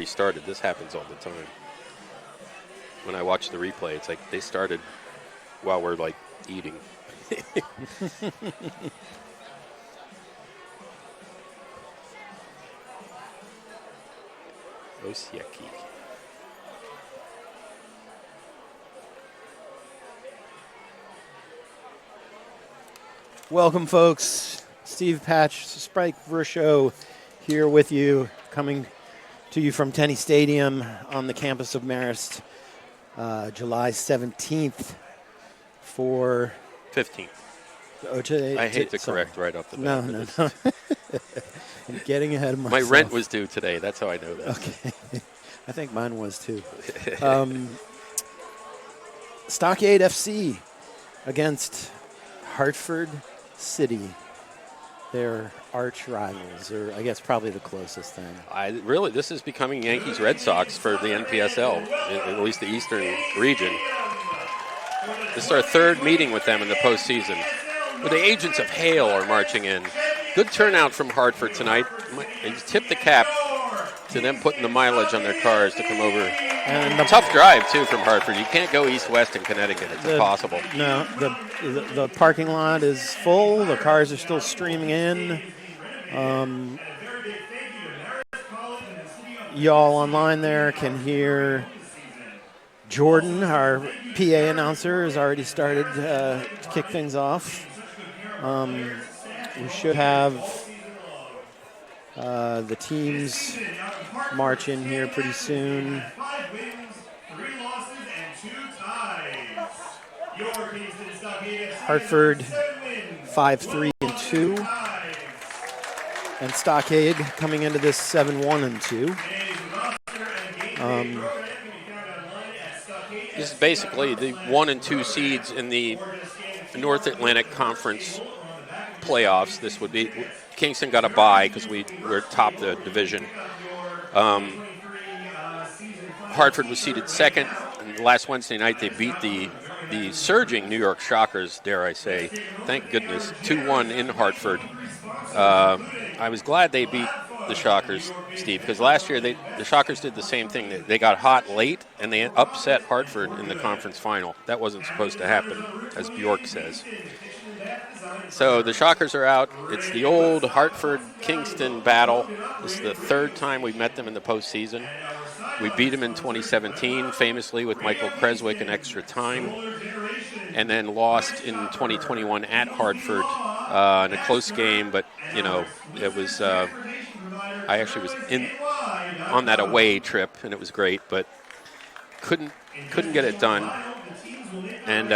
started. This happens all the time. When I watch the replay, it's like they started while we're like eating. Osieki. Welcome, folks. Steve Patch, Spike Vershow here with you, coming to you from Tenney Stadium on the campus of Marist, July 17th for... 15th. Oh, today, I hate to correct right off the bat. No. I'm getting ahead of myself. My rent was due today. That's how I know that. Okay. I think mine was too. Stockade FC against Hartford City. They're arch rivals, or I guess probably the closest thing. This is becoming Yankees-Red Sox for the NPSL, at least the Eastern region. This is our third meeting with them in the postseason. Well, the agents of Hale are marching in. Good turnout from Hartford tonight. They tip the cap to them putting the mileage on their cars to come over. And a tough drive, too, from Hartford. You can't go east-west in Connecticut. It's impossible. No, the parking lot is full. The cars are still streaming in. Y'all online there can hear Jordan, our PA announcer, has already started to kick things off. We should have the teams march in here pretty soon. Hartford 5-3-2, and Stockade coming into this 7-1-2. This is basically the 1 and 2 seeds in the North Atlantic Conference playoffs. This would be Kingston got a bye because we're top the division. Hartford was seeded second, and last Wednesday night they beat the surging New York Shockers, dare I say. Thank goodness, 2-1 in Hartford. I was glad they beat the Shockers, Steve, because last year the Shockers did the same thing. They got hot late, and they upset Hartford in the conference final. That wasn't supposed to happen, as Bjork says. So the Shockers are out. It's the old Hartford-Kingston battle. This is the third time we've met them in the postseason. We beat them in 2017, famously with Michael Creswick in extra time, and then lost in 2021 at Hartford in a close game. But, it was I actually was on that away trip, and it was great, but couldn't get it done. And,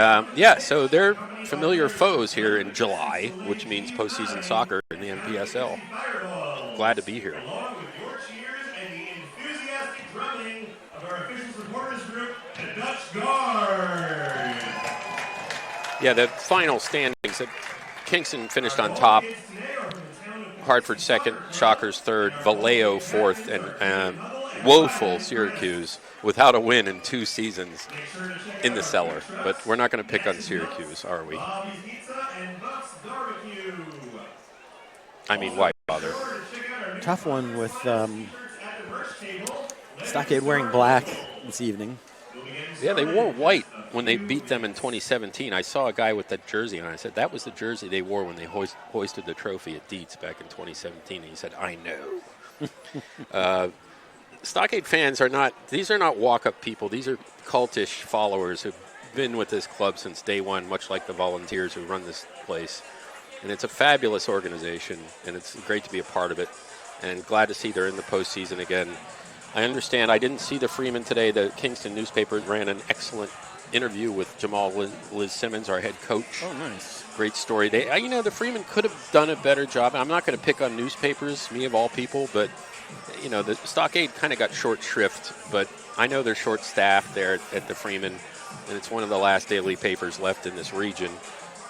so they're familiar foes here in July, which means postseason soccer in the NPSL. Glad to be here. Yeah, the final standings, Kingston finished on top, Hartford second, Shockers third, Vallejo fourth, and woeful Syracuse without a win in 2 seasons in the cellar. But we're not going to pick on Syracuse, are we? I mean, why bother? Tough one with Stockade wearing black this evening. Yeah, they wore white when they beat them in 2017. I saw a guy with that jersey, and I said, that was the jersey they wore when they hoisted the trophy at Dietz back in 2017. And he said, I know. Stockade fans are not walk-up people. These are cultish followers who've been with this club since day one, much like the volunteers who run this place. And it's a fabulous organization, and it's great to be a part of it. And glad to see they're in the postseason again. I understand. I didn't see the Freeman today. The Kingston newspaper ran an excellent interview with Jamal Liz Simmons, our head coach. Oh, nice. Great story. The Freeman could have done a better job. I'm not going to pick on newspapers, me of all people, but, the Stockade kind of got short shrift. But I know they're short-staffed there at the Freeman, and it's one of the last daily papers left in this region.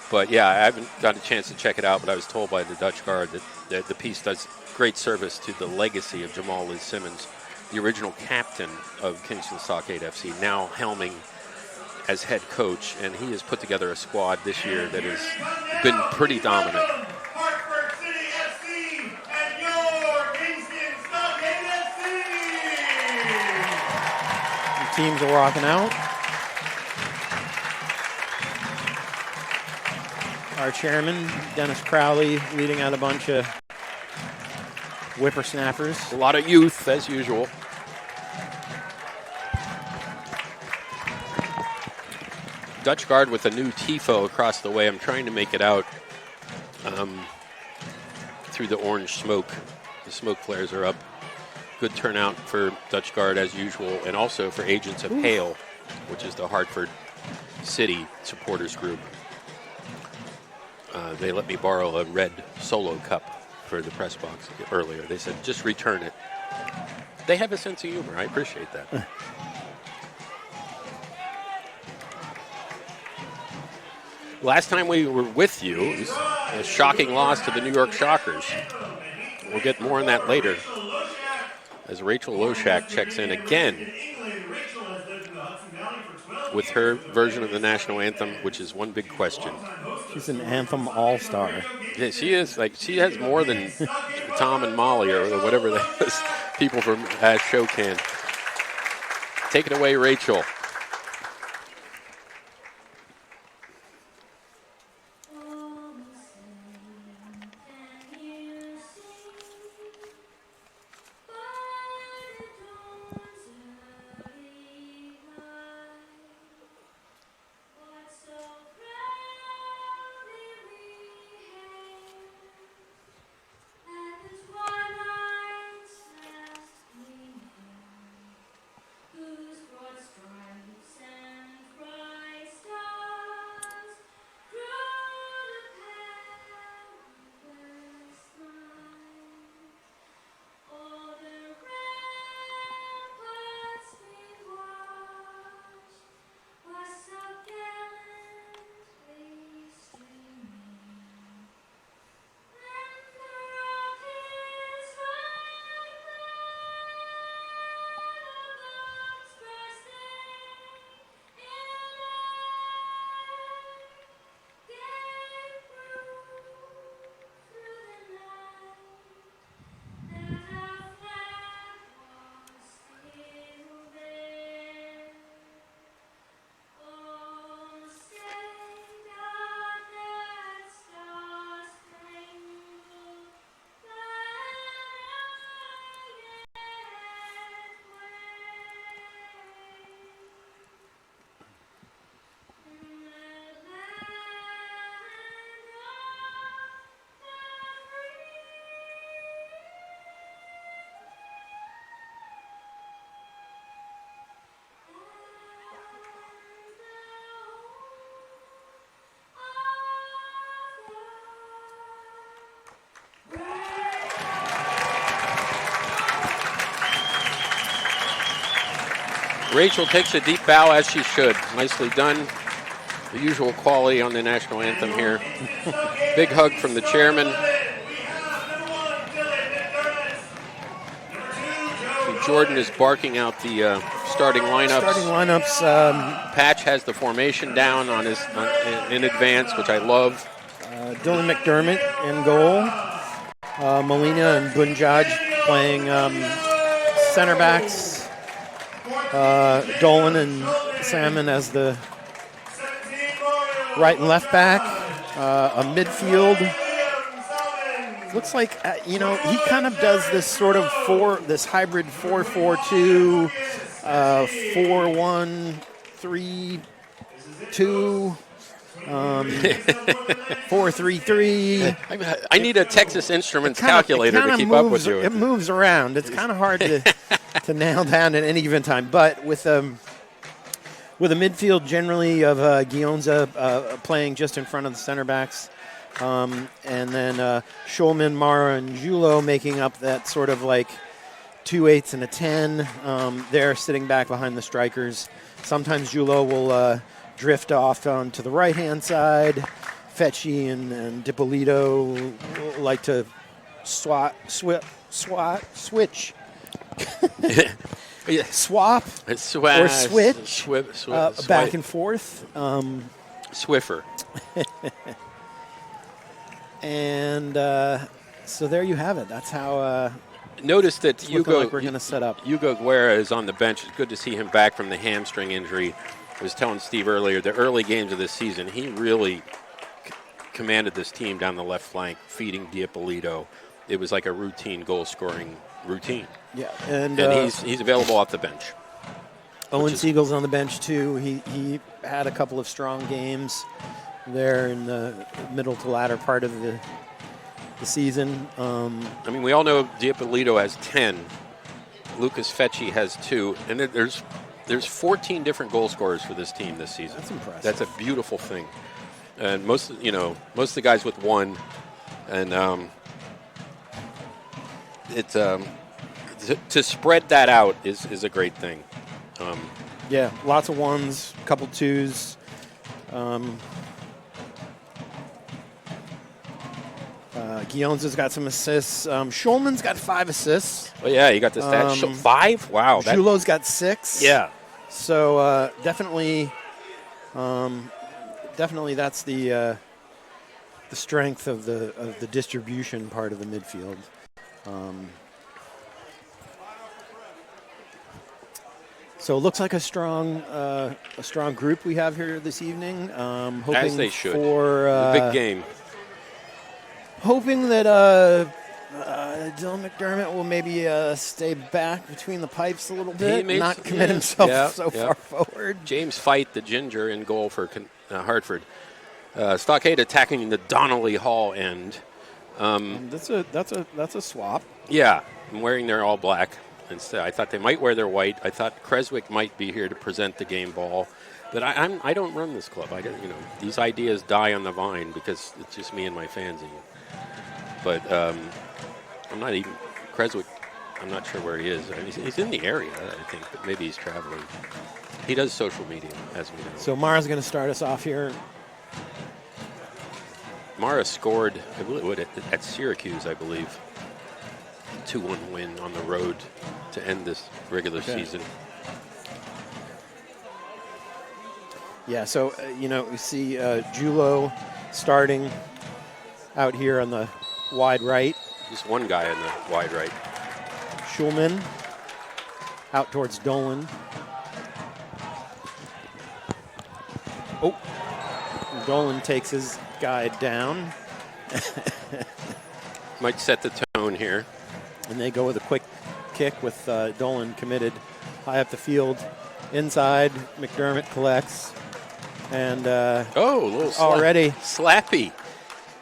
But, yeah, I haven't got a chance to check it out, but I was told by the Dutch Guard that the piece does great service to the legacy of Jamal Liz Simmons, the original captain of Kingston Stockade FC, now helming as head coach, and he has put together a squad this year that has been pretty dominant. teams are walking out. Our chairman, Dennis Crowley, leading out a bunch of whippersnappers. A lot of youth, as usual. Dutch Guard with a new tifo across the way. I'm trying to make it out through the orange smoke. The smoke flares are up. Good turnout for Dutch Guard as usual, and also for Agents of Hail, which is the Hartford City supporters group. They let me borrow a red Solo cup for the press box earlier. They said, just return it. They have a sense of humor. I appreciate that. Last time we were with you, it was a shocking loss to the New York Shockers. We'll get more on that later as Rachel Loshak checks in again with her version of the national anthem, which is one big question. She's an anthem all-star. Yeah, she is. Like, she has more than Tom and Molly or whatever those people from show can. Take it away, Rachel. Rachel takes a deep bow, as she should. Nicely done. The usual quality on the national anthem here. Big hug from the chairman. Jordan is barking out the starting lineups. Patch has the formation down on his in advance, which I love. Dylan McDermott in goal. Molina and Bunjaj playing center backs. Dolan and Salmon as the right and left back. A midfield. Looks like, he kind of does this sort of this hybrid 4-4-2, 4-1-3-2, 4-3-3. I need a Texas Instruments calculator to keep up with you. It moves around. It's kind of hard to nail down at any given time. But with a midfield generally of Gionza playing just in front of the center backs, and then Schulman, Mara, and Julo making up that sort of like 2 8s and a 10. They're sitting back behind the strikers. Sometimes Julo will drift off onto the right-hand side. Fecci and Dipolito like to switch. Swap or switch back and forth. Swiffer. And so there you have it. That's how Notice that It's looking like we're going to set up. Hugo Guerra is on the bench. It's good to see him back from the hamstring injury. I was telling Steve earlier, the early games of this season, he really commanded this team down the left flank, feeding Diapolito. It was like a routine goal-scoring routine. Yeah, and he's available off the bench. Owen Siegel's on the bench too. He had a couple of strong games there in the middle to latter part of the season. I mean, we all know Diapolito has 10. Lucas Fecci has 2, and there's 14 different goal scorers for this team this season. That's impressive. That's a beautiful thing. And most of the guys with 1, and to spread that out is a great thing. Yeah, lots of 1s, a couple 2s. Guillon's got some assists. Schulman's got 5 assists. Oh yeah, you got the stat. 5? Wow. Julo's got 6. Yeah. So definitely that's the strength of the distribution part of the midfield. So it looks like a strong group we have here this evening. Hoping as they should. For a big game. Hoping that Dylan McDermott will maybe stay back between the pipes a little bit, not commit himself far forward. James Fight, the ginger, in goal for Hartford. Stockade attacking the Donnelly Hall end. That's a swap. Yeah, I'm wearing their all black. Instead, I thought they might wear their white. I thought Creswick might be here to present the game ball. But I don't run this club. These ideas die on the vine because it's just me and my fanzine. But I'm not even Creswick. I'm not sure where he is. I mean, he's in the area, I think, but maybe he's traveling. He does social media, as we know. So Mara's going to start us off here. Mara scored at Syracuse, I believe. 2-1 win on the road to end this regular season. Yeah, so, we see Julo starting out here on the wide right. Just one guy on the wide right. Schulman out towards Dolan. Oh, Dolan takes his guy down. Might set the tone here. And they go with a quick kick with Dolan committed high up the field. Inside, McDermott collects. And already slappy.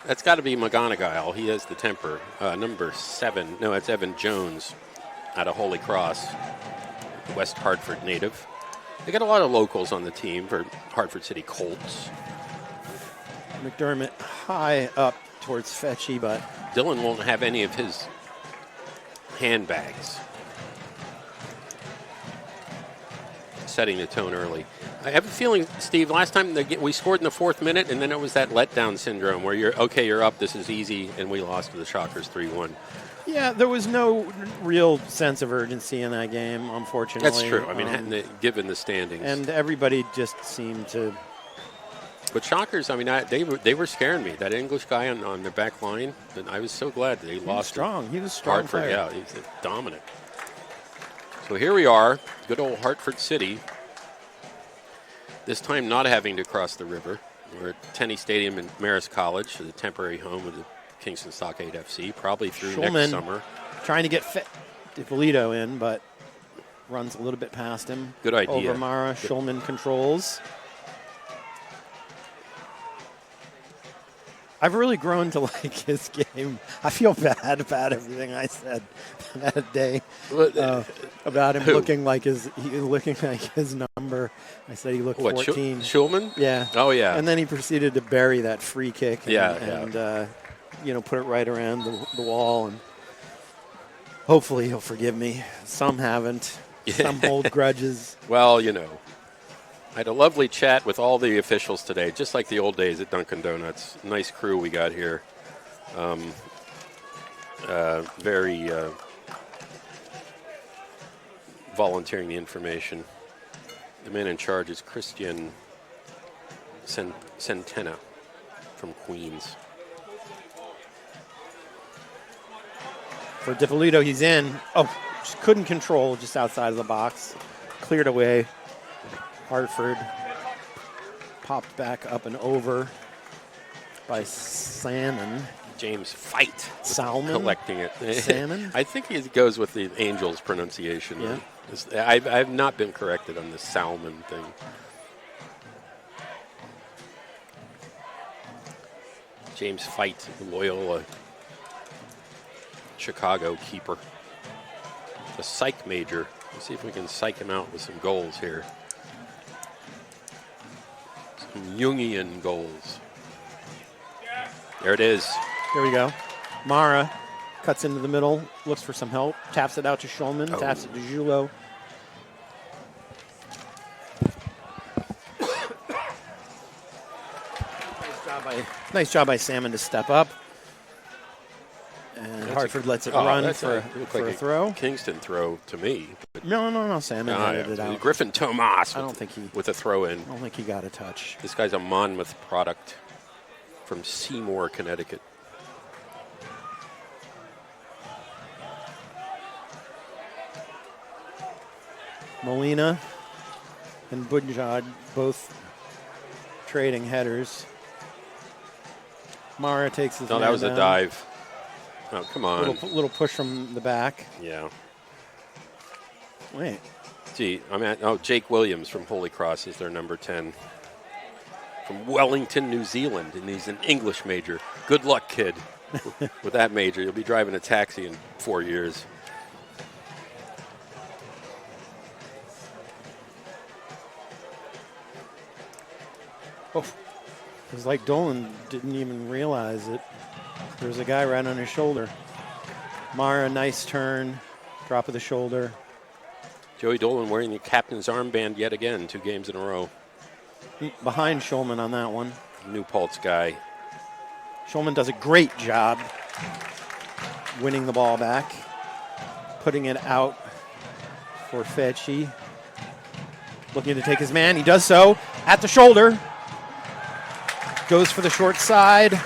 That's got to be McGonigal. He has the temper. Number 7. No, it's Evan Jones out of Holy Cross, West Hartford native. They got a lot of locals on the team for Hartford City Colts. McDermott high up towards Fecci, but Dylan won't have any of his handbags. Setting the tone early. I have a feeling, Steve, last time we scored in the 4th minute, and then it was that letdown syndrome where you're up, this is easy, and we lost to the Shockers 3-1. Yeah, there was no real sense of urgency in that game, unfortunately. That's true. I mean, given the standings. And everybody just seemed to... But Shockers, I mean, they were scaring me. That English guy on their back line, and I was so glad that he lost. He was strong. Hartford, player. Yeah, he's dominant. So here we are, good old Hartford City. This time not having to cross the river. We're at Tenney Stadium in Marist College, the temporary home of the Kingston Stockade FC, probably through next summer. Trying to get Diapolito in, but runs a little bit past him. Good idea. Over Mara. Schulman controls. I've really grown to like his game. I feel bad about everything I said that day about him looking like his number. I said he looked 14. Schulman? Yeah. Oh yeah. And then he proceeded to bury that free kick. And put it right around the wall. And hopefully he'll forgive me. Some haven't. Some hold grudges. Well, I had a lovely chat with all the officials today, just like the old days at Dunkin' Donuts. Nice crew we got here. Very volunteering the information. The man in charge is Christian Centena from Queens. For DiPolito, he's in. Oh, just couldn't control, just outside of the box. Cleared away. Hartford popped back up and over by Salmon. James Fight Salmon? collecting it. Salmon? I think he goes with the Angels pronunciation. Yeah. I've not been corrected on the Salmon thing. James Fight, Loyola, Chicago keeper. A psych major. Let's see if we can psych him out with some goals here. Some Jungian goals. There it is. Here we go. Mara cuts into the middle, looks for some help, taps it out to Schulman, taps it to Julo. Nice job by Salmon to step up. And Hartford lets it run for a throw. Kingston throw to me. No. Salmon headed it out. Griffin Tomas with a throw in. I don't think he got a touch. This guy's a Monmouth product from Seymour, Connecticut. Molina and Bunjad both trading headers. Mara takes his man that was down. a dive. Oh, come on. Little push from the back. Yeah. Wait. Gee, Jake Williams from Holy Cross is their number 10. From Wellington, New Zealand, and he's an English major. Good luck, kid. With that major, you'll be driving a taxi in 4 years. Oh, it was like Dolan didn't even realize it. There was a guy right on his shoulder. Mara, nice turn, drop of the shoulder. Joey Dolan wearing the captain's armband yet again, 2 games in a row. Behind Schulman on that one. New Paltz guy. Schulman does a great job winning the ball back, putting it out for Fetchy. Looking to take his man. He does so at the shoulder. Goes for the short side.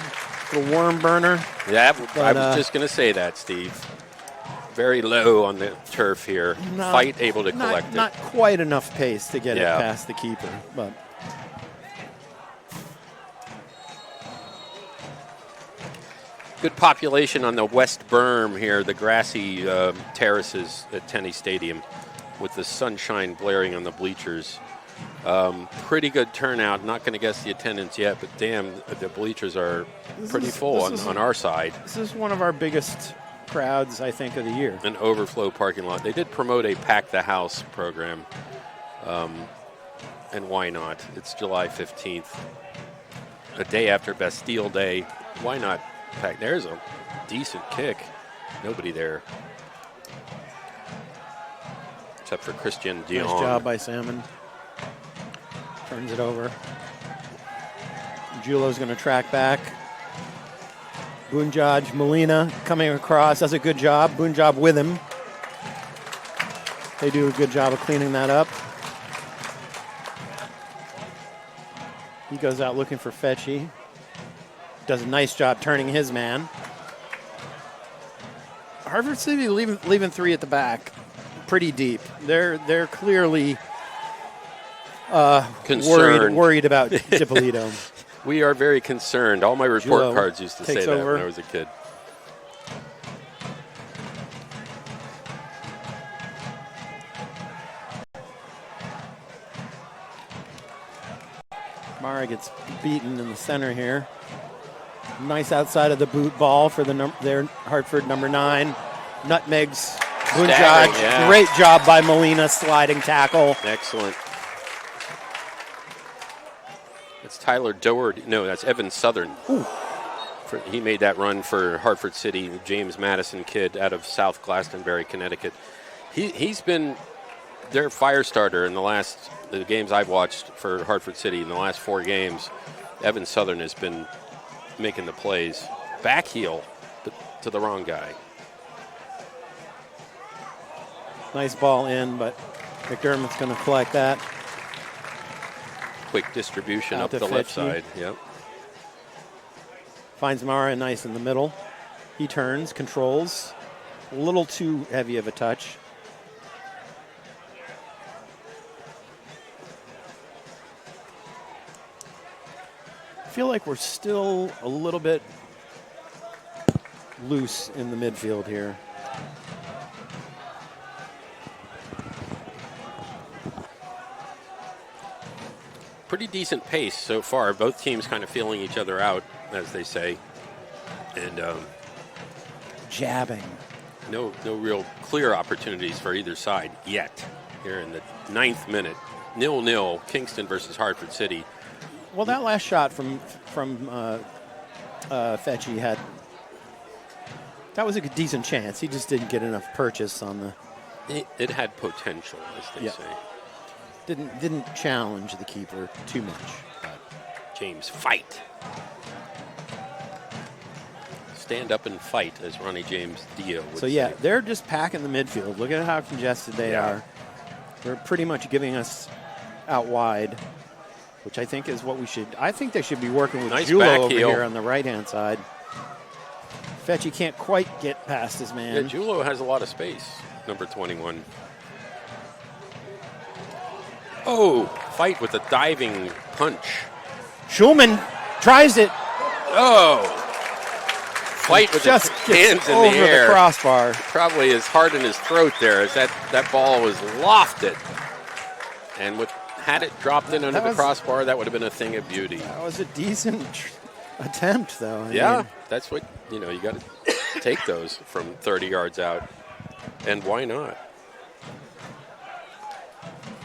Little worm burner. Yeah, I was just going to say that, Steve. Very low on the turf here. Fight able to collect it. Not quite enough pace to get it past the keeper, but. Good population on the West Berm here, the grassy terraces at Tenney Stadium with the sunshine blaring on the bleachers. Pretty good turnout. Not going to guess the attendance yet, but damn, the bleachers are pretty full on our side. This is one of our biggest crowds, I think, of the year. An overflow parking lot. They did promote a Pack the House program, and why not? It's July 15th, a day after Bastille Day. Why not pack? There's a decent kick. Nobody there. Except for Christian Dion. Nice job by Salmon. Turns it over. Julo's going to track back. Bunjaj, Molina coming across, does a good job. Bunjaj with him. They do a good job of cleaning that up. He goes out looking for Fetchy. Does a nice job turning his man. Hartford City leaving 3 at the back. Pretty deep. They're clearly worried about DiPolito. We are very concerned. All my report cards used to say that when I was a kid. Mara gets beaten in the center here. Nice outside of the boot ball for their Hartford number 9. Nutmegs. Bunjaj. Yeah. Great job by Molina, sliding tackle. Excellent. It's Tyler Doherty. No, that's Evan Southern. He made that run for Hartford City, the James Madison kid out of South Glastonbury, Connecticut. He's been their fire starter in the games I've watched for Hartford City in the last 4 games. Evan Southern has been making the plays. Back heel to the wrong guy. Nice ball in, but McDermott's going to collect that. Quick distribution up the left side. Yep. Finds Mara nice in the middle. He turns, controls, a little too heavy of a touch. I feel like we're still a little bit loose in the midfield here. Pretty decent pace so far. Both teams kind of feeling each other out, as they say. And jabbing. no real clear opportunities for either side yet. Here in the 9th minute, 0-0, Kingston versus Hartford City. Well, that last shot from Fetchy that was a decent chance. He just didn't get enough purchase on the. It had potential, as they say. Didn't challenge the keeper too much. James, fight. Stand up and fight, as Ronnie James Dio would So, say. they're just packing the midfield. Look at how congested they are. They're pretty much giving us out wide, which I think is what we should. I think they should be working with Nice Julo back over heel. here on the right-hand side. Fetchy can't quite get past his man. Yeah, Julo has a lot of space, number 21. Oh, fight with a diving punch. Schulman tries it. Oh, fight with Just his hands in over the air. crossbar. Probably his heart in his throat there as that ball was lofted. And had it dropped in under the crossbar, that would have been a thing of beauty. That was a decent attempt, though. I mean, that's what, you got to take those from 30 yards out. And why not?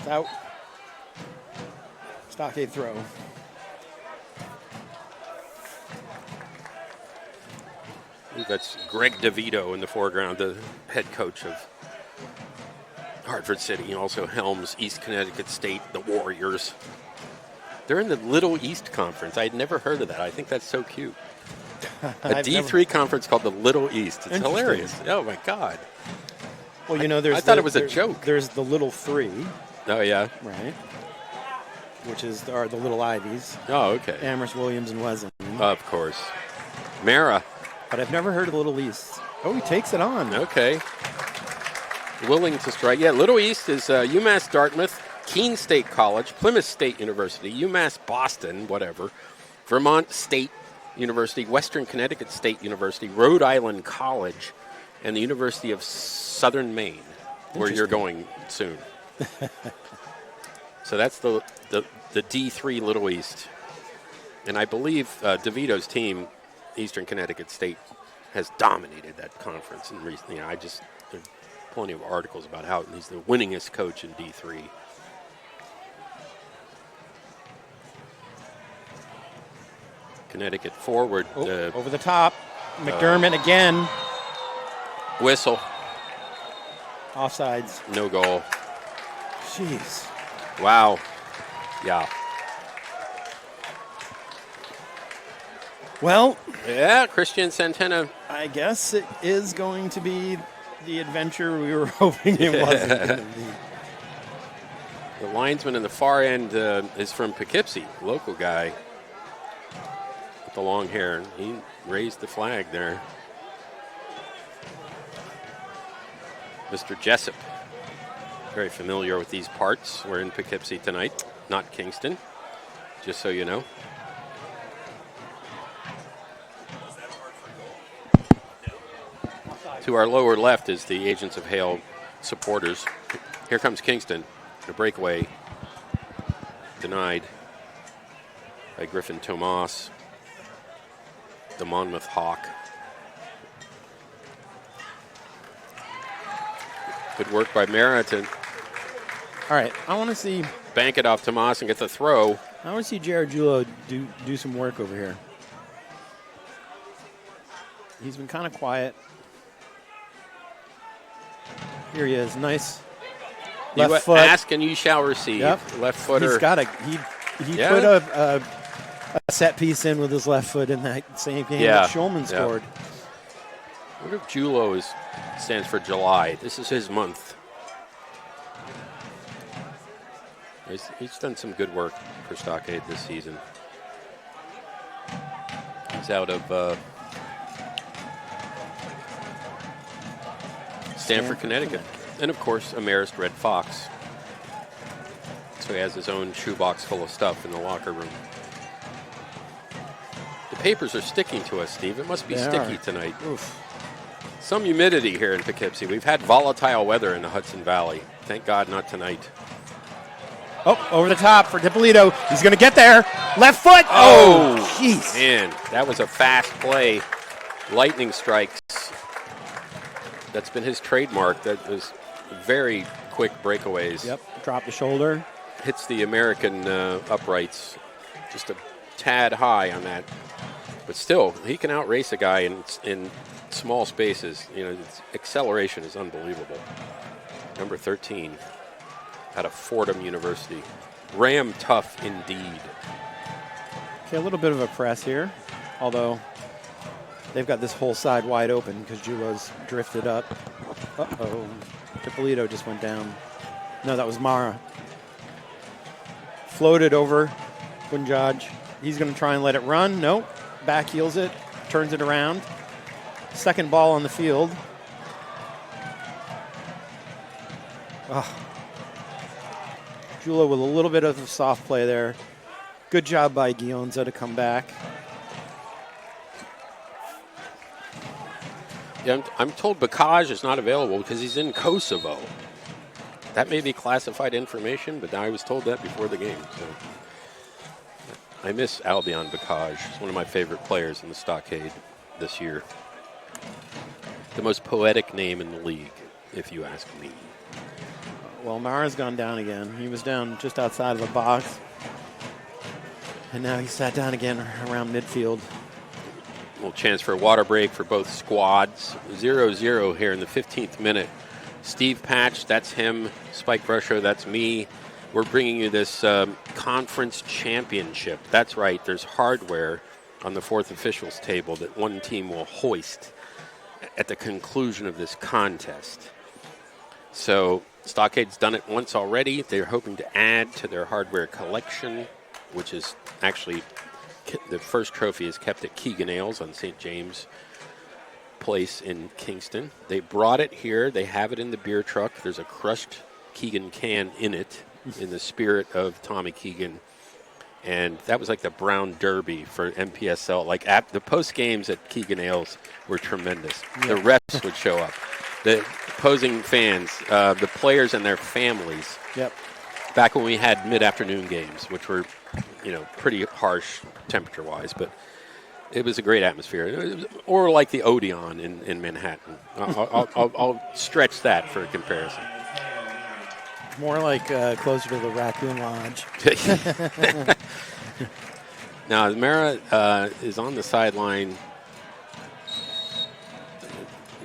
Out. Stockade throw. I think that's Greg DeVito in the foreground, the head coach of Hartford City. He also helms East Connecticut State, the Warriors. They're in the Little East Conference. I had never heard of that. I think that's so cute. A D3 conference called the Little East. It's hilarious. Oh, my God. Well, there's I thought it was a joke. There's the Little Three. Oh, yeah? Right. Which are the Little Ivies. Oh, okay. Amherst, Williams, and Wesleyan. Of course. Mara. But I've never heard of Little East. Oh, he takes it on. Okay. Willing to strike. Yeah, Little East is UMass Dartmouth, Keene State College, Plymouth State University, UMass Boston, whatever, Vermont State University, Western Connecticut State University, Rhode Island College, and the University of Southern Maine, where you're going soon. So that's the D3 Little East. And I believe DeVito's team, Eastern Connecticut State, has dominated that conference. And recently, there's plenty of articles about how he's the winningest coach in D3. Connecticut forward. Over the top. McDermott again. Whistle. Offsides. No goal. Jeez. Wow. Yeah. Well. Yeah, Christian Santana. I guess it is going to be the adventure we were hoping it wasn't going to be. The linesman in the far end is from Poughkeepsie, local guy with the long hair. He raised the flag there. Mr. Jessup, very familiar with these parts. We're in Poughkeepsie tonight, not Kingston, just so you know. To our lower left is the Agents of Hale supporters. Here comes Kingston. A breakaway denied by Griffin Tomas, the Monmouth Hawk. Good work by Mara to All right, I want to see bank it off Tomas and get the throw. I want to see Jared Julo do some work over here. He's been kind of quiet. Here he is, nice left foot. Ask and you shall receive. Yep. Left footer. He's got he put a set piece in with his left foot in that same game that Schulman scored. What if Julo stands for July? This is his month. He's done some good work for Stockade this season. He's out of Stamford, Connecticut. And, of course, a Marist Red Fox. So he has his own shoebox full of stuff in the locker room. The papers are sticking to us, Steve. It must be sticky tonight. Oof. Some humidity here in Poughkeepsie. We've had volatile weather in the Hudson Valley. Thank God not tonight. Oh, over the top for DiPolito. He's going to get there. Left foot. Oh, jeez. Man, that was a fast play. Lightning strikes. That's been his trademark. That was very quick breakaways. Yep, drop the shoulder. Hits the American uprights. Just a tad high on that. But still, he can outrace a guy in small spaces. You know, its acceleration is unbelievable. Number 13 out of Fordham University. Ram tough indeed. Okay, a little bit of a press here, although they've got this whole side wide open because Julo's drifted up. Uh-oh. DiPolito just went down. No, that was Mara. Floated over Bunjaj. He's going to try and let it run. Nope. Back heels it. Turns it around. Second ball on the field. Oh. Julo with a little bit of a soft play there. Good job by Gionza to come back. Yeah, I'm told Bakaj is not available because he's in Kosovo. That may be classified information, but I was told that before the game. So I miss Albion Bakaj. He's one of my favorite players in the Stockade this year. The most poetic name in the league, if you ask me. Well, Mara's gone down again. He was down just outside of the box. And now he sat down again around midfield. Little chance for a water break for both squads. 0-0 here in the 15th minute. Steve Patch, that's him. Spike Brusho, that's me. We're bringing you this conference championship. That's right, there's hardware on the fourth officials table that one team will hoist at the conclusion of this contest. So Stockade's done it once already. They're hoping to add to their hardware collection, which is actually the first trophy is kept at Keegan Ales on St. James Place in Kingston. They brought it here. They have it in the beer truck. There's a crushed Keegan can in it in the spirit of Tommy Keegan. And that was like the Brown Derby for MPSL. Like the post games at Keegan Ales were tremendous. Yep. The refs would show up. The opposing fans, the players and their families. Yep. Back when we had mid-afternoon games, which were, pretty harsh temperature-wise, but it was a great atmosphere. Or like the Odeon in Manhattan. I'll stretch that for a comparison. More like closer to the Raccoon Lodge. Now, Mara is on the sideline.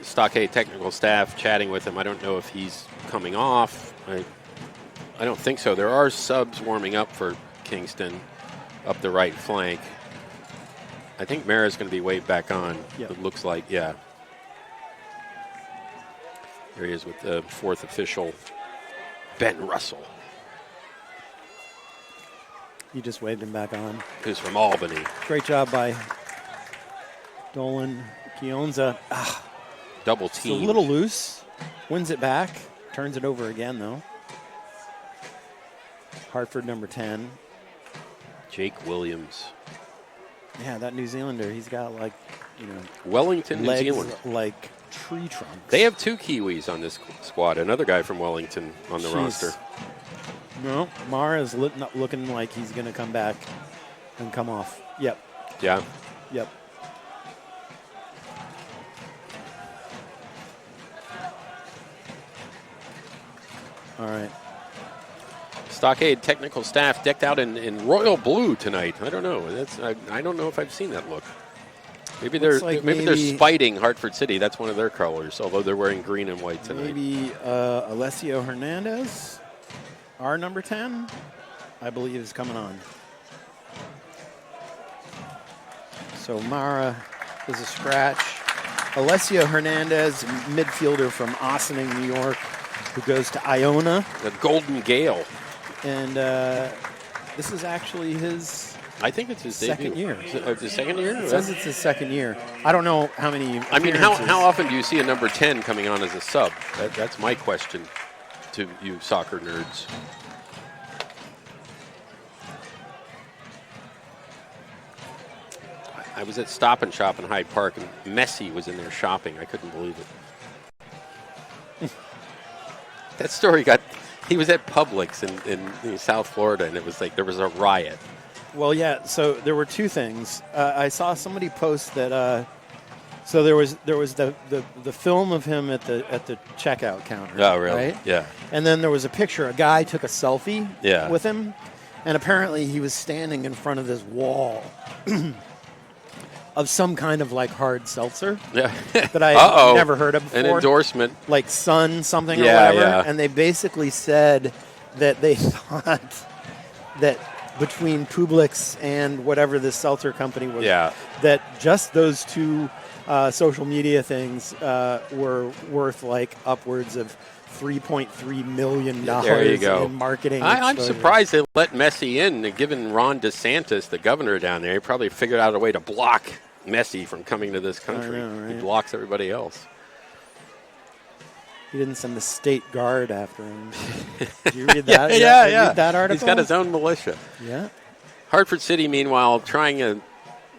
Stockade technical staff chatting with him. I don't know if he's coming off. I don't think so. There are subs warming up for Kingston up the right flank. I think Mara's going to be waved back on. Yep. It looks like, yeah. There he is with the fourth official, Ben Russell. You just waved him back on. Who's from Albany. Great job by Dolan Gionza. Double team. It's a little loose. Wins it back. Turns it over again, though. Hartford, number 10. Jake Williams. Yeah, that New Zealander, he's got Wellington, legs New Zealand. Like tree trunks. They have two Kiwis on this squad. Another guy from Wellington on the roster. No, Mara's not looking like he's going to come back and come off. Yep. Yeah. Yep. All right. Stockade technical staff decked out in royal blue tonight. I don't know. I don't know if I've seen that look. Maybe they're spiting Hartford City. That's one of their colors. Although they're wearing green and white tonight. Maybe Alessio Hernandez, our number 10, I believe is coming on. So Mara is a scratch. Alessio Hernandez, midfielder from Ossining, New York, who goes to Iona. The Golden Gale. And this is actually his I think it's his Second debut. year. The second year? It says it's his second year. I don't know how many. I mean, how appearances. often do you see a number 10 coming on as a sub? That's my question to you soccer nerds. I was at Stop and Shop in Hyde Park, and Messi was in there shopping. I couldn't believe it. That story he was at Publix in South Florida, and it was like there was a riot. Well, yeah. So there were two things. I saw somebody post that. So there was the film of him at the checkout counter. Oh, really? Right? Yeah. And then there was a picture. A guy took a selfie. Yeah. With him, and apparently he was standing in front of this wall of some kind of like hard seltzer Yeah. that I never heard of before. An endorsement. Like Sun something or Yeah, whatever. yeah. And they basically said that they thought that between Publix and whatever this seltzer company was, Yeah. that just those two social media things were worth like upwards of $3.3 million There you go. in marketing. I'm exposure. surprised they let Messi in. Given Ron DeSantis, the governor down there, he probably figured out a way to block Messi from coming to this country. know, right? He blocks everybody else. He didn't send the state guard after him. Did you read that? Yeah. Read that article? He's got his own militia. Yeah. Hartford City, meanwhile, trying a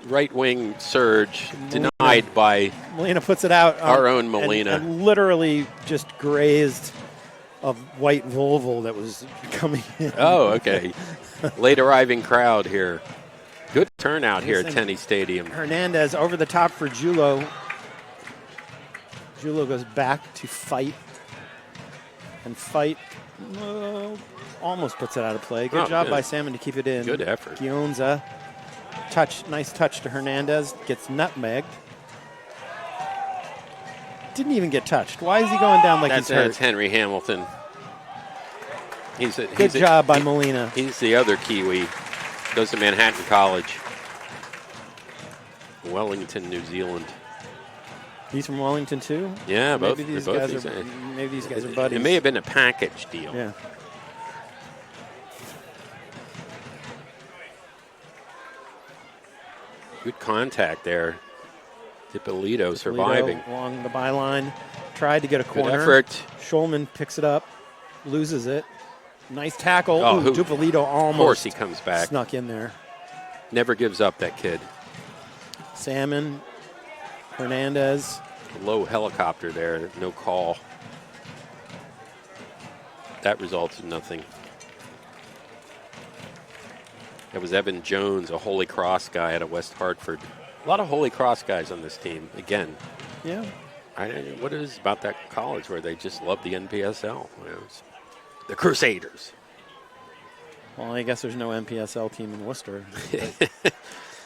right-wing surge, denied by Molina puts it out. Our own Molina. And literally just grazed a white Volvo that was coming in. Oh, okay. Late arriving crowd here. Good turnout here at Nice. Tenny Stadium. Hernandez over the top for Julo. Julo goes back to fight. And fight almost puts it out of play. Good job by Salmon to keep it in. Good effort. Gionza. Nice touch to Hernandez. Gets nutmegged. Didn't even get touched. Why is he going down like he's hurt? That's Henry Hamilton. Good job by Molina. He's the other Kiwi. Goes to Manhattan College. Wellington, New Zealand. He's from Wellington too? Yeah, both. Maybe these both guys these are. Maybe these guys are buddies. It may have been a package deal. Yeah. Good contact there. Dippolito surviving. Along the byline. Tried to get a Good corner. effort. Schulman picks it up. Loses it. Nice tackle. Oh, Ooh, Dippolito almost Of course he comes back. snuck in there. Never gives up, that kid. Salmon. Hernandez. Low helicopter there. No call. That results in nothing. That was Evan Jones, a Holy Cross guy out of West Hartford. A lot of Holy Cross guys on this team. Again, Yeah. what is about that college where they just love the NPSL? It's the Crusaders. Well, I guess there's no NPSL team in Worcester.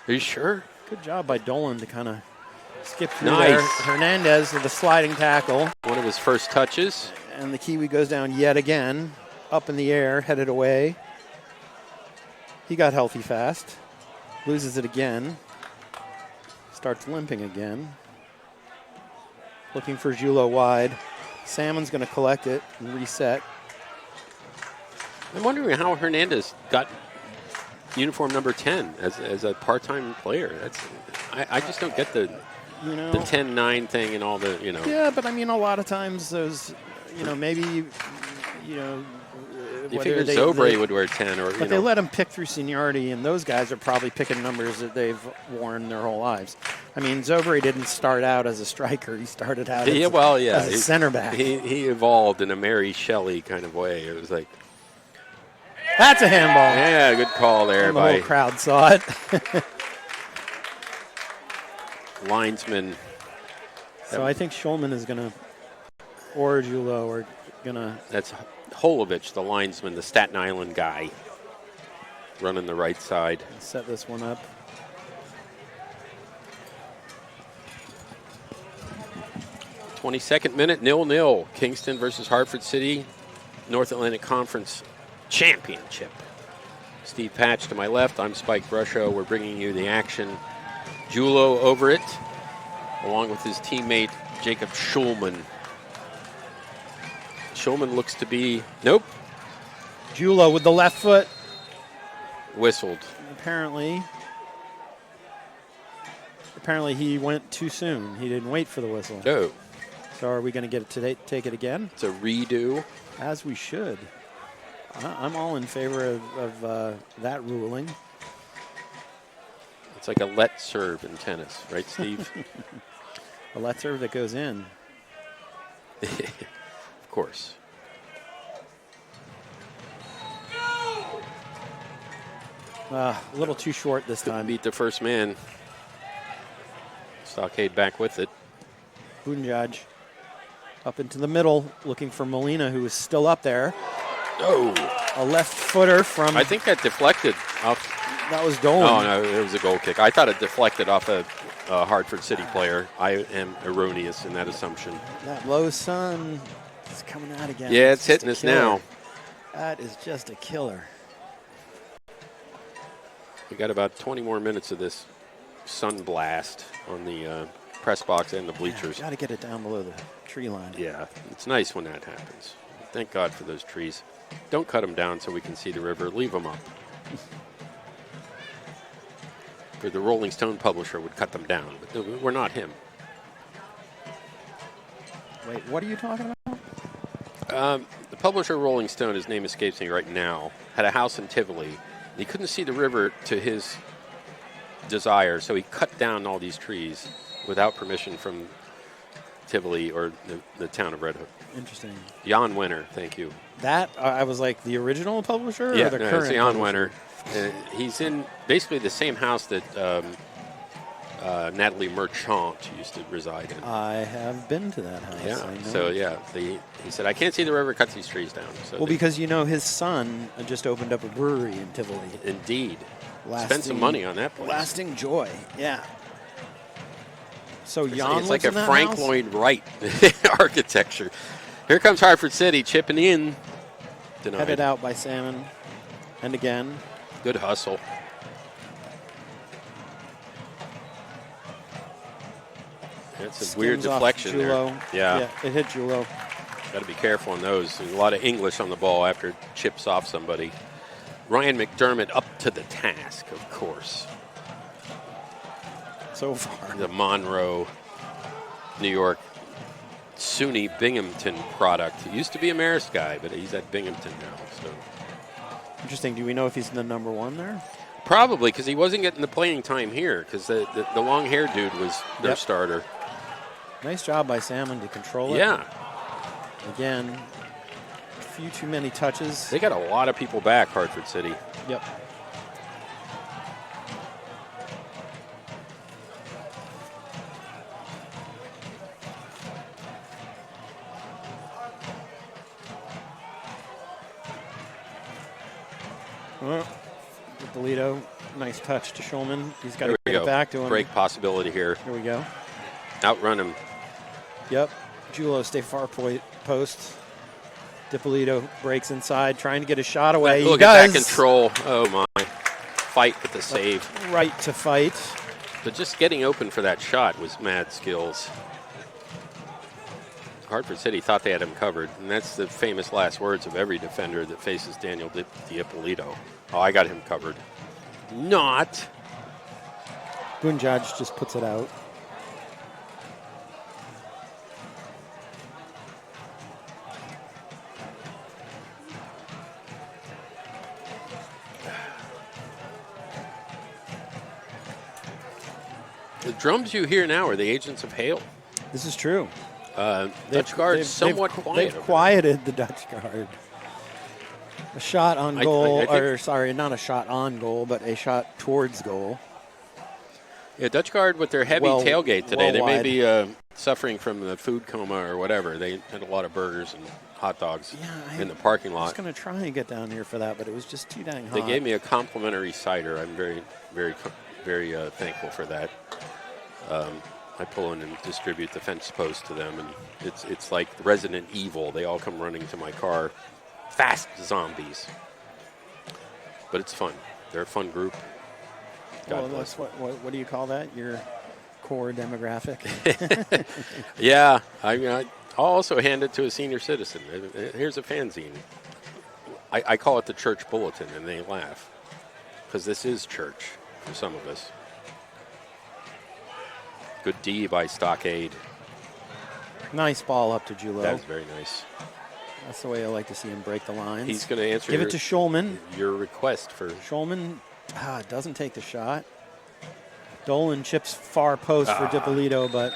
Are you sure? Good job by Dolan to kind of skip through Nice. there. Hernandez with a sliding tackle. One of his first touches. And the Kiwi goes down yet again. Up in the air, headed away. He got healthy fast. Loses it again. Starts limping again. Looking for Julo wide. Salmon's going to collect it and reset. I'm wondering how Hernandez got uniform number 10 as a part-time player. I just don't get the 10-9 thing and all the, Yeah, but I mean, a lot of times those, maybe, You figure Zobre would wear 10 or, But they let them pick through seniority, and those guys are probably picking numbers that they've worn their whole lives. I mean, Zobre didn't start out as a striker. He started out as a center back. He evolved in a Mary Shelley kind of way. It was like, that's a handball. yeah, good call there And the by whole crowd saw it. linesman. So I think Schulman is going to, or Julo are going to. That's Holovich, the linesman, the Staten Island guy, running the right side. Set this one up. – 22nd minute, 0-0. Kingston versus Hartford City, North Atlantic Conference Championship. Steve Patch to my left. I'm Spike Brusho. We're bringing you the action. Julo over it, along with his teammate Jacob Schulman. Schulman looks to be, nope. Julo with the left foot. Whistled. apparently he went too soon. He didn't wait for the whistle. Oh, So are we going to get it today? Take it again? it's a redo. As we should. I'm all in favor of that ruling. It's like a let serve in tennis, right, Steve? A let serve that goes in. Of course. A little too short this time. Beat the first man. Stockade back with it. Bunjaj up into the middle, looking for Molina, who is still up there. Oh, A left footer from. I think that deflected off. That was Dolan. Oh, no, it was a goal kick. I thought it deflected off a Hartford City player. I am erroneous in that assumption. That low sun is coming out again. Yeah, it's just hitting a us killer. now. That is just a killer. We got about 20 more minutes of this sun blast on the press box and the bleachers. Got to get it down below the tree line. Yeah, it's nice when that happens. Thank God for those trees. Don't cut them down so we can see the river. Leave them up. For the Rolling Stone publisher would cut them down, but we're not him. Wait, what are you talking about? The publisher Rolling Stone, his name escapes me right now, had a house in Tivoli. He couldn't see the river to his desire, so he cut down all these trees without permission from Tivoli or the town of Red Hook. Interesting. Jan Wenner, thank you. That, I was like, the original publisher Yeah, or the no, current it's Jan publisher? Wenner. He's in basically the same house that Natalie Merchant used to reside in. I have been to that house. Yeah. I know. So yeah, he said I can't see the river, cuts these trees down. So Well, because his son just opened up a brewery in Tivoli. indeed, spend some money on that place. Lasting joy. Yeah. So It's Jan like lives a in that Frank house? Lloyd Wright architecture. Here comes Hartford City chipping in. Denied. Headed out by Salmon. And again. Good hustle. That's a weird Skims off deflection there. Julo. Yeah. It hit Julo. Got to be careful on those. There's a lot of English on the ball after it chips off somebody. Ryan McDermott up to the task, of course. So far. The Monroe, New York, SUNY Binghamton product. He used to be a Marist guy, but he's at Binghamton now. So Interesting. Do we know if he's the number one there? probably because he wasn't getting the playing time here because the long-haired dude was their starter. Nice job by Salmon to control it. Yeah. Again, a few too many touches. They got a lot of people back, Hartford City. Yep. Well, Polito, nice touch to Schulman. He's got to get it back to him. Break possibility here. Here we go. Outrun him. Yep. Julo stay far post. DiPolito breaks inside, trying to get a shot away. Look he at does. that control. Oh, my. Fight with the save. Right to fight. But just getting open for that shot was mad skills. Hartford City thought they had him covered, and that's the famous last words of every defender that faces Daniel DiPolito. Oh, I got him covered. Not. Bunjaj just puts it out. The drums you hear now are the agents of hail. This is true. Dutch guard somewhat quiet. They've quieted the Dutch guard. A shot on goal, not a shot on goal, but a shot towards goal. Yeah, Dutch guard with their heavy tailgate today. They may be suffering from the food coma or whatever. They had a lot of burgers and hot dogs in the parking lot. I was going to try and get down here for that, but it was just too dang hot. They gave me a complimentary cider. I'm very, very, very thankful for that. I pull in and distribute the fence post to them, and it's like Resident Evil. They all come running to my car, fast zombies. But it's fun. They're a fun group. God bless. That's what do you call that? Your core demographic? Yeah, I'll also hand it to a senior citizen. Here's a fanzine. I call it the church bulletin, and they laugh. because this is church for some of us. Good D by Stockade. Nice ball up to Julo. That was very nice. That's the way I like to see him break the lines. He's going to answer Give it to Schulman. Your request for... Schulman doesn't take the shot. Dolan chips far post for DiPolito, but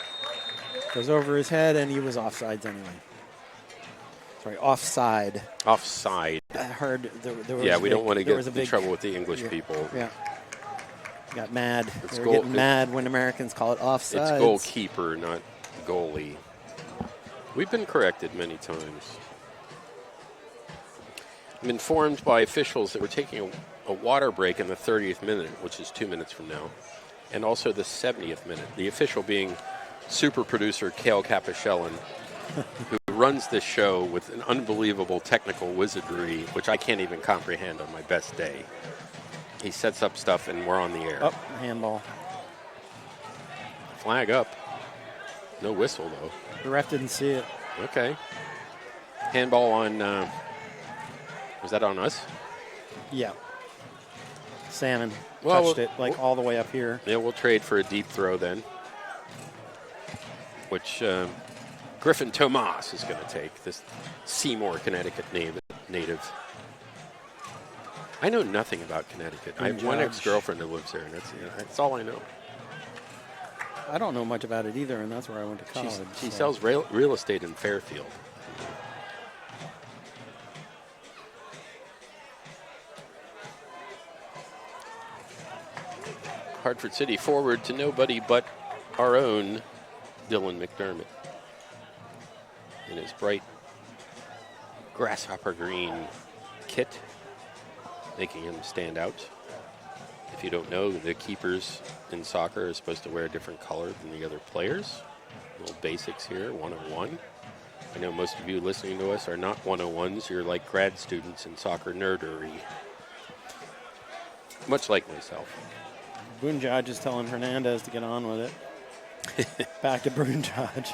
goes over his head, and he was offsides anyway. Sorry, offside. Offside. I heard there was yeah, we don't want to get in trouble with the English people. Yeah. Got mad. It's they were getting mad when Americans call it offside. It's goalkeeper, not goalie. We've been corrected many times. I'm informed by officials that we're taking a water break in the 30th minute, which is 2 minutes from now, and also the 70th minute. The official being super producer Cale Capichellan, who runs this show with an unbelievable technical wizardry, which I can't even comprehend on my best day. He sets up stuff, and we're on the air. Up, handball. Flag up. No whistle, though. The ref didn't see it. Okay. Handball on, was that on us? Yeah. Salmon touched it, like, all the way up here. Yeah, we'll trade for a deep throw then, which Griffin Tomas is going to take, this Seymour, Connecticut native. I know nothing about Connecticut. I have one ex-girlfriend who lives there, and that's all I know. I don't know much about it either, and that's where I went to college. She sells real estate in Fairfield. Hartford City forward to nobody but our own Dylan McDermott in his bright grasshopper green kit, making him stand out. If you don't know, the keepers in soccer are supposed to wear a different color than the other players. Little basics here, 101. I know most of you listening to us are not 101s. You're like grad students in soccer nerdery, much like myself. Boonjaj is telling Hernandez to get on with it. Back to Boonjaj.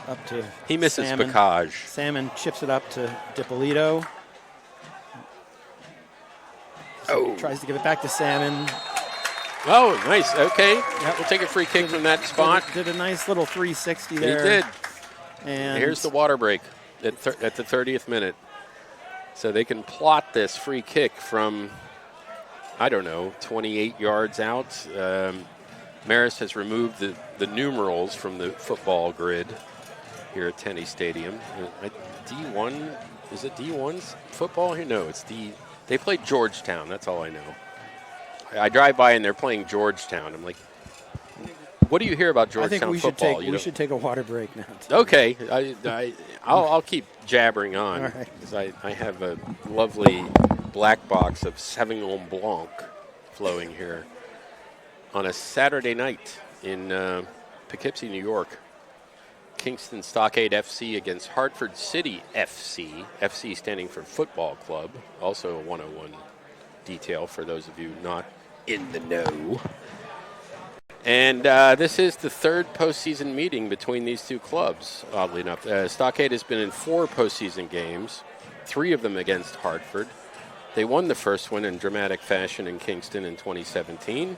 Up to he misses Salmon. Bacage. Salmon chips it up to DiPolito. Tries to give it back to Salmon. Oh, nice. Okay. Yep. We'll take a free kick from that spot. Did a nice little 360 there. He did. And here's the water break at the 30th minute. So they can plot this free kick from, I don't know, 28 yards out. Marist has removed the numerals from the football grid here at Tenny Stadium. D1, is it D1's football here? No, it's D. They play Georgetown. That's all I know. I drive by and they're playing Georgetown. I'm like, what do you hear about Georgetown football? We should take a water break now. Okay, I'll keep jabbering on. All right. Because I have a lovely black box of Sauvignon Blanc flowing here on a Saturday night in Poughkeepsie, New York. Kingston Stockade FC against Hartford City FC. FC standing for Football Club. Also a 101 detail for those of you not in the know. And this is the third postseason meeting between these two clubs, oddly enough. Stockade has been in 4 postseason games, 3 of them against Hartford. They won the first one in dramatic fashion in Kingston in 2017.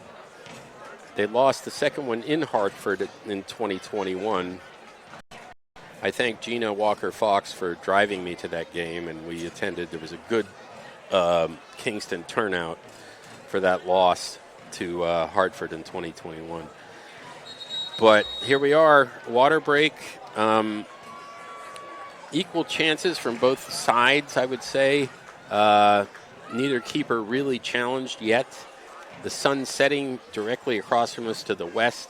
They lost the second one in Hartford in 2021. I thank Gina Walker-Fox for driving me to that game, and we attended. There was a good Kingston turnout for that loss to Hartford in 2021. But here we are, water break. Equal chances from both sides, I would say. Neither keeper really challenged yet. The sun setting directly across from us to the west.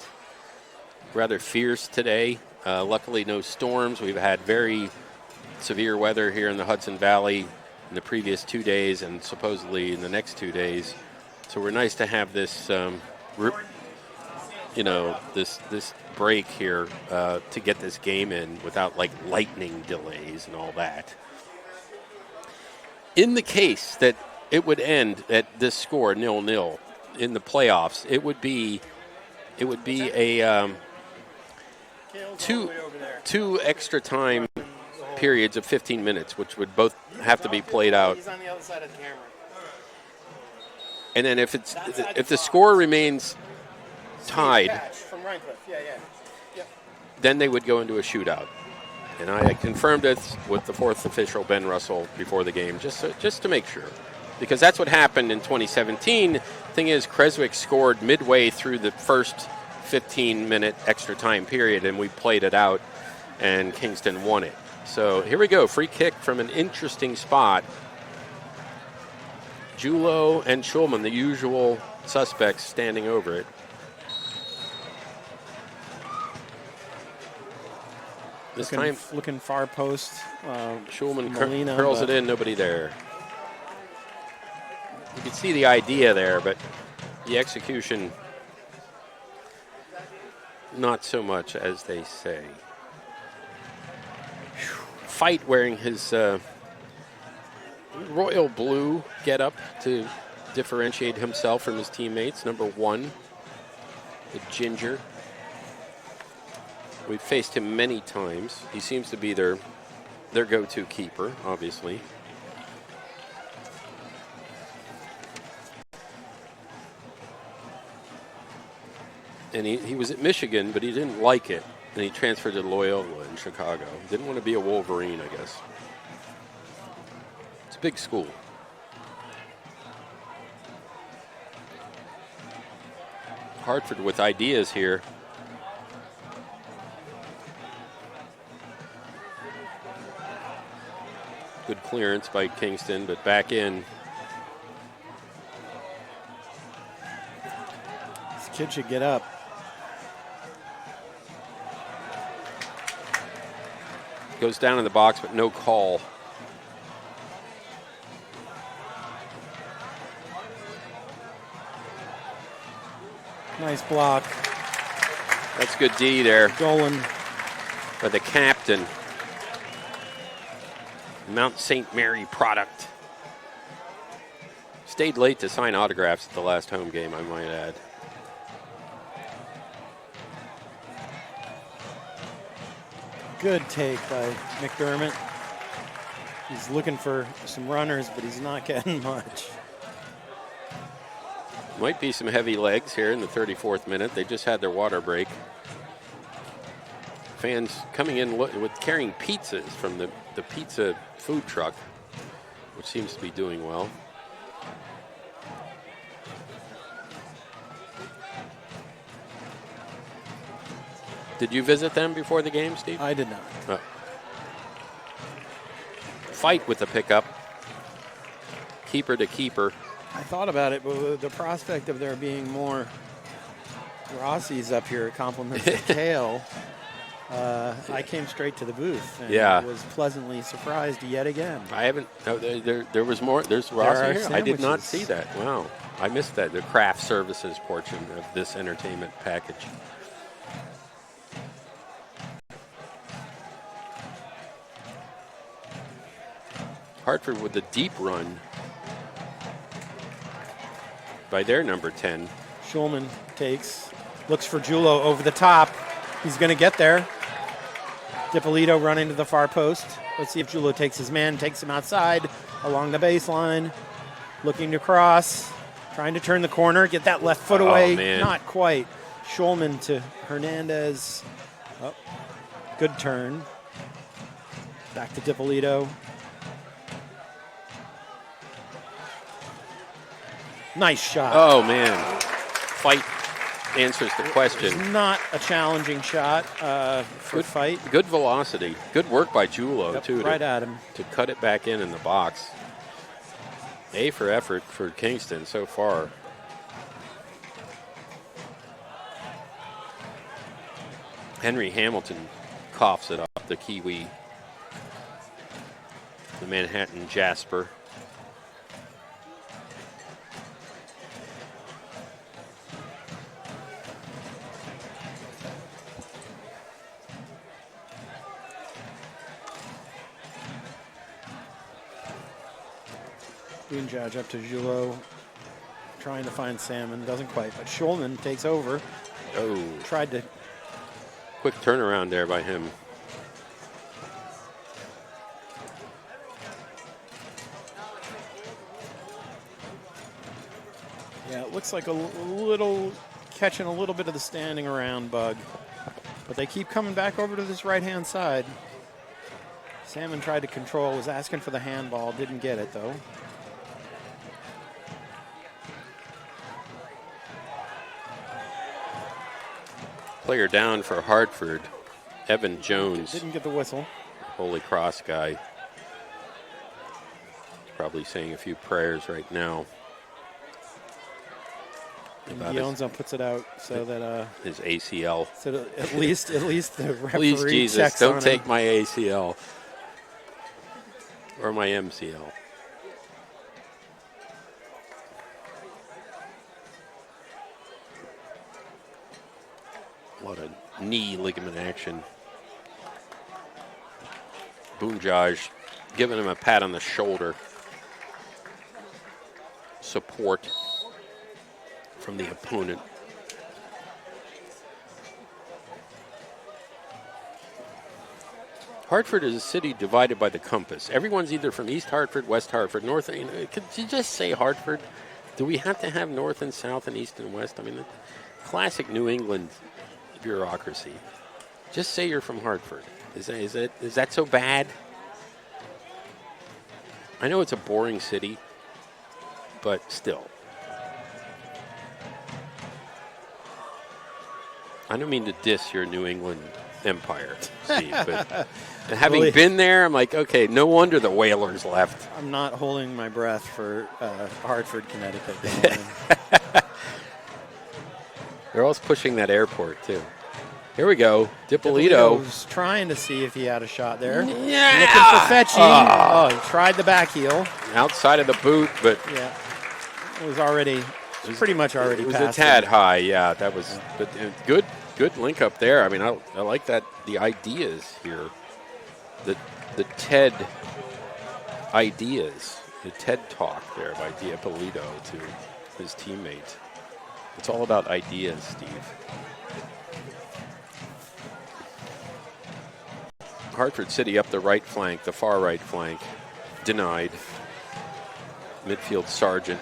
Rather fierce today. Luckily, no storms. We've had very severe weather here in the Hudson Valley in the previous 2 days and supposedly in the next 2 days. So we're nice to have this, this break here to get this game in without like lightning delays and all that. In the case that it would end at this score 0-0 in the playoffs, it would be a two extra time periods of 15 minutes, which would both have to be played out. He's on the other side of the camera. And then if the score remains tied, From Rhinecliff. Yeah. Yep. then they would go into a shootout. And I confirmed it with the fourth official, Ben Russell, before the game, just to make sure. Because that's what happened in 2017. Thing is, Creswick scored midway through the first 15-minute extra time period, and we played it out, and Kingston won it. So here we go, free kick from an interesting spot. Julo and Schulman, the usual suspects, standing over it. This time, looking far post. Schulman Molina, curls it in, nobody there. You can see the idea there, but the execution, not so much, as they say. Fight wearing his royal blue getup to differentiate himself from his teammates. Number 1, the ginger. We've faced him many times. He seems to be their go-to keeper, obviously. And he was at Michigan, but he didn't like it. And he transferred to Loyola in Chicago. Didn't want to be a Wolverine, I guess. It's a big school. Hartford with ideas here. Good clearance by Kingston, but back in. This kid should get up. Goes down in the box, but no call. Nice block. That's good D there Dolan. by the captain. Mount St. Mary product. Stayed late to sign autographs at the last home game, I might add. Good take by McDermott. He's looking for some runners, but he's not getting much. Might be some heavy legs here in the 34th minute. They just had their water break. Fans coming in with carrying pizzas from the pizza food truck, which seems to be doing well. Did you visit them before the game, Steve? I did not. Oh. Fight with the pickup. Keeper to keeper. I thought about it, but with the prospect of there being more Rossies up here compliments the tail, I came straight to the booth and was pleasantly surprised yet again. I haven't. No, there was more. There's Rossi here. I did not see that. Wow, I missed that. The craft services portion of this entertainment package. Hartford with the deep run by their number 10. Schulman takes, looks for Julo over the top. He's going to get there. Dippolito running to the far post. Let's see if Julo takes his man, takes him outside along the baseline. Looking to cross, trying to turn the corner, get that left foot away. Not quite. Schulman to Hernandez. Oh, good turn. Back to Dippolito. Nice shot. Oh, man. Fight answers the question. It's not a challenging shot for Fight. Good velocity. Good work by Julo, too. Right at him. To cut it back in the box. A for effort for Kingston so far. Henry Hamilton coughs it up, the Kiwi. The Manhattan Jasper. Judge up to Julo, trying to find Salmon, doesn't quite, but Schulman takes over. Oh. Tried to. Quick turnaround there by him. Yeah, it looks like a little catching a little bit of the standing around bug. But they keep coming back over to this right-hand side. Salmon tried to control, was asking for the handball, didn't get it though. Player down for Hartford, Evan Jones. Didn't get the whistle. Holy Cross guy. Probably saying a few prayers right now. And Gionza puts it out so that his ACL. So that at least the referee Please, Jesus, checks don't on take him. my ACL or my MCL. What a knee ligament action. Boonjaj giving him a pat on the shoulder. Support from the opponent. Hartford is a city divided by the compass. Everyone's either from East Hartford, West Hartford, North. Could you just say Hartford? Do we have to have North and South and East and West? I mean, the classic New England bureaucracy. Just say you're from Hartford. Is that so bad? I know it's a boring city, but still. I don't mean to diss your New England empire, Steve, but having been there, I'm like, okay, no wonder the Whalers left. I'm not holding my breath for Hartford, Connecticut. They're always pushing that airport, too. Here we go. Dippolito's trying to see if he had a shot there. Yeah. Looking for Fetchy. He tried the back heel. Outside of the boot, but yeah, it was already pretty much already. It was past a tad him. high, yeah. That was but good link up there. I mean, I like that the ideas here, the TED ideas, the TED talk there by Dippolito to his teammate. It's all about ideas, Steve. Hartford City up the right flank, the far right flank, denied. Midfield Sergeant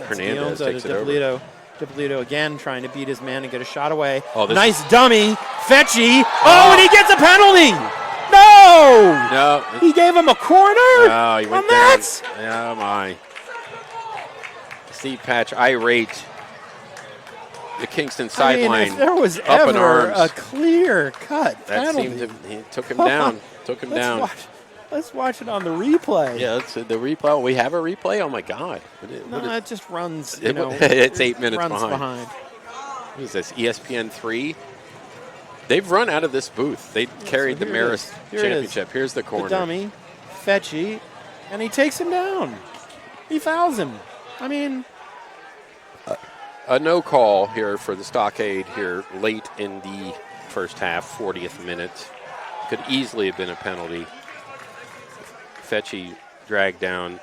Hernandez takes it over. Dippolito again trying to beat his man and get a shot away. Oh, nice dummy. Fetchy. Oh, and he gets a penalty. No. He gave him a corner. No, he went down. Oh, my. Steve Patch, irate. The Kingston sideline. If there was up in ever arms. a clear cut That penalty. seemed to, he took him down. Let's watch it on the replay. Yeah, that's the replay. Oh, we have a replay? Oh, my God. It just runs, it's 8 minutes runs behind. What is this, ESPN 3? They've run out of this booth. They carried the Marist Championship. Here's the corner. The dummy, Fetchy, and he takes him down. He fouls him. I mean... A no call here for the Stockade here late in the first half, 40th minute. Could easily have been a penalty. Fetchy dragged down.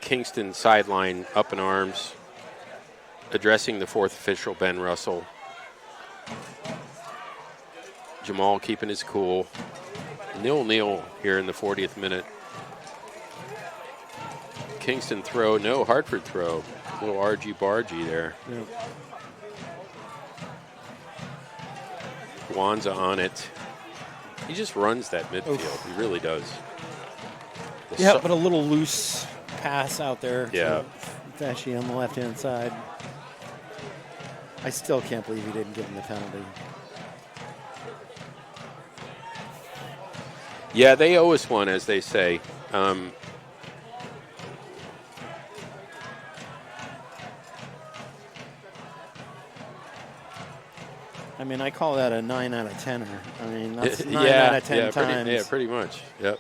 Kingston sideline up in arms. Addressing the fourth official, Ben Russell. Jamal keeping his cool. 0-0 here in the 40th minute. Kingston throw, no Hartford throw. A little argy-bargy there. Yeah. Guanza on it. He just runs that midfield. He really does. But a little loose pass out there. Yeah. Fetchy on the left-hand side. I still can't believe he didn't give him the penalty. Yeah, they owe us one, as they say. I mean, I call that a 9 out of 10er. I mean, that's 9 out of 10 times. Pretty much. Yep.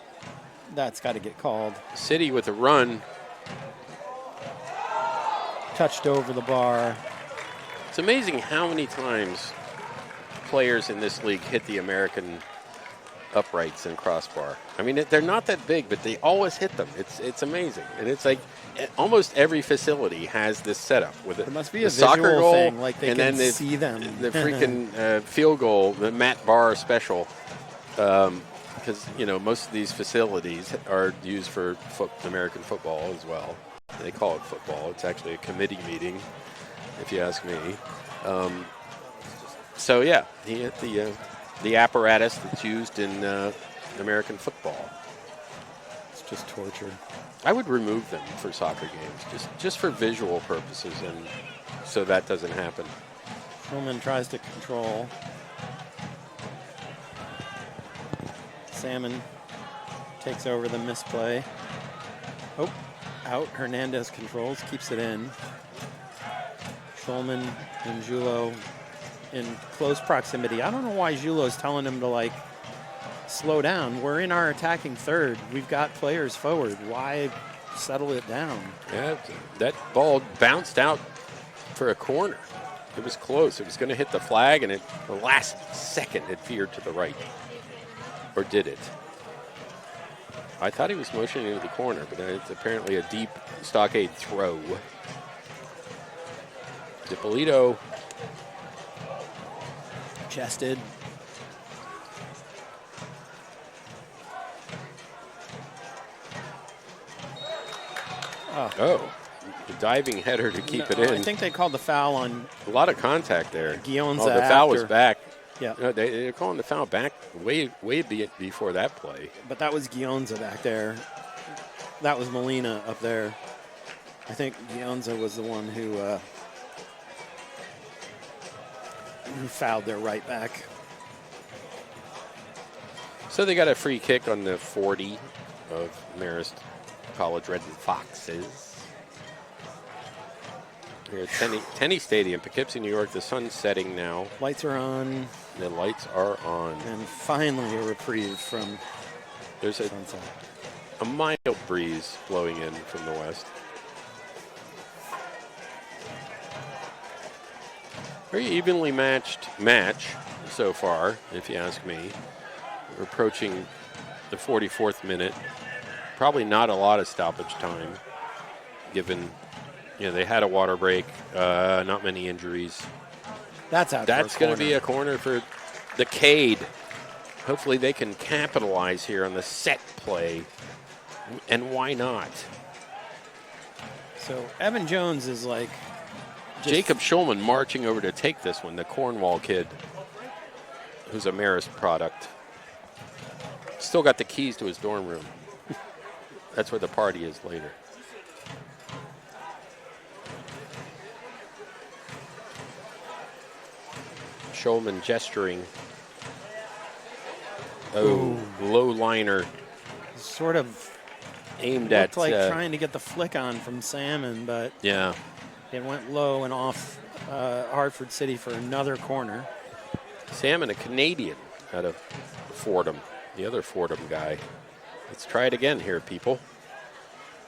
That's got to get called. City with a run. Touched over the bar. It's amazing how many times players in this league hit the American uprights and crossbar. I mean, they're not that big, but they always hit them. It's amazing. And it's like almost every facility has this setup with it. There must be a soccer visual goal, thing, like they and can then see them. The freaking field goal, the Matt Barr special, because most of these facilities are used for American football as well. They call it football. It's actually a committee meeting, if you ask me. So yeah, he hit the apparatus that's used in American football. It's just torture. I would remove them for soccer games, just for visual purposes, and so that doesn't happen. Shulman tries to control. Salmon takes over the misplay. Oh, out. Hernandez controls, keeps it in. Shulman and Julo in close proximity. I don't know why Julo's telling him to, like, slow down. We're in our attacking third. We've got players forward. Why settle it down? Yeah, that ball bounced out for a corner. It was close. It was going to hit the flag, and the last second it veered to the right. Or did it? I thought he was motioning into the corner, but it's apparently a deep Stockade throw. DiPolito Chested. Oh, the diving header to keep it in. I think they called the foul on A lot of contact there. Guionza. Oh, the foul was after. back. Yeah. No, they're calling the foul back way before that play. But that was Guionza back there. That was Molina up there. I think Guionza was the one who fouled their right back. So they got a free kick on the 40 of Marist College Red Foxes. Here at Tenny Stadium, Poughkeepsie, New York. The sun's setting now. Lights are on. The lights are on. And finally a reprieve from There's sunset. a mild breeze blowing in from the west. Very evenly matched match so far, if you ask me. We're approaching the 44th minute. Probably not a lot of stoppage time, given they had a water break, not many injuries. That's out. That's going to be a corner for the Cade. Hopefully they can capitalize here on the set play, and why not? So Evan Jones is like Jacob Schulman marching over to take this one, the Cornwall kid, who's a Marist product. Still got the keys to his dorm room. That's where the party is later. Schulman gesturing. Oh, low liner sort of aimed looked at. like trying to get the flick on from Salmon, but Yeah. it went low and off Hartford City for another corner. Salmon, a Canadian out of Fordham, the other Fordham guy. Let's try it again here, people.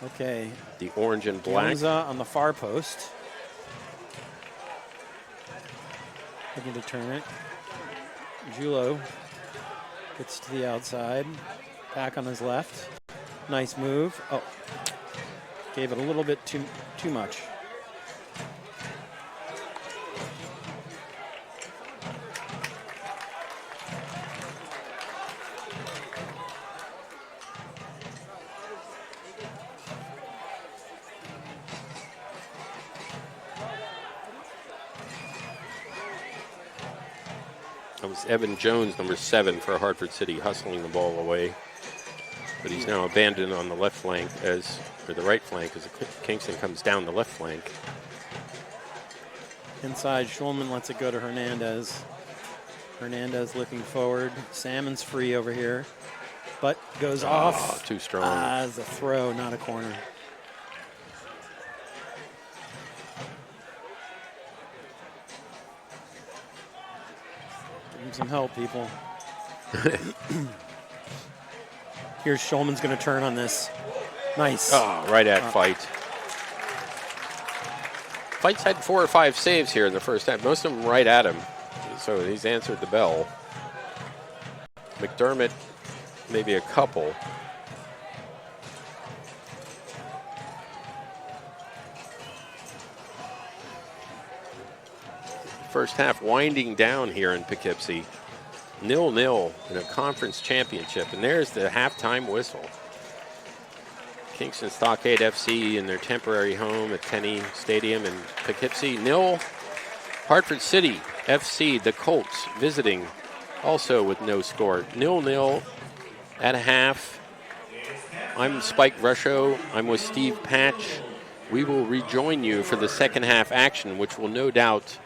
Okay. The orange and black. Guionza on the far post. Looking to turn it. Julo gets to the outside. Back on his left. Nice move. Oh. Gave it a little bit too much. That was Evan Jones, number 7 for Hartford City, hustling the ball away. But he's now abandoned on the left flank or the right flank as Kingston comes down the left flank. Inside, Schulman lets it go to Hernandez. Hernandez looking forward. Salmon's free over here, but goes off. Too strong. As a throw, not a corner. Give him some help, people. Here's Schulman's going to turn on this. Nice. Oh, right at Fight. Fight's had 4 or 5 saves here in the first half. Most of them right at him. So he's answered the bell. McDermott, maybe a couple. First half winding down here in Poughkeepsie. 0-0 in a conference championship. And there's the halftime whistle. Kingston Stockade FC in their temporary home at Tenney Stadium in Poughkeepsie. 0. Hartford City FC, the Colts, visiting also with no score. 0-0 at half. I'm Spike Rusho. I'm with Steve Patch. We will rejoin you for the second half action, which will no doubt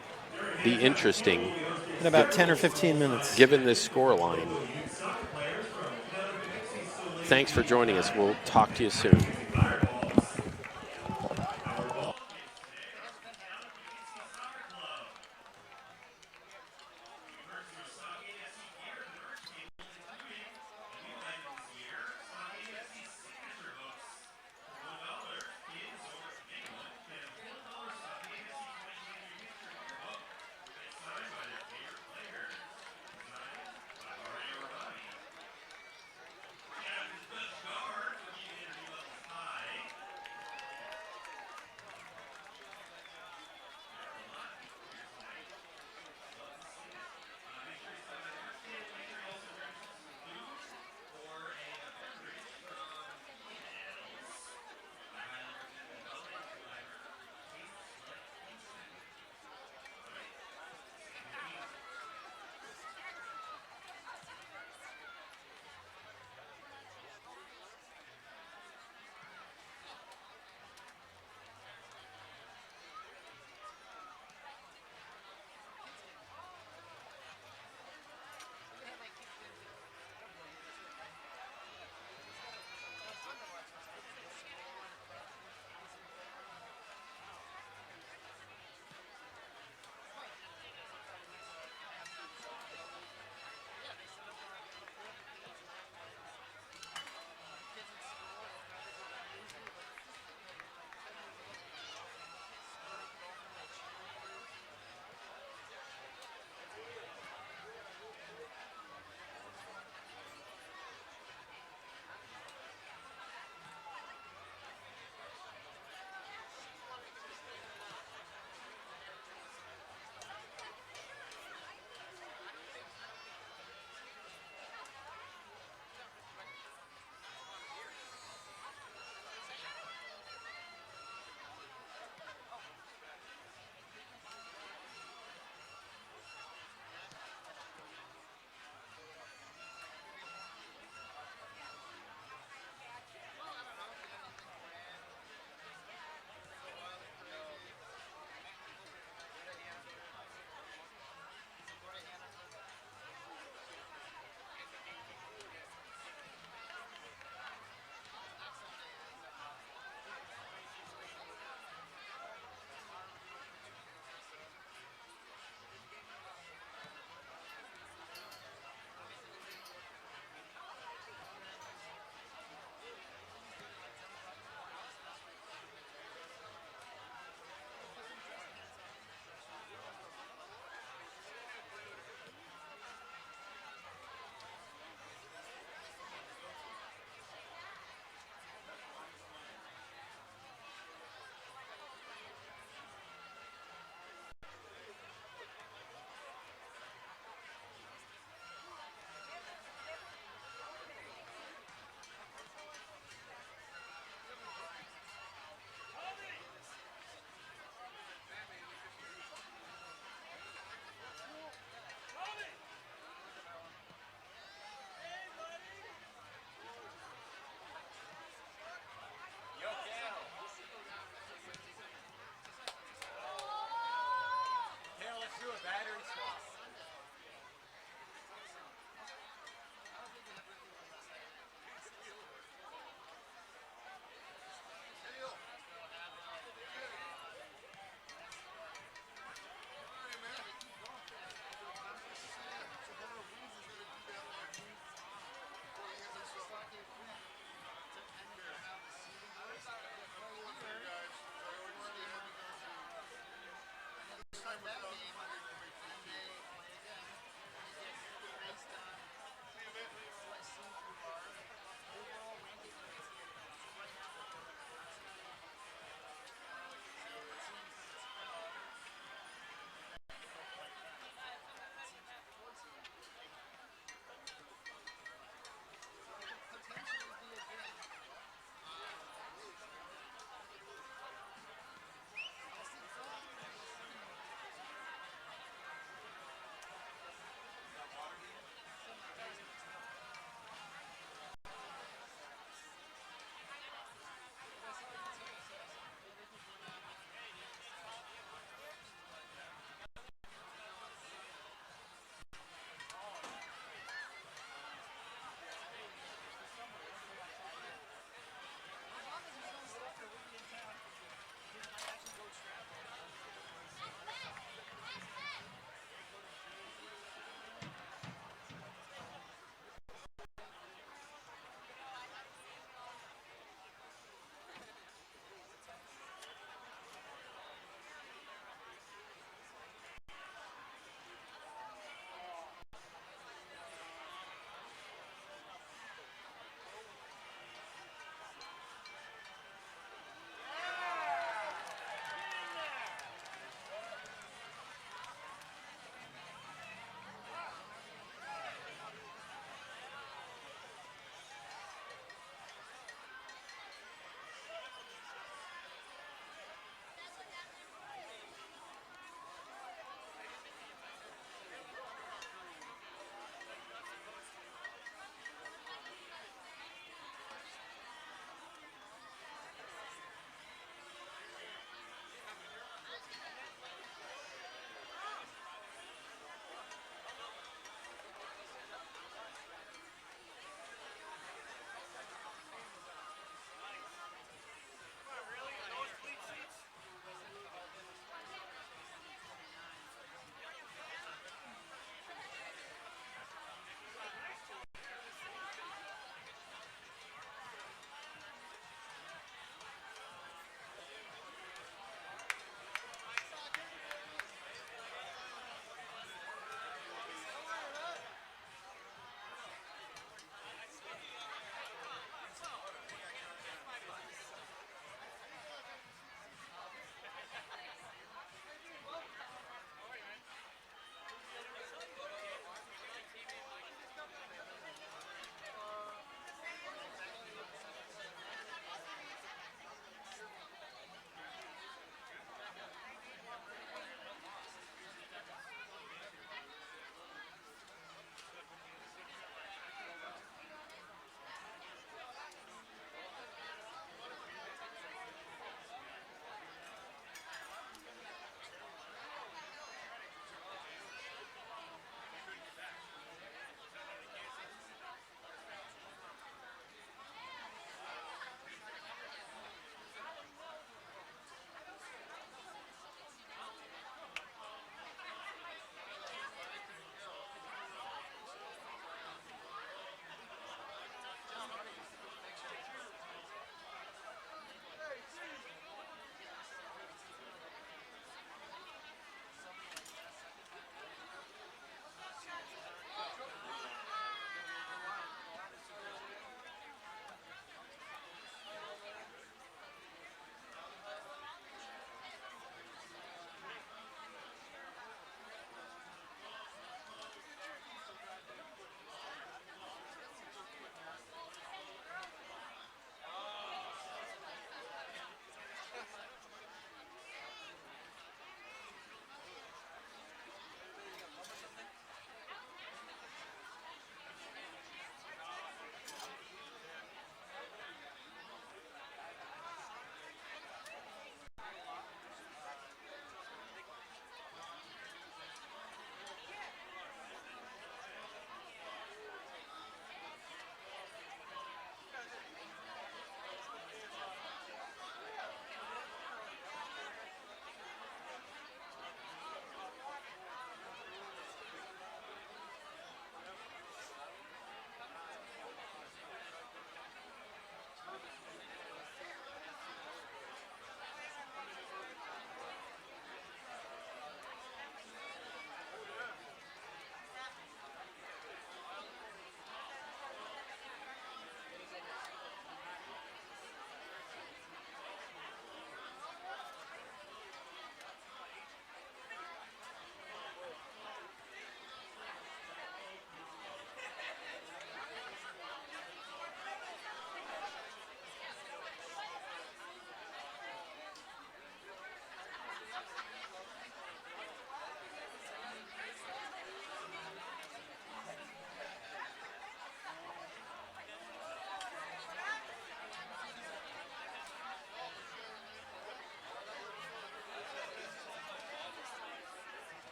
be interesting. In about 10 or 15 minutes. Given this score line. Thanks for joining us. We'll talk to you soon.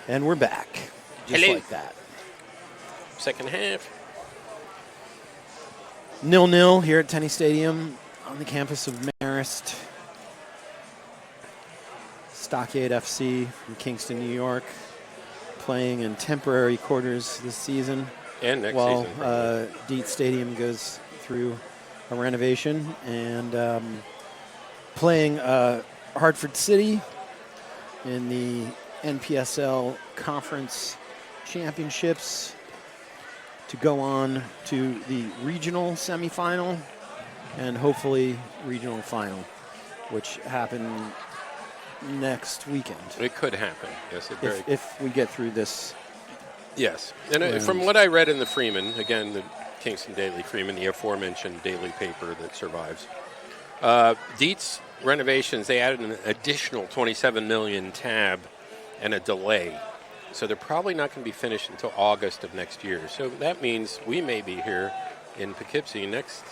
And we're back, just Hello. like that. Second half. 0-0 here at Tenny Stadium on the campus of Marist. Stockade FC from Kingston, New York, playing in temporary quarters this season. And next while season. Dietz Stadium goes through a renovation, and playing Hartford City in the NPSL Conference Championships to go on to the regional semifinal and hopefully regional final, which happen next weekend. It could happen. Yes, it very If we get through this. Yes, and from what I read in the Freeman, again, the Kingston Daily Freeman, the aforementioned daily paper that survives, Dietz renovations, they added an additional $27 million tab and a delay. So they're probably not going to be finished until August of next year. So that means we may be here in Poughkeepsie next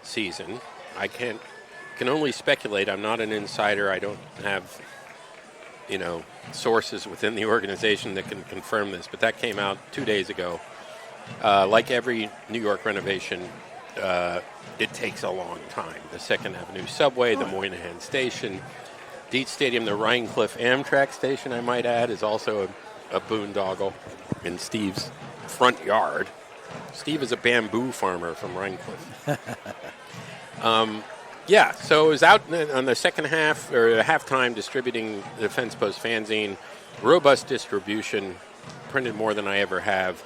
season. I can only speculate. I'm not an insider. I don't have, sources within the organization that can confirm this. But that came out 2 days ago. Like every New York renovation, it takes a long time. The 2nd Avenue subway, the Moynihan Station, Dietz Stadium, the Rhinecliff Amtrak station, I might add, is also a boondoggle in Steve's front yard. Steve is a bamboo farmer from Rhinecliff. So it was out on the second half, or halftime, distributing the Fence Post fanzine. Robust distribution, printed more than I ever have.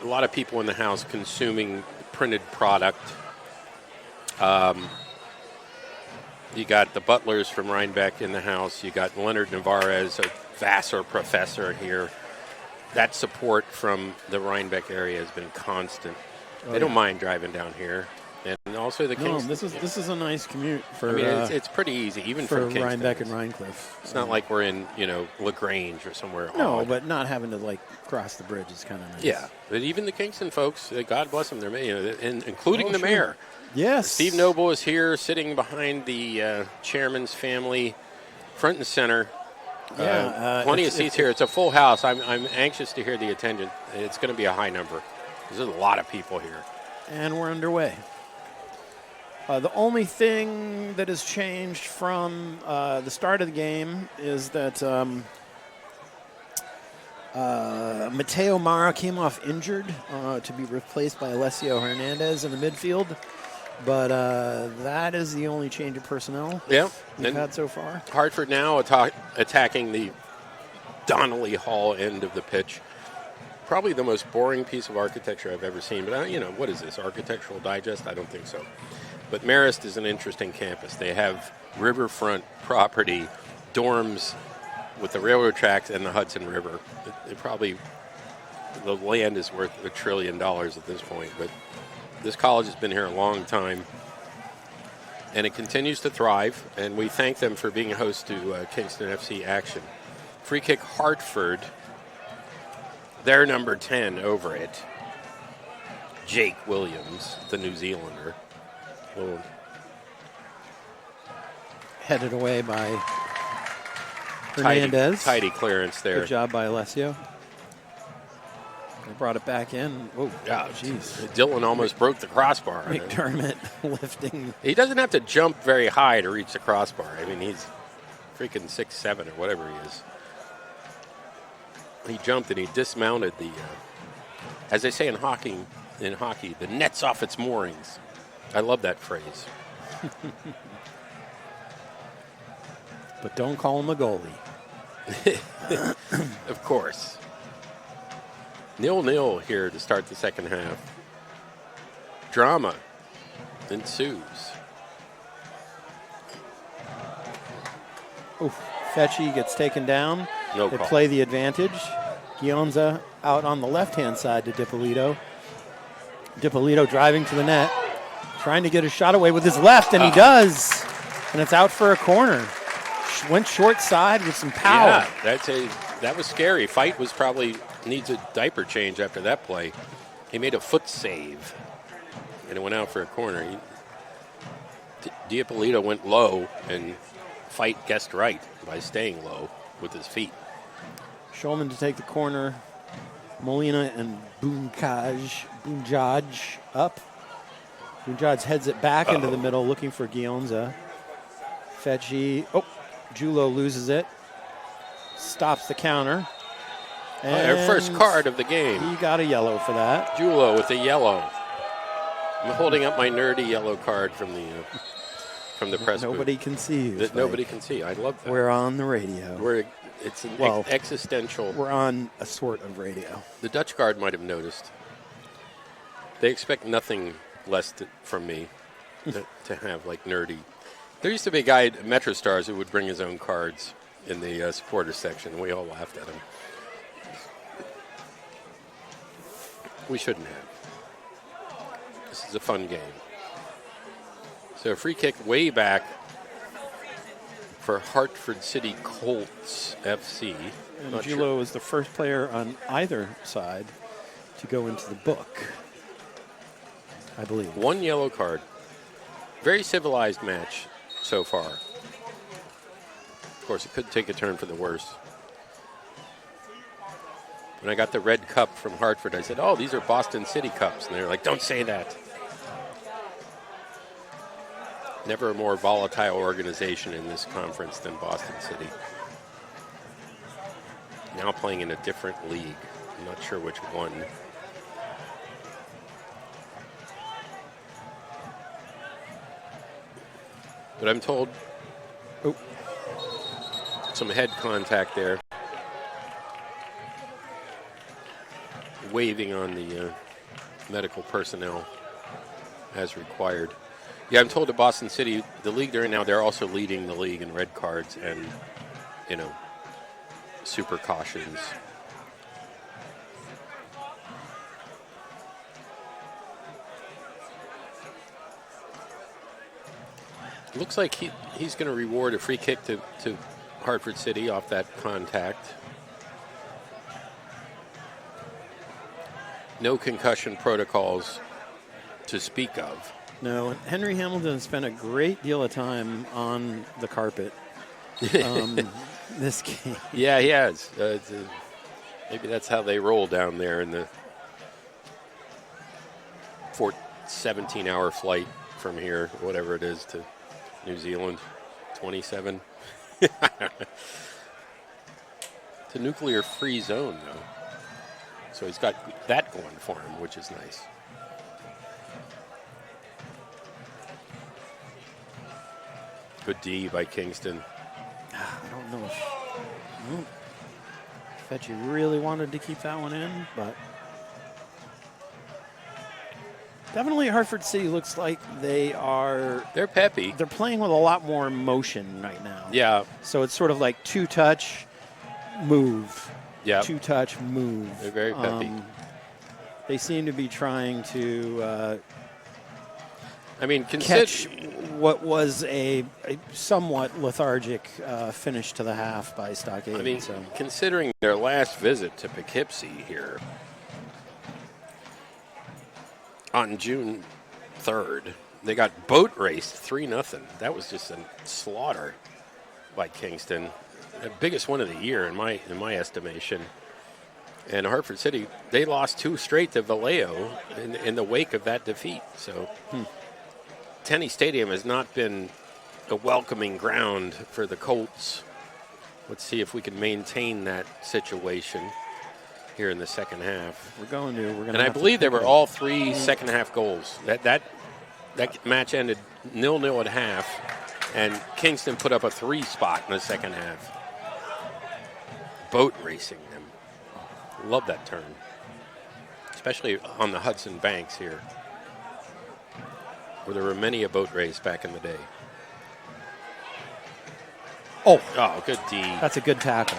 A lot of people in the house consuming printed product. You got the Butlers from Rhinebeck in the house. You got Leonard Navarez, a Vassar professor here. That support from the Rhinebeck area has been constant. They don't mind driving down here. And also the Kingston. This is a nice commute for. It's pretty easy, even for from Kingston. Rhinebeck and Rhinecliff. It's not like we're in, LaGrange or somewhere. No, odd. but not having to cross the bridge is kind of nice. Yeah, but even the Kingston folks, God bless them, including the mayor. Yes. Steve Noble is here, sitting behind the chairman's family, front and center. Plenty of seats here. It's a full house. I'm anxious to hear the attendance. It's going to be a high number. There's a lot of people here. And we're underway. The only thing that has changed from the start of the game is that Mateo Mara came off injured to be replaced by Alessio Hernandez in the midfield. But that is the only change of personnel we've had so far. Hartford now attacking the Donnelly Hall end of the pitch. Probably the most boring piece of architecture I've ever seen. But, what is this, Architectural Digest? I don't think so. But Marist is an interesting campus. They have riverfront property, dorms with the railroad tracks and the Hudson River. The land is worth $1 trillion at this point. But this college has been here a long time, and it continues to thrive, and we thank them for being a host to Kingston FC action. Free kick Hartford. They're number 10 over it. Jake Williams, the New Zealander. Headed away by Hernandez. Tidy clearance there. Good job by Alessio. They brought it back in. Oh, jeez. Dylan almost broke the crossbar. McDermott lifting. He doesn't have to jump very high to reach the crossbar. I mean, he's freaking 6'7" or whatever he is. He jumped and he dismounted the, as they say in hockey, the net's off its moorings. I love that phrase. But don't call him a goalie. Of course. 0-0 here to start the second half. Drama ensues. Fetchy gets taken down. No they call. Play the advantage. Gionza out on the left-hand side to Dipolito. Dipolito driving to the net, trying to get a shot away with his left, and he does. And it's out for a corner. Went short side with some power. Yeah, that was scary. Fight was probably needs a diaper change after that play. He made a foot save, and it went out for a corner. Dipolito went low, and Fight guessed right by staying low with his feet. Shulman to take the corner. Molina and Bunjaj up. Bunjaj heads it back into the middle, looking for Gionza. Fetchy. Oh, Julo loses it. Stops the counter. Our first card of the game. He got a yellow for that. Julo with a yellow. I'm holding up my nerdy yellow card from the press booth. Nobody can see you. That nobody can see. I love that. We're on the radio. It's an Well, existential. We're on a sort of radio. The Dutch guard might have noticed. They expect nothing less from me to have like nerdy. There used to be a guy at Metro Stars who would bring his own cards in the supporters section. We all laughed at him. We shouldn't have. This is a fun game. So a free kick way back for Hartford City Colts FC. And Julo is the first player on either side to go into the book, I believe. One yellow card. Very civilized match so far. Of course, it could take a turn for the worse. When I got the red cup from Hartford, I said, oh, these are Boston City cups. And they were like, don't say that. Never a more volatile organization in this conference than Boston City. Now playing in a different league. I'm not sure which one. But I'm told some head contact there. Waving on the medical personnel as required. Yeah, I'm told that Boston City, the league they're in now, they're also leading the league in red cards and, super cautions. It looks like he's going to reward a free kick to Hartford City off that contact. No concussion protocols to speak of. No, Henry Hamilton spent a great deal of time on the carpet this game. Yeah, he has. Maybe that's how they roll down there in the 17-hour flight from here, whatever it is, to New Zealand. 27. It's a nuclear-free zone, though. So he's got that going for him, which is nice. Good D by Kingston. I don't know if Fetchy really wanted to keep that one in, but definitely Hartford City looks like they're peppy. They're playing with a lot more motion right now. Yeah. So it's sort of like two-touch, move. Yeah. Two-touch, move. They're very peppy. They seem to be trying to catch what was a somewhat lethargic finish to the half by Stockade. Considering their last visit to Poughkeepsie here on June 3rd, they got boat raced 3-0. That was just a slaughter by Kingston. The biggest one of the year in my estimation. And Hartford City, they lost 2 straight to Vallejo in the wake of that defeat. So Tenny Stadium has not been a welcoming ground for the Colts. Let's see if we can maintain that situation here in the second half. We're going to. And I believe there were all 3 second half goals. That match ended 0-0 at half, and Kingston put up a 3 spot in the second half. Boat racing them. Love that term, especially on the Hudson Banks here, where there were many a boat race back in the day. Oh, good D. That's a good tackle.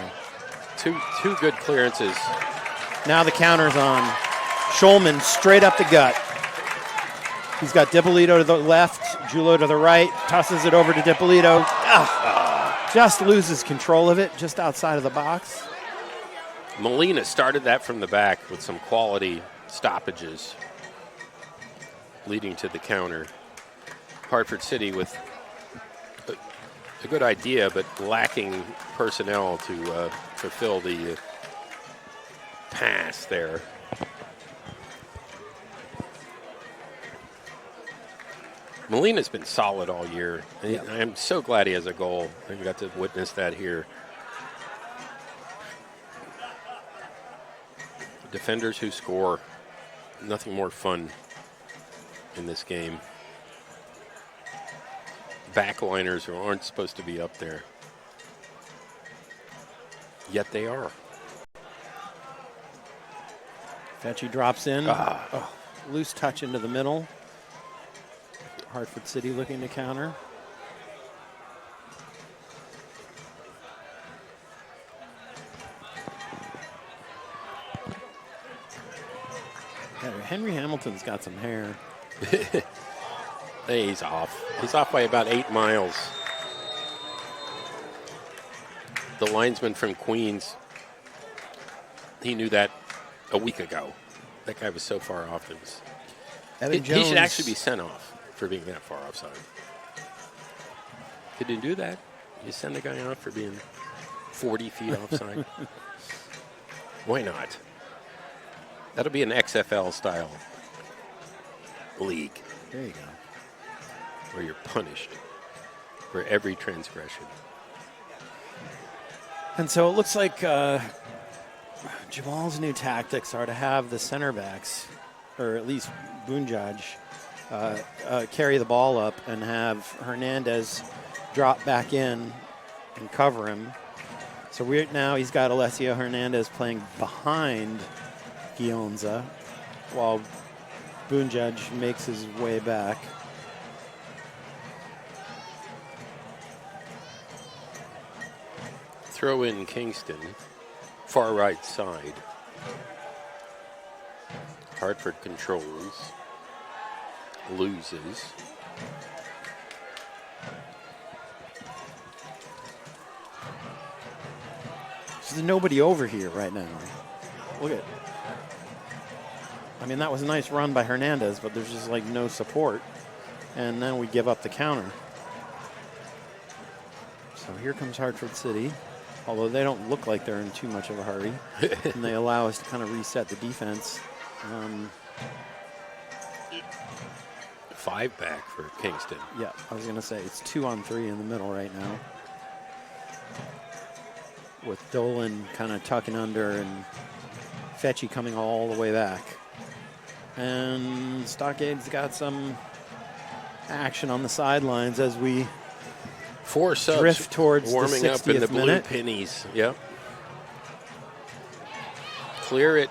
Two good clearances. Now the counter's on. Shulman straight up the gut. He's got Dippolito to the left, Julo to the right, tosses it over to Dippolito. Just loses control of it, just outside of the box. Molina started that from the back with some quality stoppages leading to the counter. Hartford City with a good idea, but lacking personnel to fulfill the pass there. Molina's been solid all year. Yep. I'm so glad he has a goal. I got to witness that here. Defenders who score, nothing more fun in this game. Backliners who aren't supposed to be up there, yet they are. Fetchy drops in. Oh, loose touch into the middle. Hartford City looking to counter. Yeah, Henry Hamilton's got some hair. Hey, he's off. He's off by about 8 miles. The linesman from Queens, he knew that a week ago. That guy was so far off. He should actually be sent off for being that far offside. Could you do that? You send a guy off for being 40 feet offside? Why not? That'll be an XFL style league. There you go. Where you're punished for every transgression. And so it looks like Jamal's new tactics are to have the center backs, or at least Bunjaj, carry the ball up and have Hernandez drop back in and cover him. So he's got Alessio Hernandez playing behind Gionza while Bunjaj makes his way back. Throw in Kingston, far right side. Hartford controls, loses. There's nobody over here right now. Look at. I mean, that was a nice run by Hernandez, but there's just like no support. And then we give up the counter. So here comes Hartford City, although they don't look like they're in too much of a hurry. And they allow us to kind of reset the defense. 5 back for Kingston. Yeah, I was going to say it's 2-on-3 in the middle right now. With Dolan kind of tucking under and Fetchy coming all the way back. And Stockade's got some action on the sidelines as we 4 subs drift towards warming the 60th up in the blue minute. pennies. Yep. Clear it.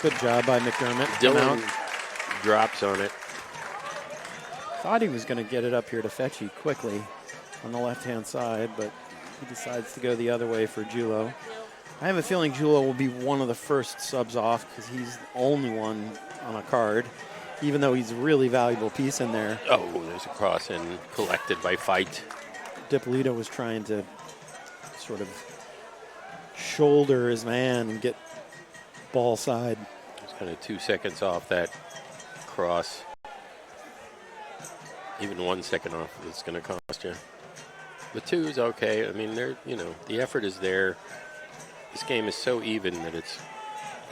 Good job by McDermott. Dylan drops on it. Thought he was going to get it up here to Fetchy quickly on the left-hand side, but he decides to go the other way for Julo. I have a feeling Julo will be one of the first subs off because he's the only one on a card, even though he's a really valuable piece in there. Oh, there's a cross in collected by Fight. Dippolito was trying to sort of shoulder his man and get ball side. It's kind of 2 seconds off that cross. Even 1 second off, it's going to cost you. The 2 is okay. I mean, the effort is there. This game is so even that it's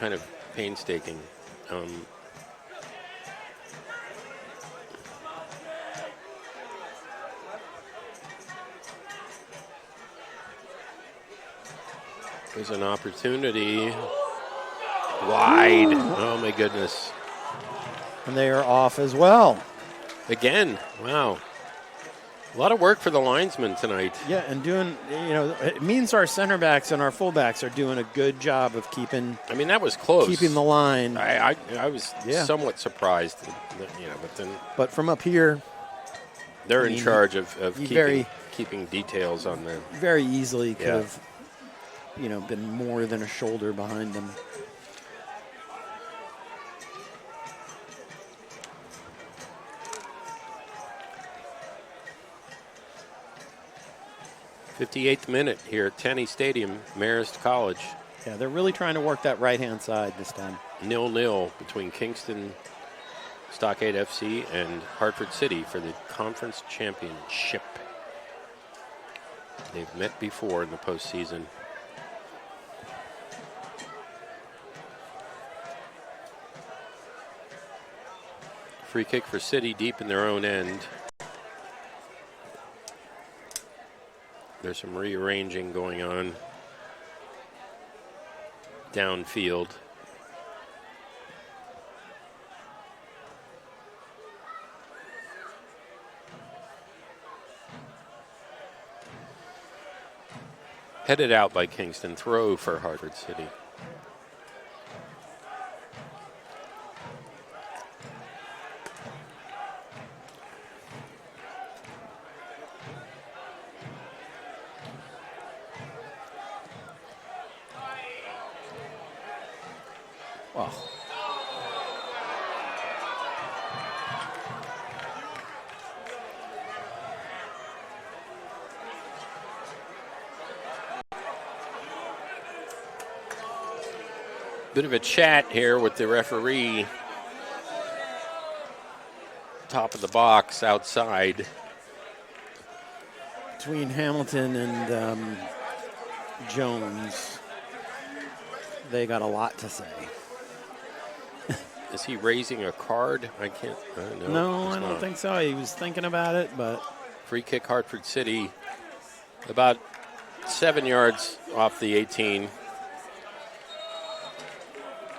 kind of painstaking. There's an opportunity. Wide. Oh, my goodness. And they are off as well. Again. Wow. A lot of work for the linesman tonight. Yeah, and it means our center backs and our fullbacks are doing a good job of keeping. I mean, that was close. Keeping the line. I was somewhat surprised, But from up here, they're in charge of keeping details on them. Very easily could have, been more than a shoulder behind them. '58th minute here at Tenney Stadium, Marist College. Yeah, they're really trying to work that right-hand side this time. 0-0 between Kingston, Stockade FC, and Hartford City for the conference championship. They've met before in the postseason. Free kick for City deep in their own end. There's some rearranging going on downfield. Headed out by Kingston. Throw for Hartford City. Wow. Bit of a chat here with the referee. Top of the box outside. Between Hamilton and Jones, they got a lot to say. Is he raising a card? I can't. No, I don't think so. He was thinking about it, but free kick Hartford City, about 7 yards off the 18.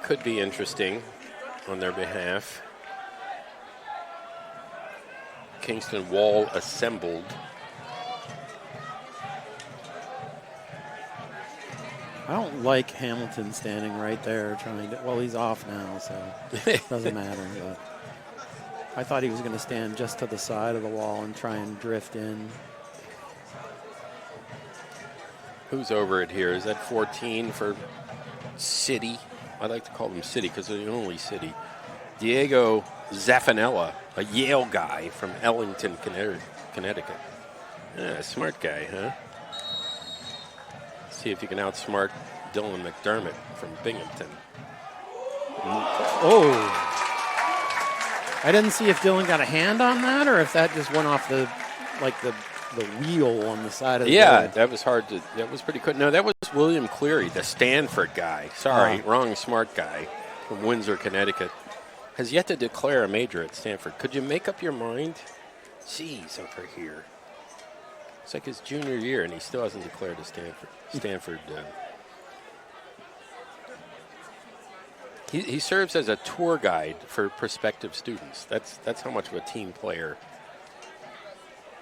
Could be interesting on their behalf. Kingston wall assembled. I don't like Hamilton standing right there trying to. Well, he's off now, so it doesn't matter. But I thought he was going to stand just to the side of the wall and try and drift in. Who's over it here? Is that 14 for City? I like to call them City because they're the only City. Diego Zaffanella, a Yale guy from Ellington, Connecticut. Yeah, smart guy, huh? See if you can outsmart Dylan McDermott from Binghamton. Oh. I didn't see if Dylan got a hand on that or if that just went off the wheel on the side of the board. That was hard to, that was pretty quick. No, that was William Cleary, the Stanford guy. Sorry, wrong smart guy from Windsor, Connecticut. Has yet to declare a major at Stanford. Could you make up your mind? Jeez, over here. It's like his junior year, and he still hasn't declared a Stanford. He serves as a tour guide for prospective students. That's how much of a team player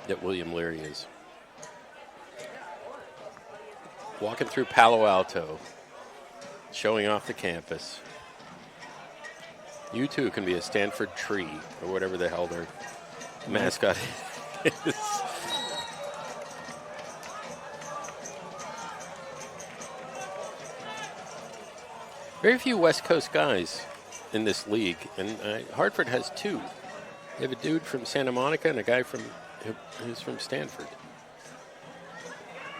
that William Leary is. Walking through Palo Alto, showing off the campus. You too can be a Stanford tree or whatever the hell their mascot is. Very few West Coast guys in this league, and Hartford has two. They have a dude from Santa Monica and a guy who's from Stanford.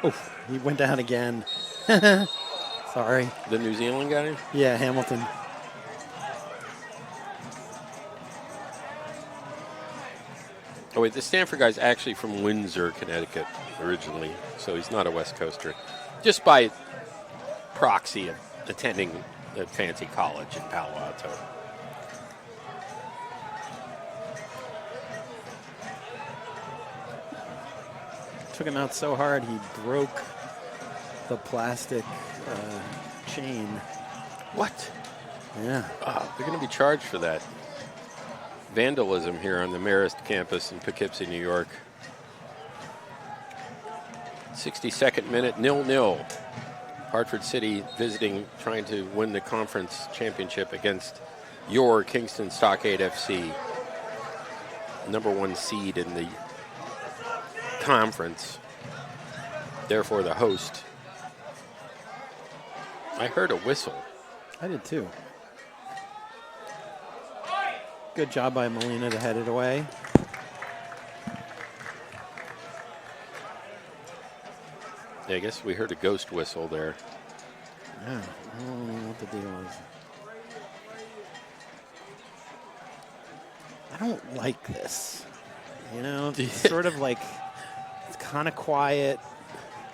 Oh, he went down again. Sorry. The New Zealand guy? Yeah, Hamilton. Oh, wait, the Stanford guy's actually from Windsor, Connecticut, originally, so he's not a West Coaster. Just by proxy of attending a fancy college in Palo Alto. Took him out so hard he broke the plastic chain. What? Yeah. Oh, they're going to be charged for that. Vandalism here on the Marist campus in Poughkeepsie, New York. 62nd minute, 0-0. Hartford City visiting, trying to win the conference championship against your Kingston Stockade FC. Number one seed in the conference. Therefore, the host. I heard a whistle. I did too. Good job by Molina to head it away. Yeah, I guess we heard a ghost whistle there. Yeah, I don't know what the deal is. I don't like this. You know, it's sort of like, it's kind of quiet.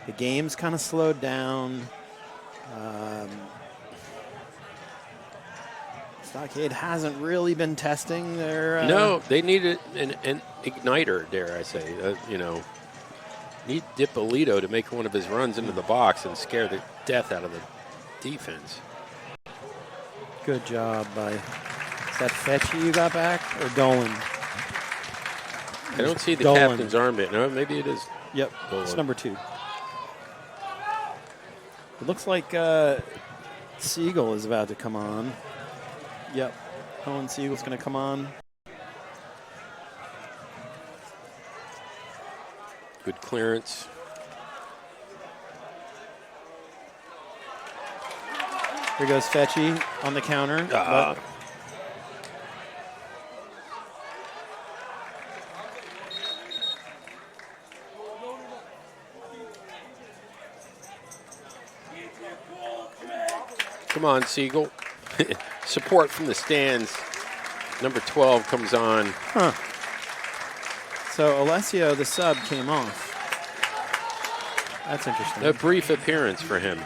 The game's kind of slowed down. Stockade hasn't really been testing their. No, they needed an igniter, dare I say. Need Dippolito to make one of his runs into the box and scare the death out of the defense. Good job by. Is that Fetchy you got back or Dolan? I don't see the Dolan. captain's armband. No, maybe it is. Yep, Dolan. it's number 2. It looks like Siegel is about to come on. Yep, Owen Siegel's going to come on. Good clearance. Here goes Fetchy on the counter. But Come on, Siegel. Support from the stands. Number 12 comes on. so Alessio, the sub, came off. That's interesting. A brief appearance for him.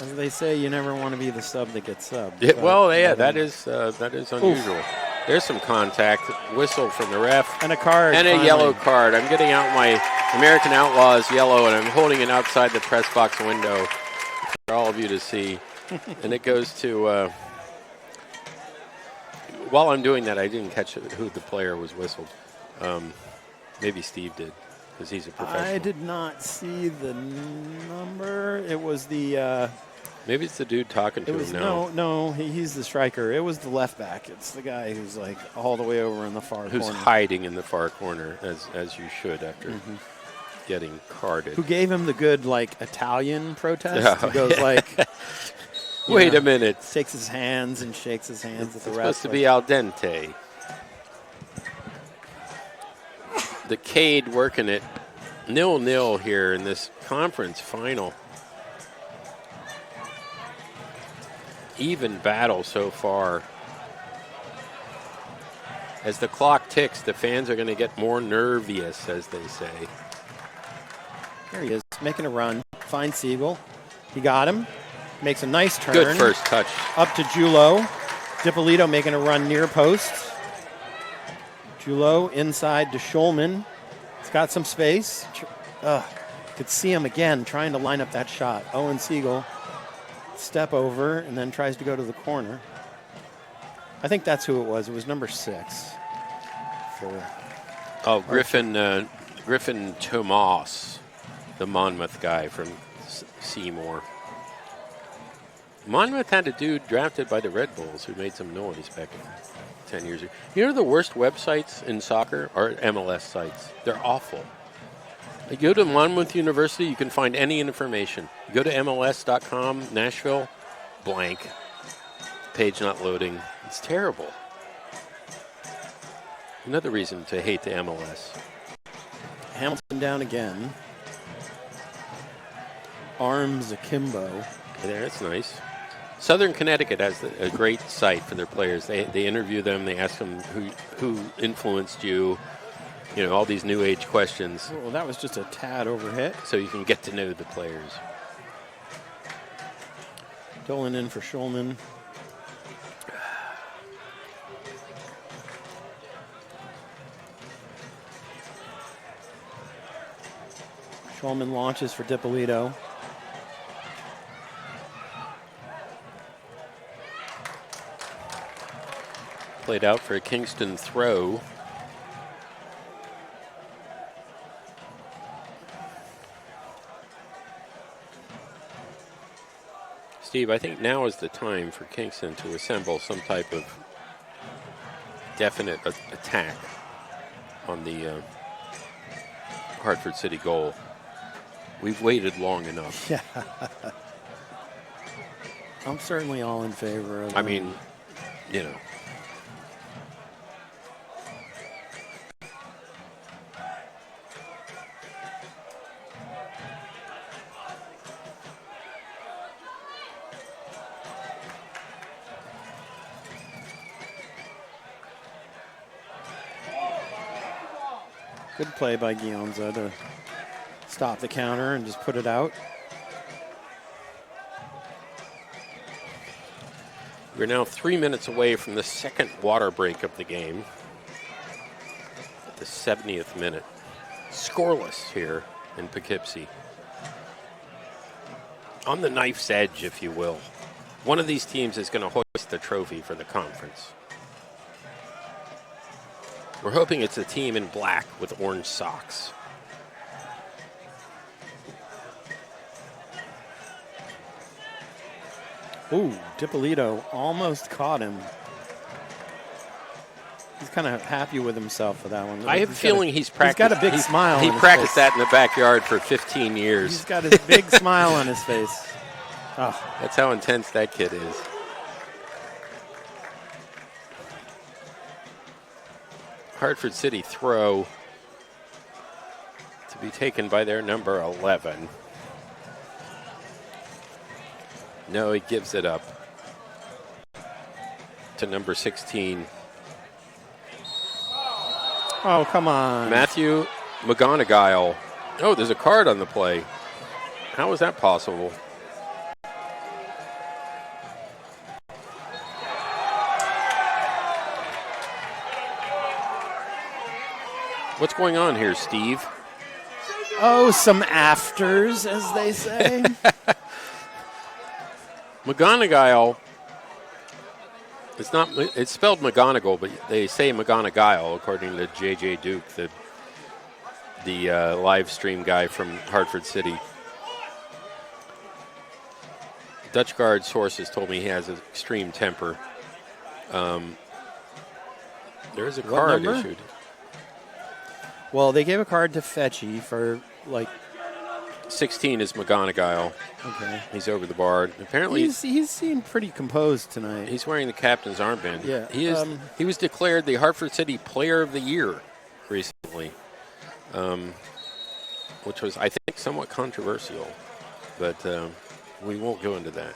As they say, you never want to be the sub that gets subbed. Yeah, well, yeah, that is unusual. Oof. There's some contact. Whistle from the ref. And a card. And a finally. yellow card. I'm getting out my American Outlaws yellow, and I'm holding it outside the press box window for all of you to see. And it goes to, while I'm doing that, I didn't catch who the player was whistled. Maybe Steve did, because he's a professional. I did not see the number. It was the... Maybe it's the dude talking to him now. No, he's the striker. It was the left back. It's the guy who's like all the way over in the far Who's corner. hiding in the far corner, as you should after getting carded. Who gave him the good, like, Italian protest. Oh, he goes like... Wait a minute. Takes his hands and shakes his hands at the ref. It's supposed to be al dente. The Cade working it 0-0 here in this conference final. Even battle so far. As the clock ticks, the fans are going to get more nervous, as they say. There he is, making a run. Finds Siegel. He got him. Makes a nice turn. Good first touch. Up to Julo. Dippolito making a run near post. Julo inside to Schulman. He's got some space. Could see him again trying to line up that shot. Owen Siegel. Step over and then tries to go to the corner. I think that's who it was. It was number 6. Griffin Tomas, the Monmouth guy from Seymour. Monmouth had a dude drafted by the Red Bulls who made some noise back 10 years ago. You know the worst websites in soccer are MLS sites. They're awful. You go to Monmouth University, you can find any information. You go to MLS.com, Nashville, blank. Page not loading. It's terrible. Another reason to hate the MLS. Hamilton down again. Arms akimbo. There, it's nice. Southern Connecticut has a great site for their players. They interview them. They ask them who influenced you. You know, all these new age questions. Well, that was just a tad overhit. So you can get to know the players. Dolan in for Schulman. Schulman launches for Dippolito. Played out for a Kingston throw. Steve, I think now is the time for Kingston to assemble some type of definite attack on the Hartford City goal. We've waited long enough. Yeah. I'm certainly all in favor of I mean, you know. Good play by Gionza to stop the counter and just put it out. We're now 3 minutes away from the second water break of the game. At the 70th minute. Scoreless here in Poughkeepsie. On the knife's edge, if you will. One of these teams is going to hoist the trophy for the conference. We're hoping it's a team in black with orange socks. Ooh, Dippolito almost caught him. He's kind of happy with himself for that one. I have a feeling he's practiced. He's got a big smile on his face. He practiced that in the backyard for 15 years. He's got his big smile on his face. Oh. That's how intense that kid is. Hartford City throw to be taken by their number 11. No, he gives it up to number 16. Oh, come on. Matthew McGonigal. Oh, there's a card on the play. How is that possible? What's going on here, Steve? Oh, some afters, as they say. McGonigal. It's spelled McGonigal, but they say McGonigal, according to J.J. Duke, the live stream guy from Hartford City. Dutch Guard sources told me he has an extreme temper. There is a card issued. Well, they gave a card to Fetchy for, 16 is McGonigal. Okay. He's over the bar. Apparently, he's seemed pretty composed tonight. He's wearing the captain's armband. Yeah. He was declared the Hartford City Player of the Year recently, which was, I think, somewhat controversial. But we won't go into that.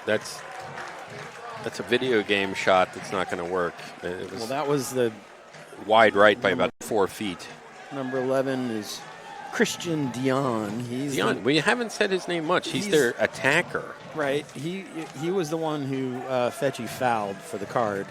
That's a video game shot that's not going to work. Well, that was the wide right by about 4 feet. Number 11 is Christian Dion. Dion. We haven't said his name much. He's their attacker. Right. He was the one who Fetchy fouled for the card.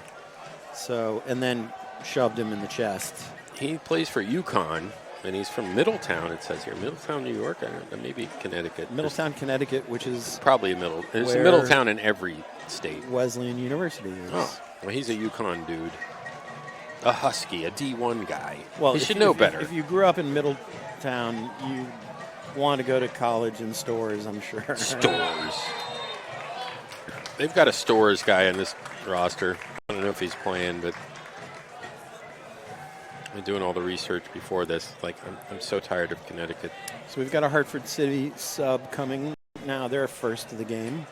So, and then shoved him in the chest. He plays for UConn, and he's from Middletown, it says here. Middletown, New York? I don't know, maybe Connecticut. Middletown, Connecticut, which is probably there's a Middletown in every state. Wesleyan University is. Oh, well, he's a UConn dude. A Husky, a D1 guy. Well, he should know better. If you grew up in Middletown, you want to go to college in Stores, I'm sure. Stores. They've got a Stores guy in this roster. I don't know if he's playing, but I'm doing all the research before this. I'm so tired of Connecticut. So we've got a Hartford City sub coming now. They're first of the game.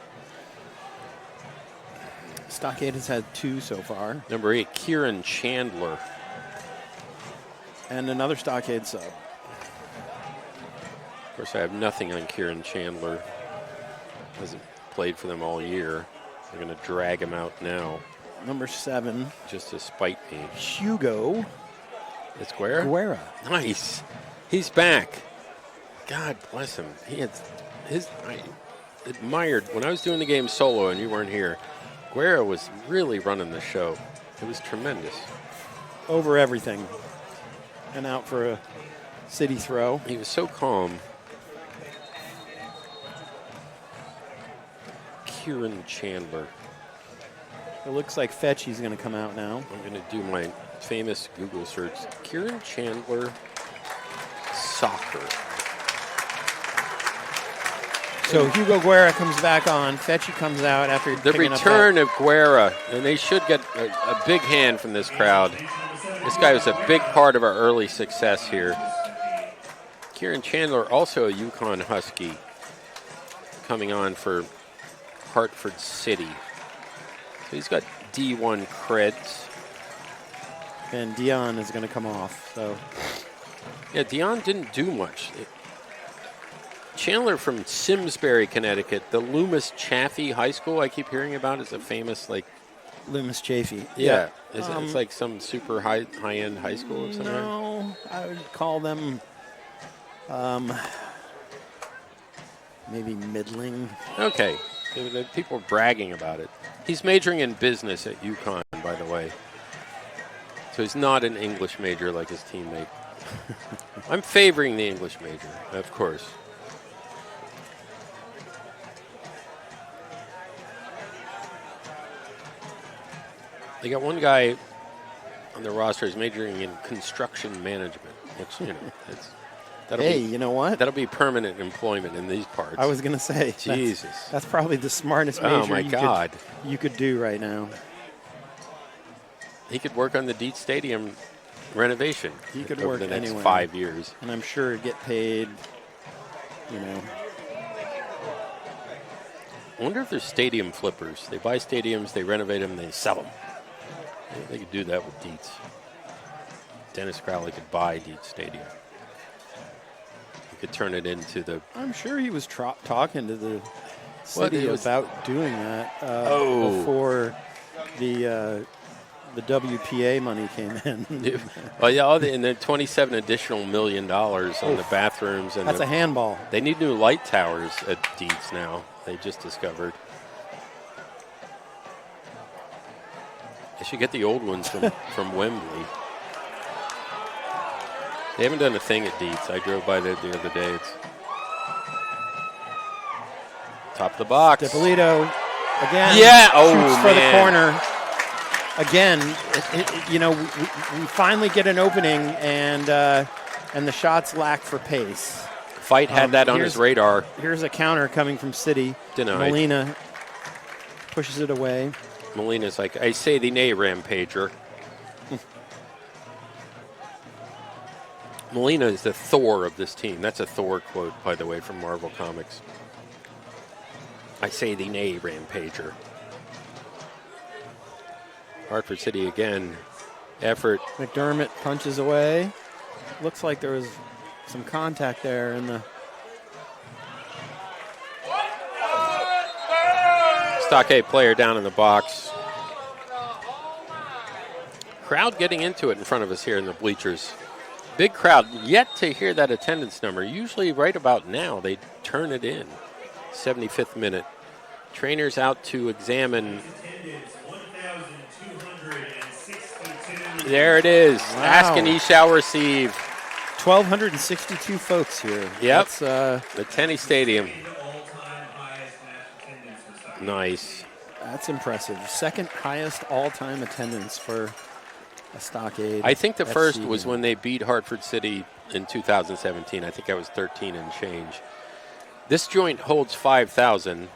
Stockade has had 2 so far. Number 8, Kieran Chandler. And another Stockade sub. Of course, I have nothing on Kieran Chandler. Hasn't played for them all year. They're going to drag him out now. Number 7. Just to spite me. Hugo. It's Guerra? Guerra. Nice. He's back. God bless him. I admired, when I was doing the game solo and you weren't here, Guerra was really running the show. It was tremendous. Over everything. And out for a city throw. He was so calm. Kieran Chandler. It looks like Fetchy's going to come out now. I'm going to do my famous Google search. Kieran Chandler soccer. So Hugo Guerra comes back on. Fetchy comes out after the return of Guerra, and they should get a big hand from this crowd. This guy was a big part of our early success here. Kieran Chandler, also a UConn Husky, coming on for Hartford City. So he's got D1 creds. And Dion is going to come off. So yeah, Dion didn't do much. Chandler from Simsbury, Connecticut, the Loomis Chaffee High School I keep hearing about is a famous Loomis Chaffee. Yeah, it's like some super high-end high school or something. No, I would call them maybe middling. Okay. People are bragging about it. He's majoring in business at UConn, by the way. So he's not an English major like his teammate. I'm favoring the English major, of course. They got one guy on the roster who's majoring in construction management, which, You know what? That'll be permanent employment in these parts. I was going to say. Jesus. That's probably the smartest major Oh, my God. you could do right now. He could work on the Dietz Stadium renovation He could over work the next anywhere. 5 years. And I'm sure it'd get paid, I wonder if there's stadium flippers. They buy stadiums, they renovate them, they sell them. They could do that with Dietz. Dennis Crowley could buy Dietz Stadium. He could turn it into the... I'm sure he was talking to the city about doing that before the WPA money came in. Well, yeah, and the $27 additional million on the bathrooms. And That's a handball. They need new light towers at Dietz now, they just discovered. They should get the old ones from Wembley. They haven't done a thing at Dietz. I drove by there the other day. It's top of the box. DiPolito again. Yeah. Shoots for man. the corner. Again, we finally get an opening, and the shots lack for pace. Fight had that on his radar. Here's a counter coming from City. Denied. Molina pushes it away. Molina's like, I say the nay, Rampager. Molina is the Thor of this team. That's a Thor quote, by the way, from Marvel Comics. I say the nay, Rampager. Hartford City again. Effort. McDermott punches away. Looks like there was some contact there in the... Stockade player down in the box. Crowd getting into it in front of us here in the bleachers. Big crowd. Yet to hear that attendance number. Usually right about now they turn it in. 75th minute. Trainers out to examine. There it is. Wow. Ask and ye shall receive. 1,262 folks here. Yep. That's, the Tenney Stadium. Nice. That's impressive. Second highest all-time attendance for a Stockade. I think the FC first was game. when they beat Hartford City in 2017. I think that was 13 and change. This joint holds 5,000.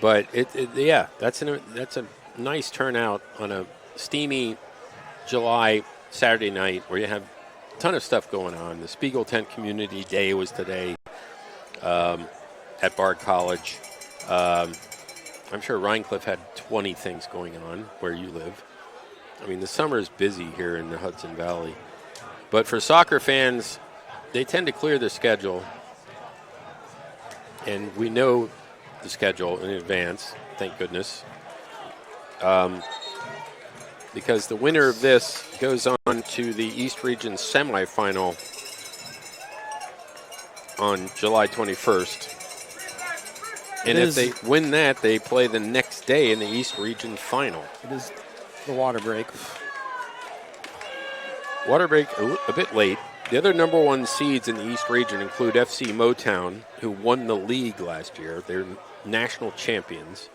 But that's a nice turnout on a steamy July Saturday night where you have a ton of stuff going on. The Spiegel Tent Community Day was today at Bard College. I'm sure Rhinecliff had 20 things going on where you live. I mean, the summer is busy here in the Hudson Valley. But for soccer fans, they tend to clear their schedule. And we know the schedule in advance, thank goodness. Because the winner of this goes on to the East Region semifinal on July 21st. And if they win that, they play the next day in the East Region final. It is the water break. Water break a bit late. The other number one seeds in the East Region include FC Motown, who won the league last year. They're national champions.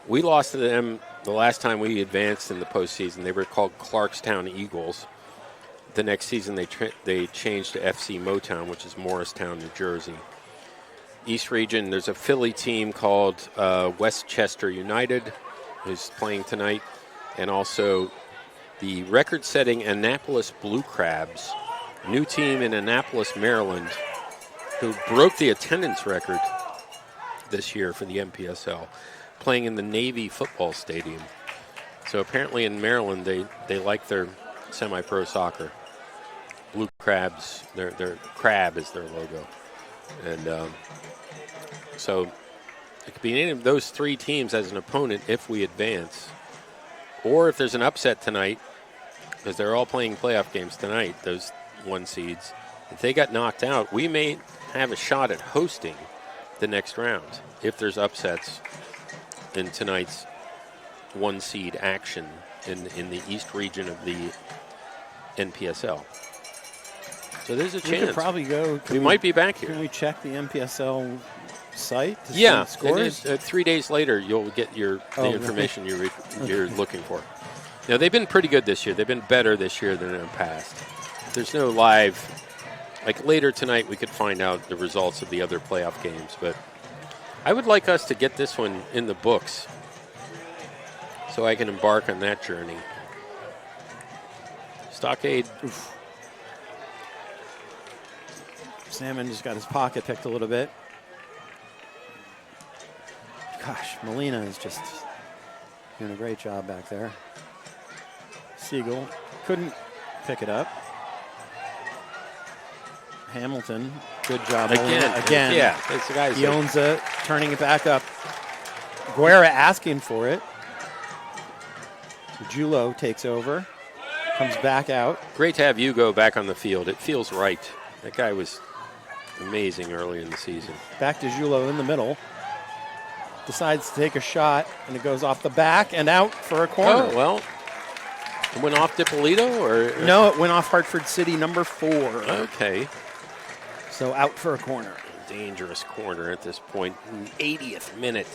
We lost to them the last time we advanced in the postseason. They were called Clarkstown Eagles. The next season they changed to FC Motown, which is Morristown, New Jersey. East Region, there's a Philly team called Westchester United, who's playing tonight, and also the record-setting Annapolis Blue Crabs, new team in Annapolis, Maryland, who broke the attendance record this year for the MPSL, playing in the Navy football stadium. So apparently in Maryland, they like their semi-pro soccer. Blue Crabs, their crab is their logo. And so it could be any of those three teams as an opponent if we advance. Or if there's an upset tonight, because they're all playing playoff games tonight, those one seeds, If they got knocked out, we may have a shot at hosting the next round if there's upsets in tonight's one seed action in the East region of the NPSL. So there's a We chance. could probably go. We might be back here. Can we check the NPSL site to see Yeah, the scores? 3 days later, you'll get the Oh, information you're looking for. Now, they've been pretty good this year. They've been better this year than in the past. There's no live. Like later tonight, we could find out the results of the other playoff games. But I would like us to get this one in the books so I can embark on that journey. Stockade. Oof. Salmon just got his pocket picked a little bit. Gosh, Molina is just doing a great job back there. Siegel couldn't pick it up. Hamilton, good job. Again. Yeah, that's the guys. He owns it, turning it back up. Guerra asking for it. Julo takes over, comes back out. Great to have Hugo back on the field. It feels right. That guy was amazing early in the season. Back to Julo in the middle. Decides to take a shot, and it goes off the back and out for a corner. Oh, well, it went off DiPolito, or? No, it went off Hartford City, number 4. Okay. So out for a corner. Dangerous corner at this point. 80th minute.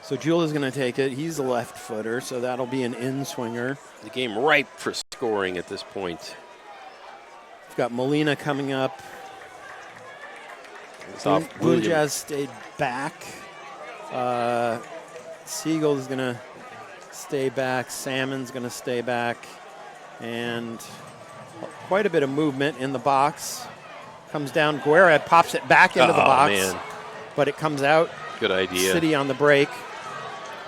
So Jula's going to take it. He's a left footer, so that'll be an in-swinger. The game ripe for scoring at this point. We've got Molina coming up. It's off Blue William. Jazz stayed back. Siegel is going to stay back. Salmon's going to stay back. And quite a bit of movement in the box. Comes down. Guerra pops it back into the box. Man. But it comes out. Good idea. City on the break.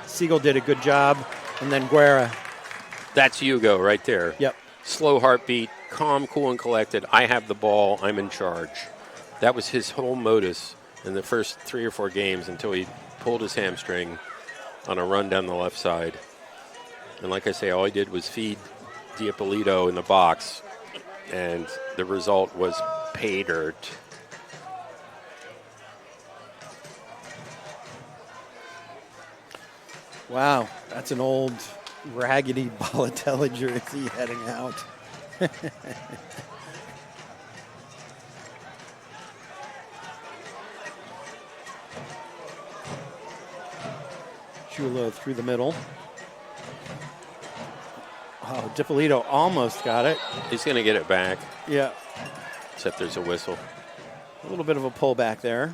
Siegel did a good job. And then Guerra. That's Hugo right there. Yep. Slow heartbeat, calm, cool, and collected. I have the ball. I'm in charge. That was his whole modus in the first 3 or 4 games until he pulled his hamstring on a run down the left side. And like I say, all he did was feed DiPolito in the box, and the result was pay dirt. Wow, that's an old raggedy Balotelli jersey heading out. Julo through the middle. Oh, DiPolito almost got it. He's going to get it back, Yeah, except there's a whistle. a little bit of a pullback there.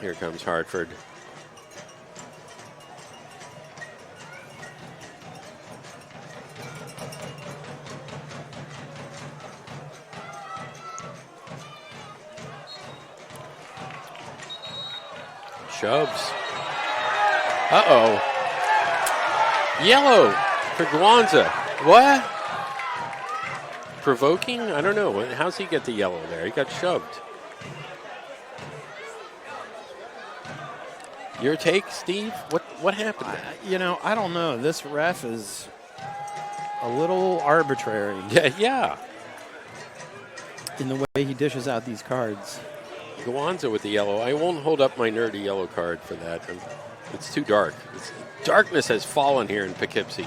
Here comes Hartford. Shoves. Uh-oh. Yellow for Guanza. What? Provoking? I don't know. How's he get the yellow there? He got shoved. Your take, Steve? What happened there? I don't know. This ref is a little arbitrary Yeah. in the way he dishes out these cards. Guanza with the yellow. I won't hold up my nerdy yellow card for that. It's too dark. Darkness has fallen here in Poughkeepsie.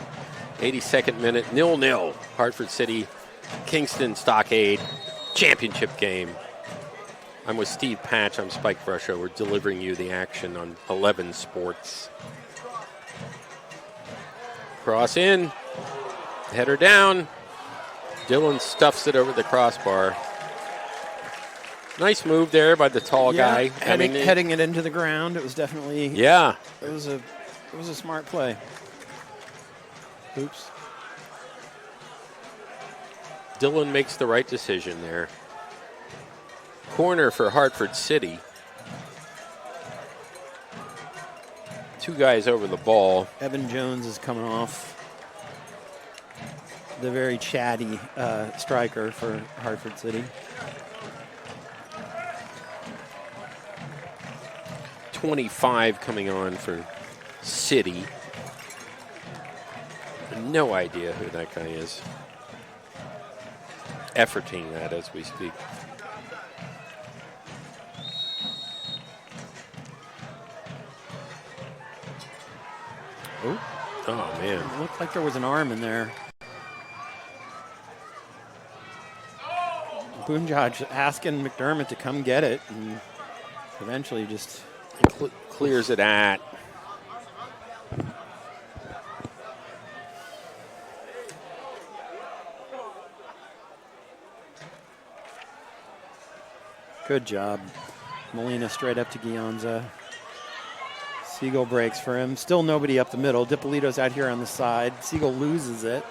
82nd minute, 0-0. Hartford City, Kingston, Stockade, championship game. I'm with Steve Patch. I'm Spike Brusho. We're delivering you the action on 11 Sports. Cross in, header down. Dylan stuffs it over the crossbar. Nice move there by the tall guy. Heading it into the ground. It was definitely Yeah. It was a smart play. Oops. Dylan makes the right decision there. Corner for Hartford City. 2 guys over the ball. Evan Jones is coming off. The very chatty striker for Hartford City. 25 coming on for City. No idea who that guy is. efforting that as we speak. Oh, man. It looked like there was an arm in there. Boonjaj asking McDermott to come get it, and eventually just Clears it at. good job. Molina straight up to Gionza. Siegel breaks for him. Still nobody up the middle. Dippolito's out here on the side. Siegel loses it.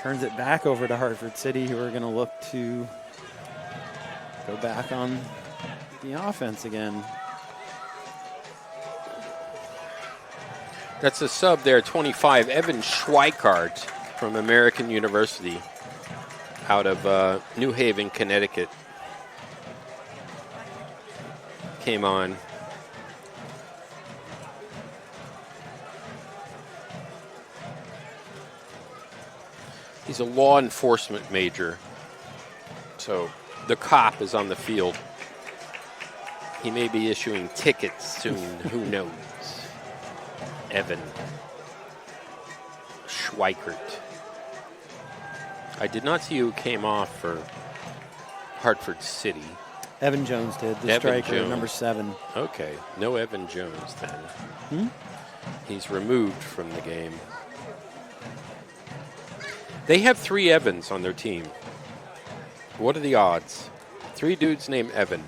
Turns it back over to Hartford City, who are going to look to go back on the offense again. That's a sub there, 25. Evan Schweikart from American University out of New Haven, Connecticut. Came on. He's a law enforcement major, so the cop is on the field. He may be issuing tickets soon, who knows? Evan Schweikart. I did not see who came off for Hartford City. Evan Jones did, the Evan striker, Jones. number 7. Okay, no Evan Jones then. He's removed from the game. They have 3 Evans on their team. What are the odds? 3 dudes named Evan.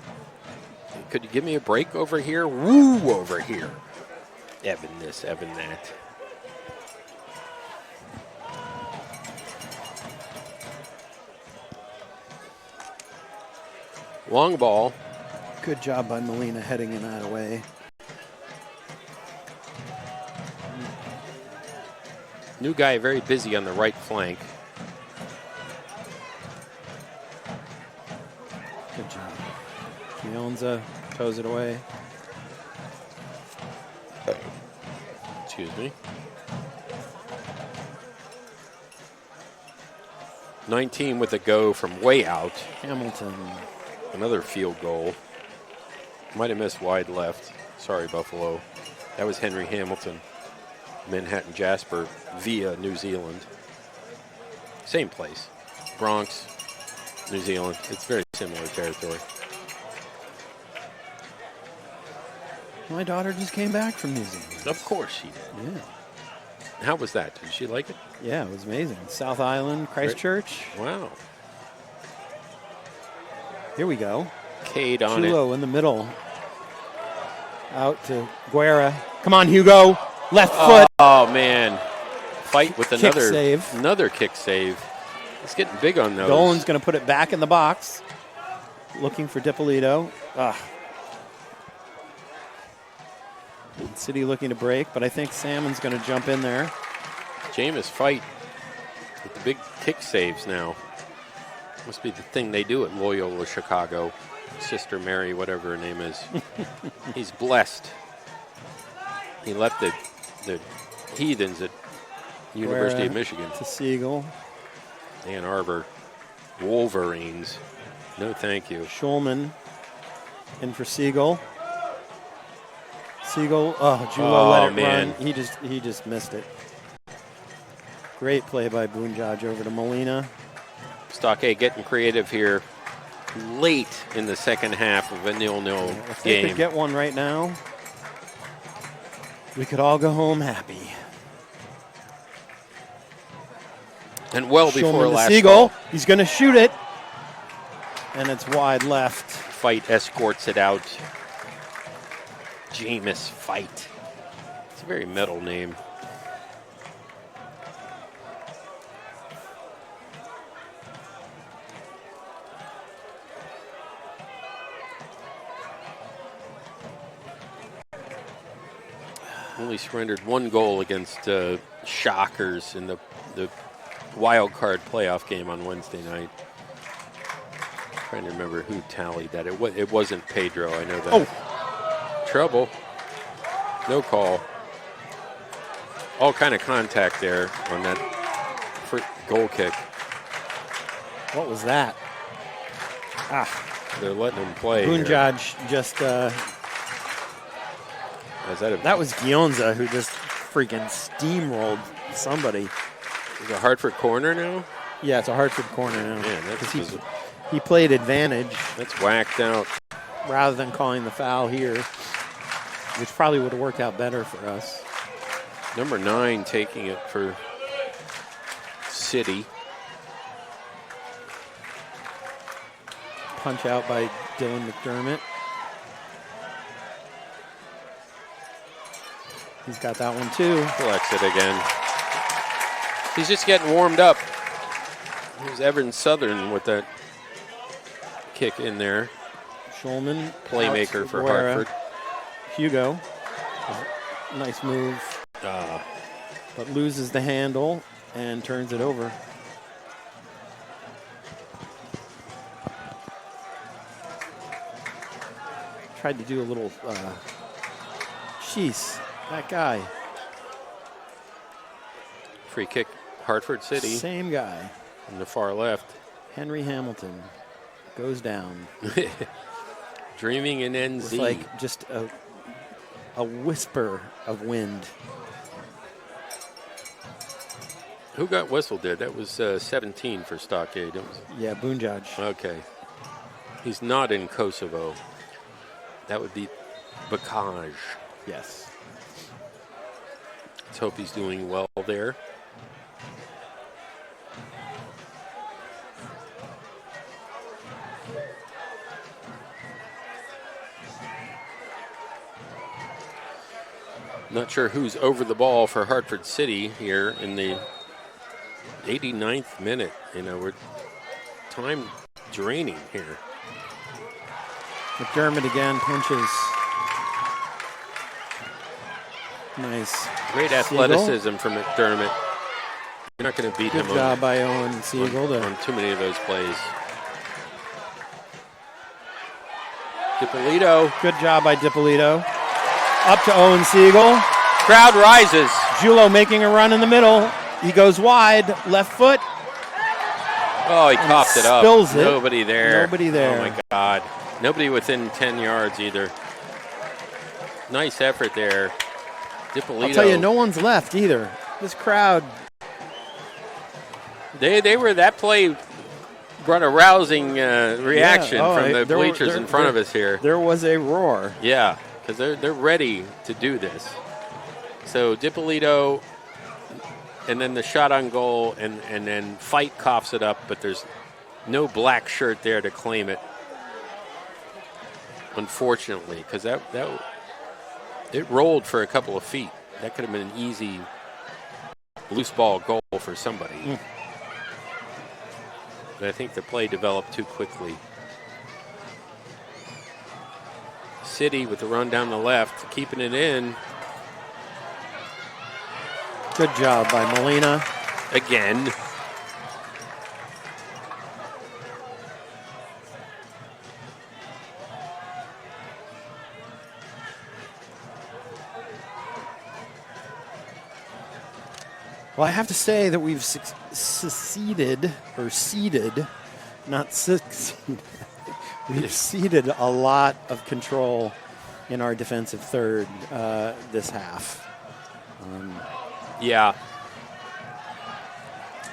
Could you give me a break over here? Woo over here. Evan this, Evan that. Long ball. Good job by Molina heading in that away. New guy very busy on the right flank. Good job. Gionza toes it away. Excuse me. 19 with a go from way out. Hamilton. Another field goal. Might have missed wide left. Sorry, Buffalo. That was Henry Hamilton. Manhattan Jasper via New Zealand. Same place. Bronx, New Zealand. It's very similar territory. My daughter just came back from New Zealand. Of course she did. Yeah. How was that? Did she like it? Yeah, it was amazing. South Island, Christchurch. Wow. Here we go. Cade on it. Chulo in the middle. Out to Guerra. Come on, Hugo. Left foot. Oh, man. Fight with Kick another save. Another kick save. It's getting big on those. Dolan's going to put it back in the box. Looking for Dippolito. City looking to break, but I think Salmon's going to jump in there. Jameis fight with the big kick saves now. Must be the thing they do at Loyola Chicago. Sister Mary, whatever her name is. He's blessed. He left the heathens at University of Michigan. To Siegel. Ann Arbor. Wolverines. No, thank you. Schulman in for Siegel. Siegel, Julo let it man. run. He just missed it. Great play by Boonjaj over to Molina. Stockade getting creative here late in the second half of a 0-0 If they game. could get one right now, we could all go home happy. And well before Schulman to last Siegel. call. He's going to shoot it. And it's wide left. Fight escorts it out. Jameis Fight. It's a very metal name. Only surrendered 1 goal against Shockers in the wild card playoff game on Wednesday night. Trying to remember who tallied that. It wasn't Pedro. I know that. Oh. Trouble. No call. All kind of contact there on that goal kick. What was that? They're letting him play. Boonjaj just, that was Gionza who just freaking steamrolled somebody. Is it a Hartford corner now? Yeah, it's a Hartford corner now. Man, because he played advantage. That's whacked out. Rather than calling the foul here, which probably would have worked out better for us. Number 9 taking it for City. Punch out by Dylan McDermott. He's got that one too. Collects it again. He's just getting warmed up. It was Everton Southern with that kick in there. Schulman. Playmaker for Hartford. Hugo. Nice move. But loses the handle and turns it over. Tried to do a little, jeez, that guy. Free kick, Hartford City. Same guy. On the far left. Henry Hamilton goes down. Dreaming in NZ. With like just a whisper of wind. Who got whistled there? That was 17 for Stockade. Yeah, Boonjaj. Okay. He's not in Kosovo. That would be Bakaj. Yes. Let's hope he's doing well there. Not sure who's over the ball for Hartford City here in the 89th minute. You know, we're time draining here. McDermott again punches. Nice. Great athleticism from McDermott. You're not going to beat him. Good job by Owen Siegel on too many of those plays. DiPolito. Good job by DiPolito. Up to Owen Siegel. Crowd rises. Julo making a run in the middle. He goes wide, left foot. Oh, he coughed it up. Spills it. Nobody there. Nobody there. Oh, my God. Nobody within 10 yards either. Nice effort there. DiPolito. I'll tell you, no one's left either. This crowd. They were, that play brought a rousing reaction from the bleachers in front of us here. There was a roar. Yeah, because they're ready to do this. So DiPolito, and then the shot on goal, and then Fight coughs it up, but there's no black shirt there to claim it. Unfortunately, because that it rolled for a couple of feet. That could have been an easy loose ball goal for somebody. But I think the play developed too quickly. City with the run down the left, keeping it in. Good job by Molina. Again. Well, I have to say that we've succeeded, not succeeded. We've ceded a lot of control in our defensive third this half. Yeah.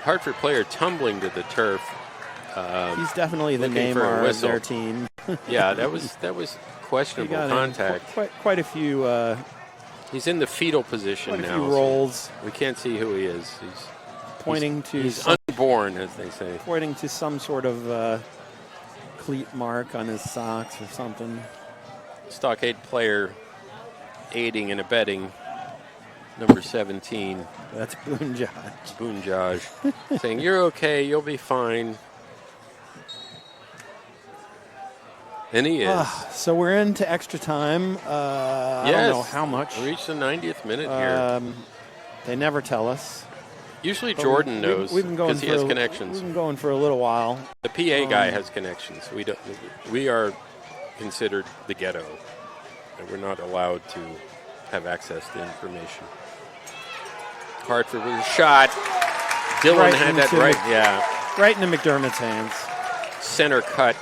Hartford player tumbling to the turf. He's definitely the Neymar of their team. Yeah, that was questionable contact. Quite a few. He's in the fetal position now. Quite a few rolls. So we can't see who he is. He's unborn, as they say. Pointing to some sort of cleat mark on his socks or something. Stockade player aiding and abetting number 17. That's Boonjaj. Boonjaj. Saying, you're okay, you'll be fine. And he is. So we're into extra time. I don't know how much. We reached the 90th minute here. They never tell us. Usually Jordan knows because he has connections. We've been going for a little while. The PA guy has connections. We are considered the ghetto. And we're not allowed to have access to information. Hartford with a shot. Dylan had that right. Yeah. Right into McDermott's hands. Center cut.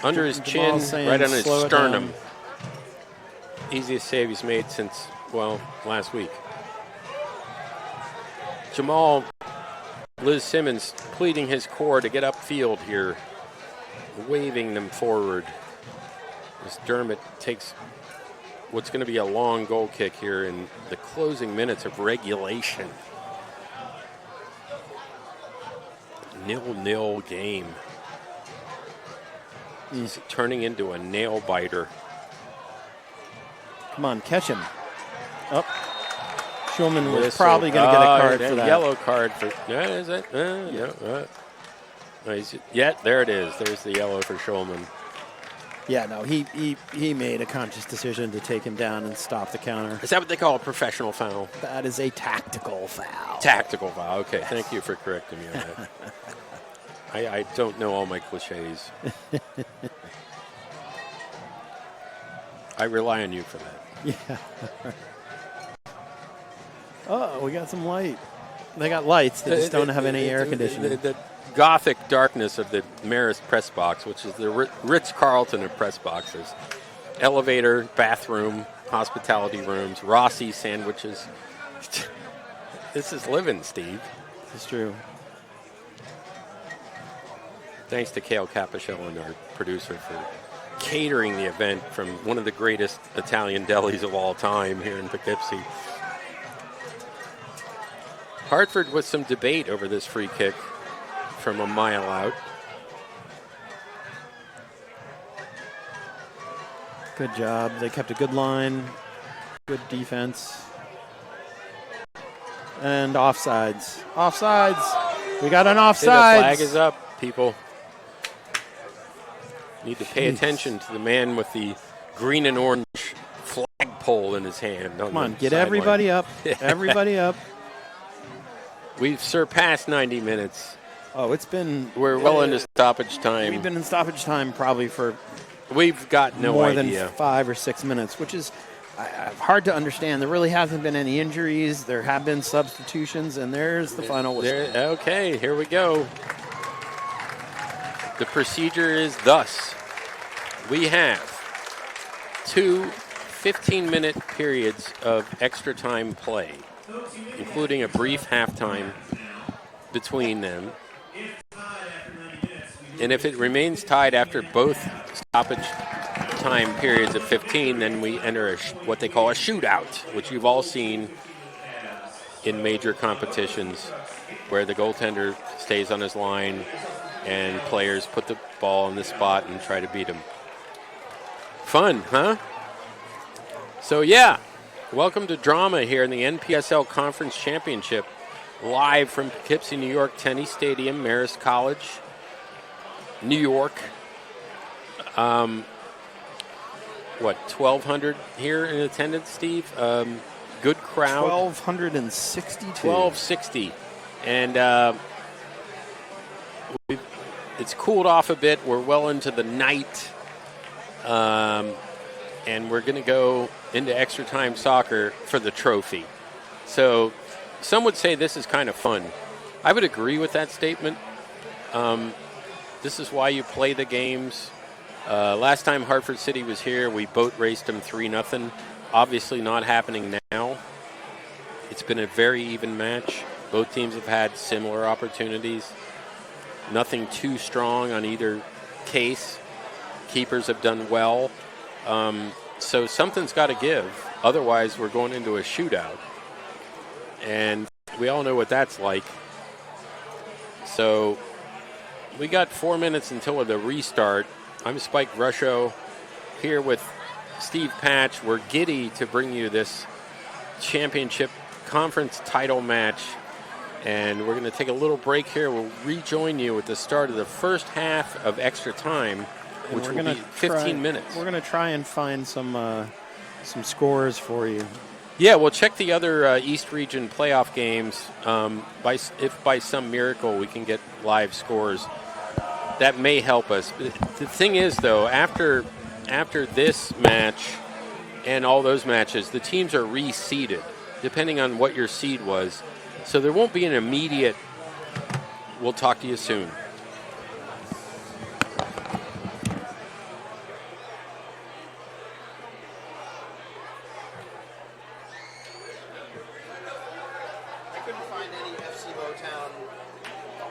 Under his chin, right on his sternum. Easiest save he's made since, well, last week. Jamal Liz Simmons pleading his core to get upfield here, waving them forward. As Dermott takes what's going to be a long goal kick here in the closing minutes of regulation. 0-0 game. He's turning into a nail biter. Come on, catch him. Up. Schulman was probably going to get a card for that. Yellow card for. Yeah, is it? Yeah, there it is. There's the yellow for Schulman. Yeah, no, he made a conscious decision to take him down and stop the counter. Is that what they call a professional foul? That is a tactical foul. Tactical foul. Okay, thank you for correcting me on that. I don't know all my cliches. I rely on you for that. Yeah. Oh, we got some light. They got lights. They just don't have any air conditioning. The gothic darkness of the Marist press box, which is the Ritz-Carlton of press boxes. Elevator, bathroom, hospitality rooms, Rossi sandwiches. This is living, Steve. It's true. Thanks to Cale Capicello, our producer, for catering the event from one of the greatest Italian delis of all time here in Poughkeepsie. Hartford with some debate over this free kick from a mile out. Good job. They kept a good line, good defense. And offsides. Offsides. We got an offsides. The flag is up, people. Need to pay attention to the man with the green and orange flagpole in his hand. Come on, get everybody up. Everybody up. We've surpassed 90 minutes. Oh, it's been... We're well into stoppage time. We've been in stoppage time probably for... We've got no more idea. Than 5 or 6 minutes, which is hard to understand. There really hasn't been any injuries. There have been substitutions, and there's the final whistle. Okay, here we go. The procedure is thus. We have 2 15-minute periods of extra time play, including a brief halftime between them. And if it remains tied after both stoppage time periods of 15, then we enter what they call a shootout, which you've all seen in major competitions where the goaltender stays on his line and players put the ball in the spot and try to beat him. Fun, huh? So, yeah, welcome to drama here in the NPSL Conference Championship, live from Poughkeepsie, New York, Tenny Stadium, Marist College, New York. 1,200 here in attendance, Steve? Good crowd. 1,262. 1,260. And it's cooled off a bit. We're well into the night. And we're going to go into extra time soccer for the trophy. So some would say this is kind of fun. I would agree with that statement. This is why you play the games. Last time Hartford City was here, we boat raced them 3-0. Obviously not happening now. It's been a very even match. Both teams have had similar opportunities. Nothing too strong on either case. Keepers have done well. So something's got to give. Otherwise, we're going into a shootout. And we all know what that's like. So we got 4 minutes until the restart. I'm Spike Ruscio here with Steve Patch. We're giddy to bring you this championship conference title match. And we're going to take a little break here. We'll rejoin you at the start of the first half of extra time, which will be 15 minutes. We're going to try and find some scores for you. Yeah, we'll check the other East Region playoff games. If by some miracle we can get live scores, that may help us. The thing is, though, after this match and all those matches, the teams are reseeded, depending on what your seed was. So there won't be an immediate We'll talk to you soon. I couldn't find any FC Motown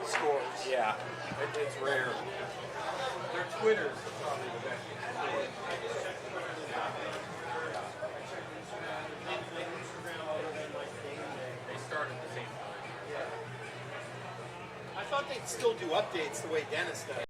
scores. Yeah, it's rare. Their Twitter's probably the best. They start at the same time. I thought they'd still do updates the way Dennis does.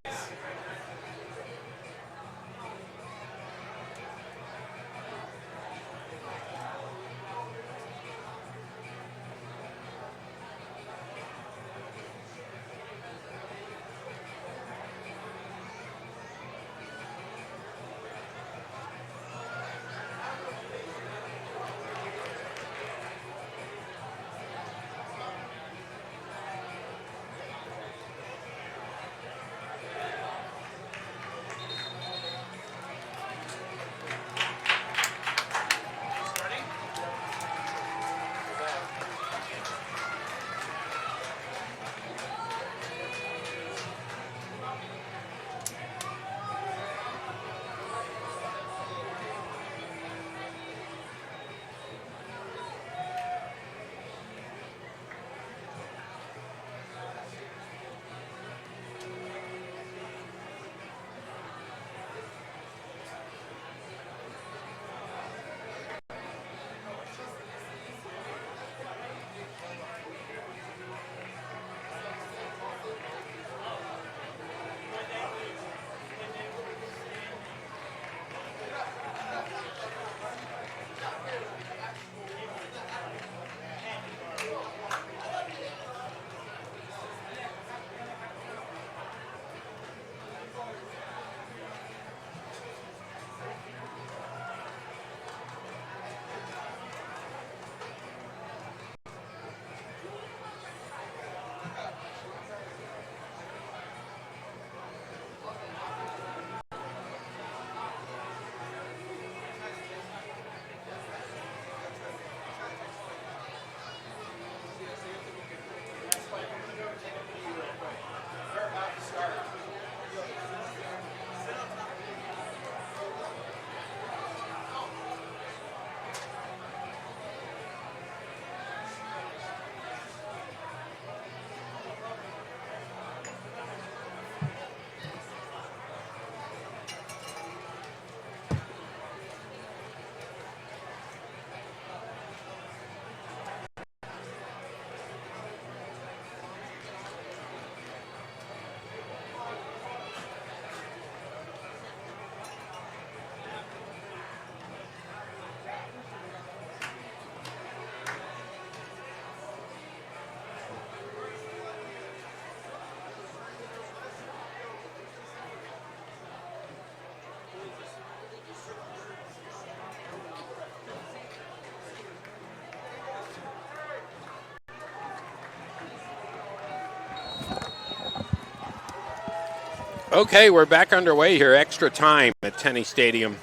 Okay, we're back underway here. Extra time at Tenny Stadium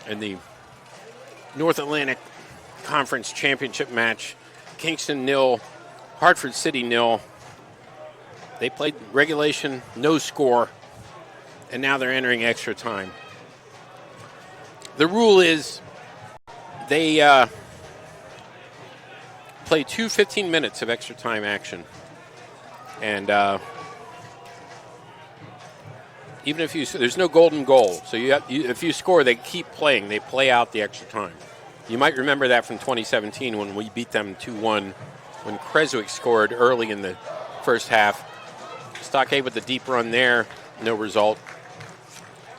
in the North Atlantic Conference Championship match. Kingston 0, Hartford City 0. They played regulation, no score, and now they're entering extra time. The rule is they play 15 minutes of extra time action. And even if there's no golden goal. So if you score, they keep playing. They play out the extra time. You might remember that from 2017 when we beat them 2-1 when Creswick scored early in the first half. Stockade with the deep run there, no result.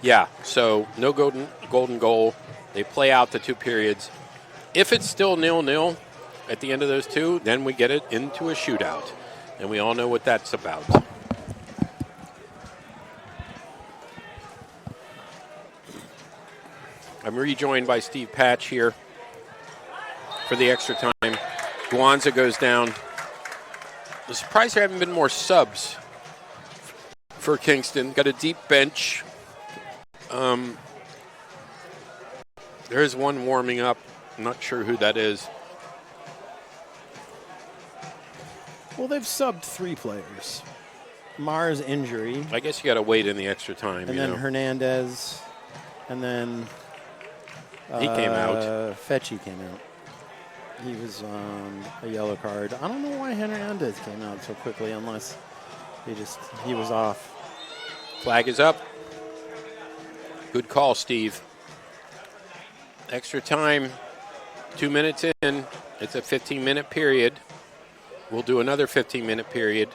Yeah, so no golden goal. They play out the 2 periods. If it's still 0-0 at the end of those 2, then we get it into a shootout. And we all know what that's about. I'm rejoined by Steve Patch here for the extra time. Guanza goes down. I'm surprised there haven't been more subs for Kingston. Got a deep bench. There's one warming up. I'm not sure who that is. Well, they've subbed 3 players. Mars injury. I guess you got to wait in the extra time. And then Hernandez. And then he came out. Fetchy came out. He was a yellow card. I don't know why Hernandez came out so quickly unless he was off. Flag is up. Good call, Steve. Extra time, 2 minutes in. It's a 15-minute period. We'll do another 15-minute period.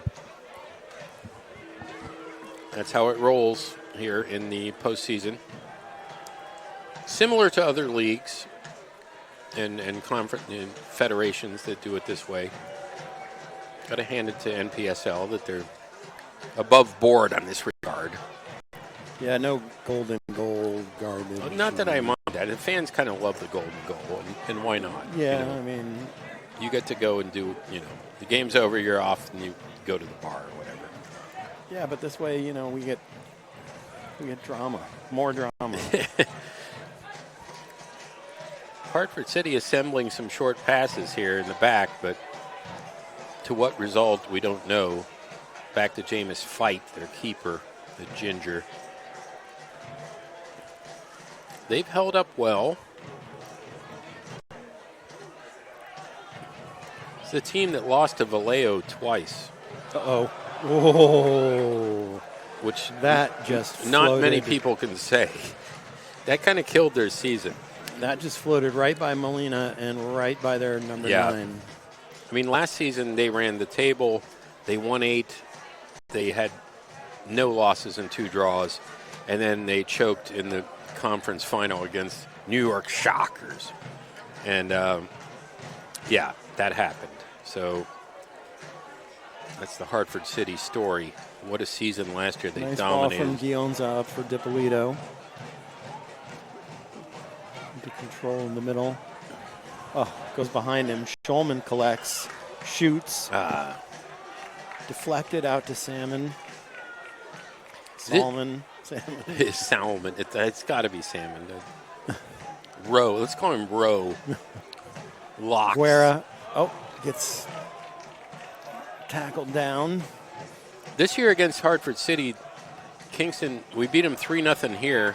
That's how it rolls here in the postseason. Similar to other leagues and conference and federations that do it this way. Got to hand it to NPSL that they're above board on this regard. Yeah, no golden goal garbage. Not that I mind that. The fans kind of love the golden goal, and why not? Yeah, you know? I mean, you get to go and do, the game's over, you're off, and you go to the bar or whatever. Yeah, but this way, we get drama, more drama. Hartford City assembling some short passes here in the back, but to what result, we don't know. Back to Jameis Fight, their keeper, the Ginger. They've held up well. It's the team that lost to Vallejo twice. Uh-oh. Oh. Which that just not floated. many people can say. That kind of killed their season. That just floated right by Molina and right by their number 9. I mean, last season they ran the table. They won 8. They had no losses and 2 draws. And then they choked in the conference final against New York Shockers. And, that happened. So that's the Hartford City story. What a season last year. They nice dominated. Ball from Gionza up for Dippolito. Into control in the middle. Oh, goes behind him. Schulman collects, shoots. Deflected out to Salmon. Salmon. Salmon. It's got to be Salmon. Rowe. Let's call him Rowe. Locks. Guerra. Oh, gets tackled down. This year against Hartford City, Kingston, we beat them 3-0 here,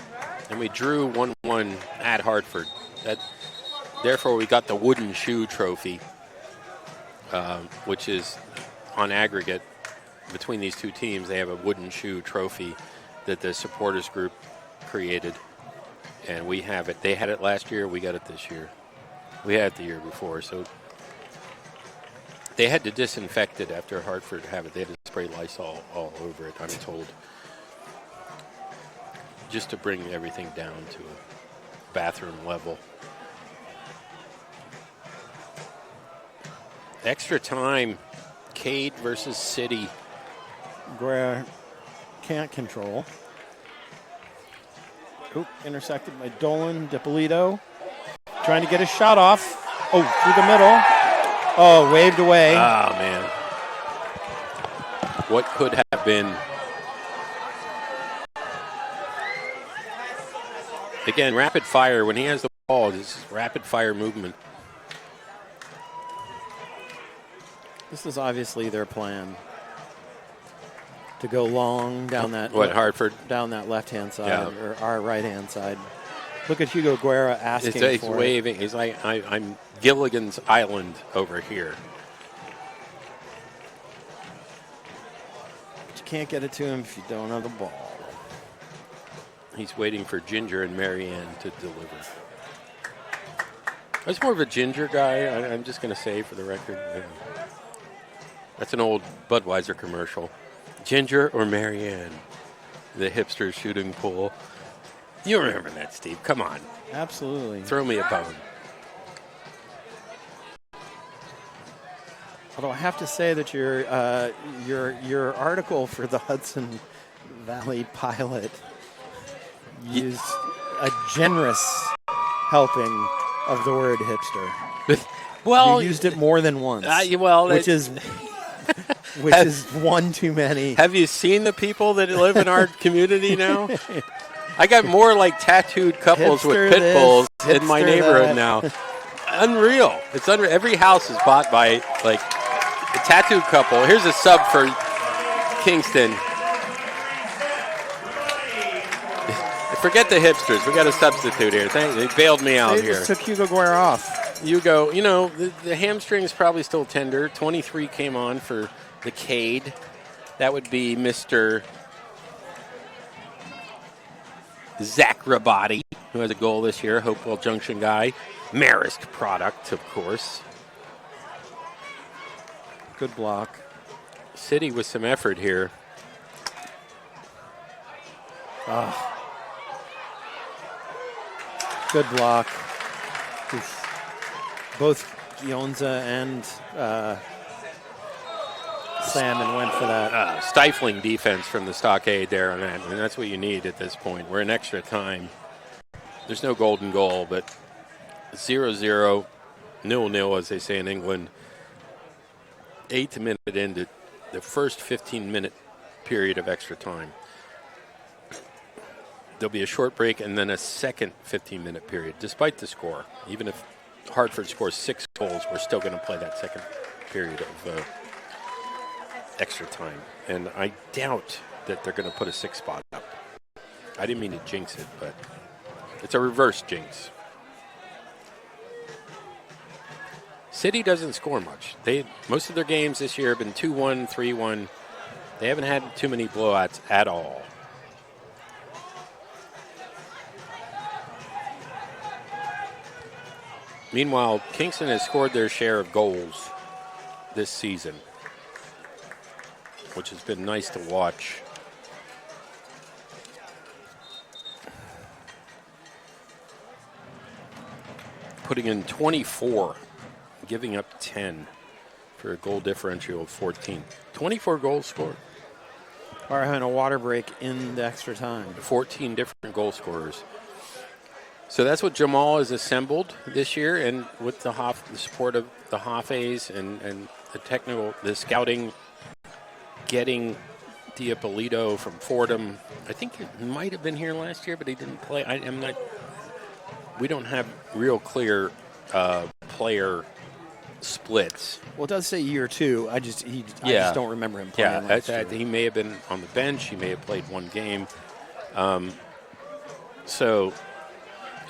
and we drew 1-1 at Hartford. Therefore, we got the wooden shoe trophy, which is on aggregate between these two teams. They have a wooden shoe trophy that the supporters group created, and we have it. They had it last year. We got it this year. We had it the year before, so they had to disinfect it after Hartford have it. They had to spray Lysol all over it, I'm told, just to bring everything down to a bathroom level. Extra time, Cade versus City. Guerra can't control. Oop, intersected by Dolan. Dippolito trying to get a shot off. Oh, through the middle. Oh, waved away. Oh, man. What could have been? Again, rapid fire. When he has the ball, this is rapid fire movement. This is obviously their plan. To go long down that. Hartford? Down that left-hand side, or our right-hand side. Look at Hugo Guerra asking for He's waving. He's like, I'm Gilligan's Island over here. But you can't get it to him if you don't have the ball. He's waiting for Ginger and Marianne to deliver. I was more of a Ginger guy, I'm just going to say for the record. That's an old Budweiser commercial. Ginger or Marianne, the hipster shooting pool. You remember that, Steve. Come on. Absolutely. Throw me a bone. Although I have to say that your article for the Hudson Valley Pilot used a generous helping of the word hipster. Well, you used it more than once. Which is one too many. Have you seen the people that live in our community now? I got more like tattooed couples Hipster with pit bulls in my neighborhood that. now. Unreal. It's unreal. Every house is bought by like a tattooed couple. Here's a sub for Kingston. Forget the hipsters. We got a substitute here. They bailed me out They here. just took Hugo Guerra off. Hugo, the hamstring's probably still tender. 23 came on for the Cade. That would be Mr. Zach Rabati, who has a goal this year, Hopewell Junction guy. Marist product, of course. Good block. City with some effort here. Good block. Oof. Both Gionza and Salmon went for that. Stifling defense from the Stockade there on that. And that's what you need at this point. We're in extra time. There's no golden goal, but 0-0, 0-0, as they say in England. 8th minute into the first 15-minute period of extra time. There'll be a short break and then a second 15-minute period, despite the score. Even if Hartford scores 6 goals, we're still going to play that second period of extra time. And I doubt that they're going to put a 6 spot up. I didn't mean to jinx it, but it's a reverse jinx. City doesn't score much. Most of their games this year have been 2-1, 3-1. They haven't had too many blowouts at all. Meanwhile, Kingston has scored their share of goals this season, which has been nice to watch. Putting in 24, giving up 10 for a goal differential of 14. 24 goals scored. Are having a water break in the extra time. 14 different goal scorers. So that's what Jamal has assembled this year, and with the support of the Hoffes and the scouting, getting Diapolito from Fordham. I think he might have been here last year, but he didn't play. We don't have real clear player splits. Well, it does say year 2. I just don't remember him playing last year. He may have been on the bench. He may have played one game.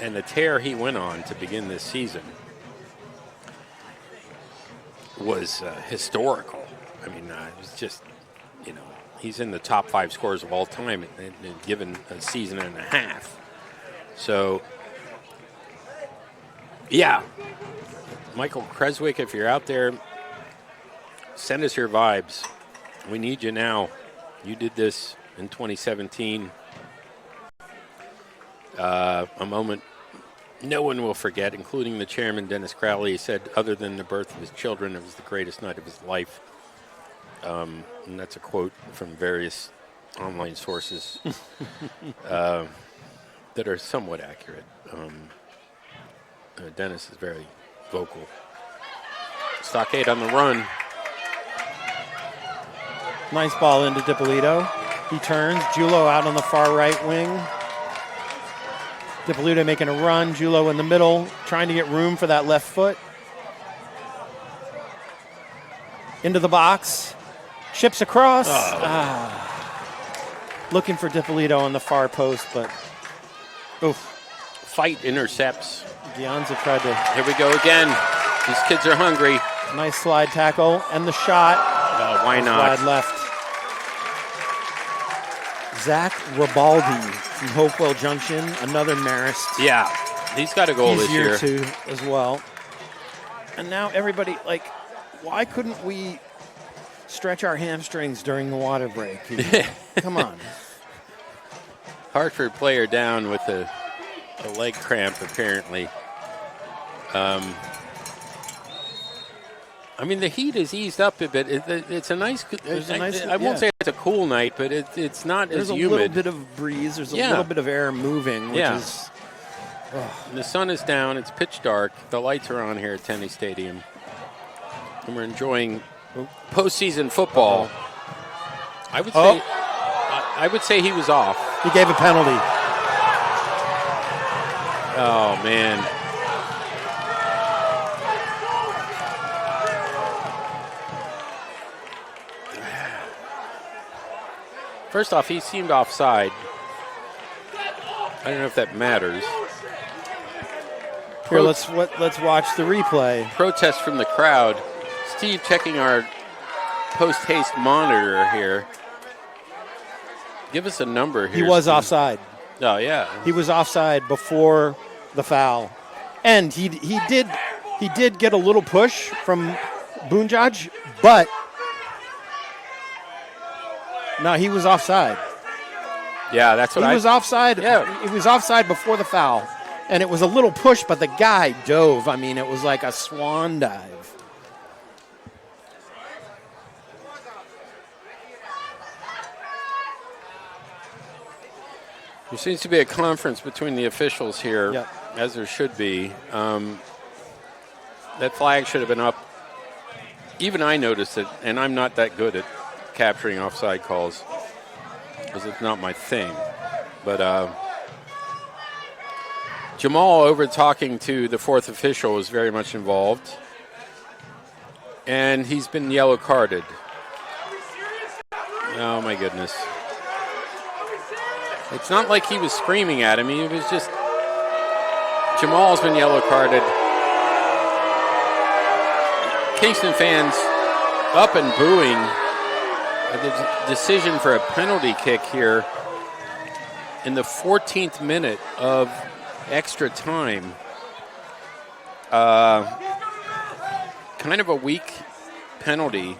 And the tear he went on to begin this season was historical. I mean, it was just, he's in the top 5 scorers of all time given a season and a half. So, yeah. Michael Creswick, if you're out there, send us your vibes. We need you now. You did this in 2017. A moment no one will forget, including the chairman, Dennis Crowley. He said, other than the birth of his children, it was the greatest night of his life. And that's a quote from various online sources that are somewhat accurate. Dennis is very vocal. Stockade on the run. Nice ball into Dipolito. He turns. Julo out on the far right wing. Dipolito making a run. Julo in the middle, trying to get room for that left foot. Into the box. Ships across. Looking for Dipolito on the far post, but oof. Fight intercepts. Gionza tried to. Here we go again. These kids are hungry. Nice slide tackle and the shot. Why not? Slide left. Zach Ribaldi from Hopewell Junction, another Marist. Yeah, he's got a goal this year. He's year 2 as well. And now everybody, why couldn't we stretch our hamstrings during the water break? Come on. Hartford player down with a leg cramp, apparently. I mean, the heat has eased up a bit. It's a nice. I won't say it's a cool night, but it's not as humid. There's a little bit of breeze. There's a little bit of air moving, which is. The sun is down. It's pitch dark. The lights are on here at Tenny Stadium, and we're enjoying postseason football. I would say he was off. He gave a penalty. Oh man. First off, he seemed offside. I don't know if that matters. Here, let's watch the replay. Protest from the crowd. Steve checking our post-haste monitor here. Give us a number here. He was Steve. offside. Oh, yeah. He was offside before the foul. And he did get a little push from Boonjaj, but no, he was offside. Yeah, that's what He was offside. Yeah. He was offside before the foul. And it was a little push, but the guy dove. I mean, it was like a swan dive. There seems to be a conference between the officials here, Yep. as there should be. That flag should have been up. Even I noticed it, and I'm not that good at capturing offside calls because it's not my thing. But Jamal, over talking to the fourth official, was very much involved. And he's been yellow carded. Oh, my goodness. It's not like he was screaming at him. He was just... Jamal's been yellow carded. Kingston fans up and booing the decision for a penalty kick here in the 14th minute of extra time. Kind of a weak penalty.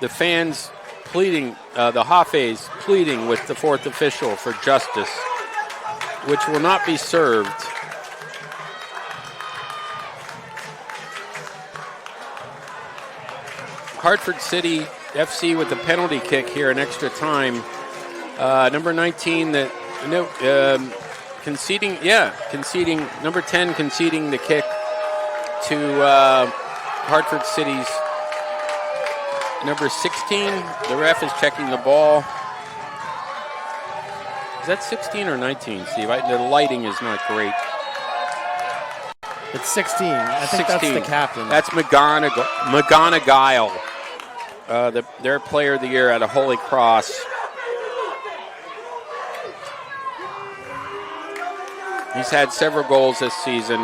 The fans pleading, the Hafez pleading with the fourth official for justice, which will not be served. Hartford City FC with the penalty kick here in extra time. Number 19 conceding, number 10 conceding the kick to Hartford City's number 16. The ref is checking the ball. Is that 16 or 19, Steve? The lighting is not great. It's 16. I think 16. that's the captain. That's McGonigal, their player of the year out of Holy Cross. He's had several goals this season.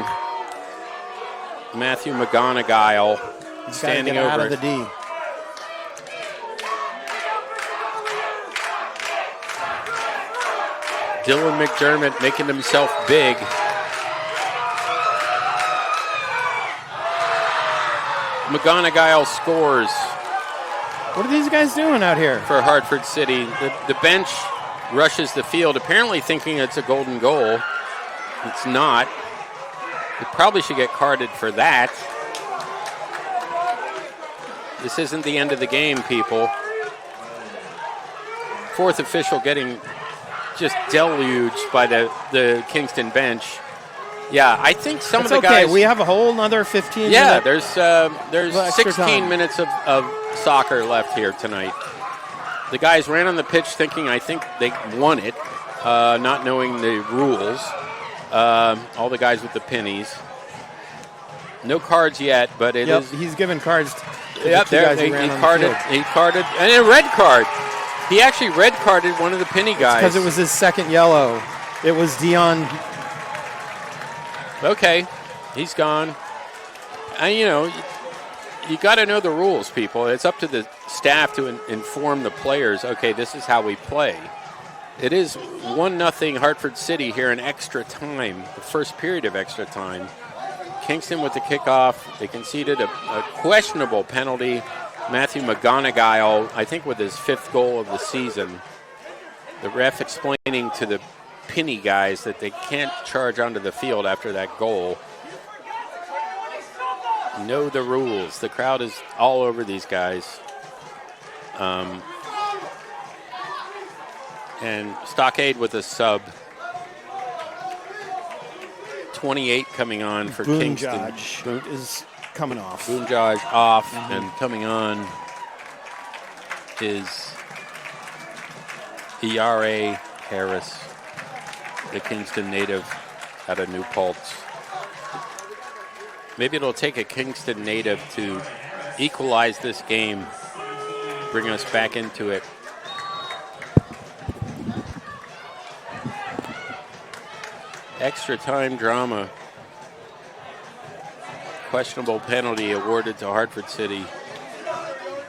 Matthew McGonigal standing over out of the D. Dylan McDermott making himself big. McGonigal scores. What are these guys doing out here? For Hartford City. The bench rushes the field, apparently thinking it's a golden goal. It's not. They probably should get carded for that. This isn't the end of the game, people. Fourth official getting just deluged by the Kingston bench. Yeah, I think some That's of the okay. guys... We have a whole another 15 Yeah, minutes. there's extra 16 time. minutes of soccer left here tonight. The guys ran on the pitch thinking, I think they won it, not knowing the rules. All the guys with the pennies. No cards yet, but it is. He's given cards. To Yep, the two guys who ran on the field. he carded, and a red card. He actually red carded one of the penny guys. Because it was his second yellow. It was Dion. Okay, he's gone. And you got to know the rules, people. It's up to the staff to inform the players. Okay, this is how we play. It is 1-0 Hartford City here in extra time, the first period of extra time. Kingston with the kickoff. They conceded a questionable penalty. Matthew McGonigal, I think with his 5th goal of the season. The ref explaining to the penny guys that they can't charge onto the field after that goal. Know the rules. The crowd is all over these guys. And Stockade with a sub. 28 coming on for Kingston. Boonjaj is coming off. Boonjaj off, and coming on is E.R.A. Harris, the Kingston native out of New Paltz. Maybe it'll take a Kingston native to equalize this game bring us back into it. Extra time drama. Questionable penalty awarded to Hartford City.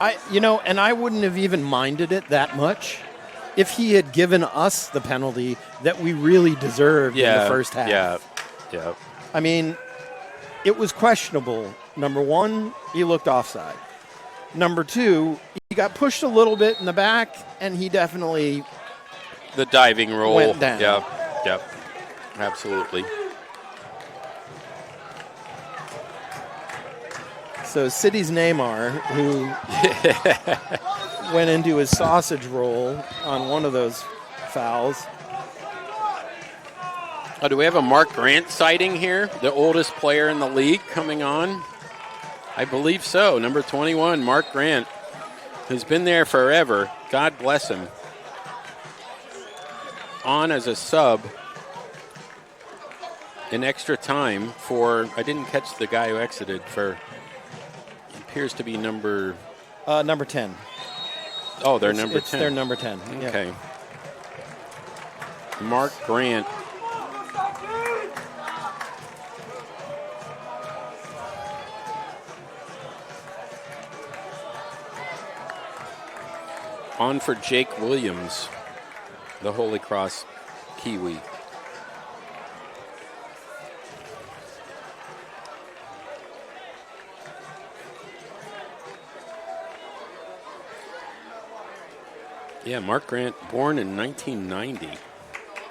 And I wouldn't have even minded it that much if he had given us the penalty that we really deserved in the first half. Yeah. I mean, it was questionable. Number one, he looked offside. Number two, he got pushed a little bit in the back, and he definitely the diving roll went down. Yep. Absolutely. So City's Neymar, who went into his sausage roll on one of those fouls. Oh, do we have a Mark Grant sighting here? The oldest player in the league coming on? I believe so. Number 21, Mark Grant, who's been there forever. God bless him. On as a sub in extra time for, I didn't catch the guy who exited for, appears to be number 10. Oh, they're number 10. It's their number 10. Okay. Mark Grant. On for Jake Williams, the Holy Cross Kiwi. Yeah, Mark Grant, born in 1990.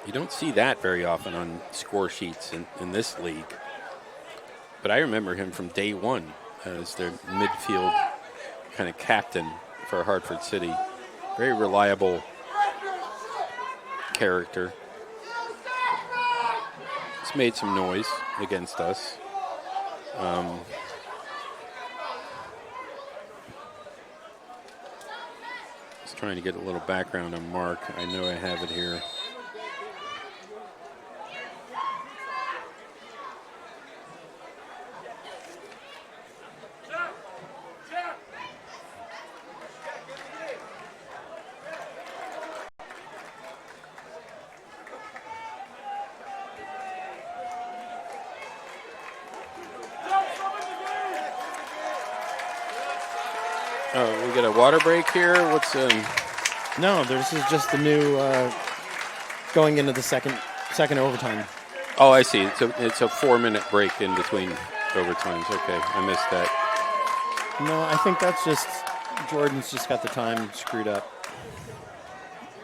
You don't see that very often on score sheets in this league. But I remember him from day one as their midfield kind of captain for Hartford City. Very reliable character. He's made some noise against us. Just trying to get a little background on Mark. I know I have it here. Oh, we got a water break here. What's No, this is just the new going into the second overtime. Oh, I see. It's a 4-minute break in between overtimes. Okay, I missed that. No, I think that's just Jordan's just got the time screwed up.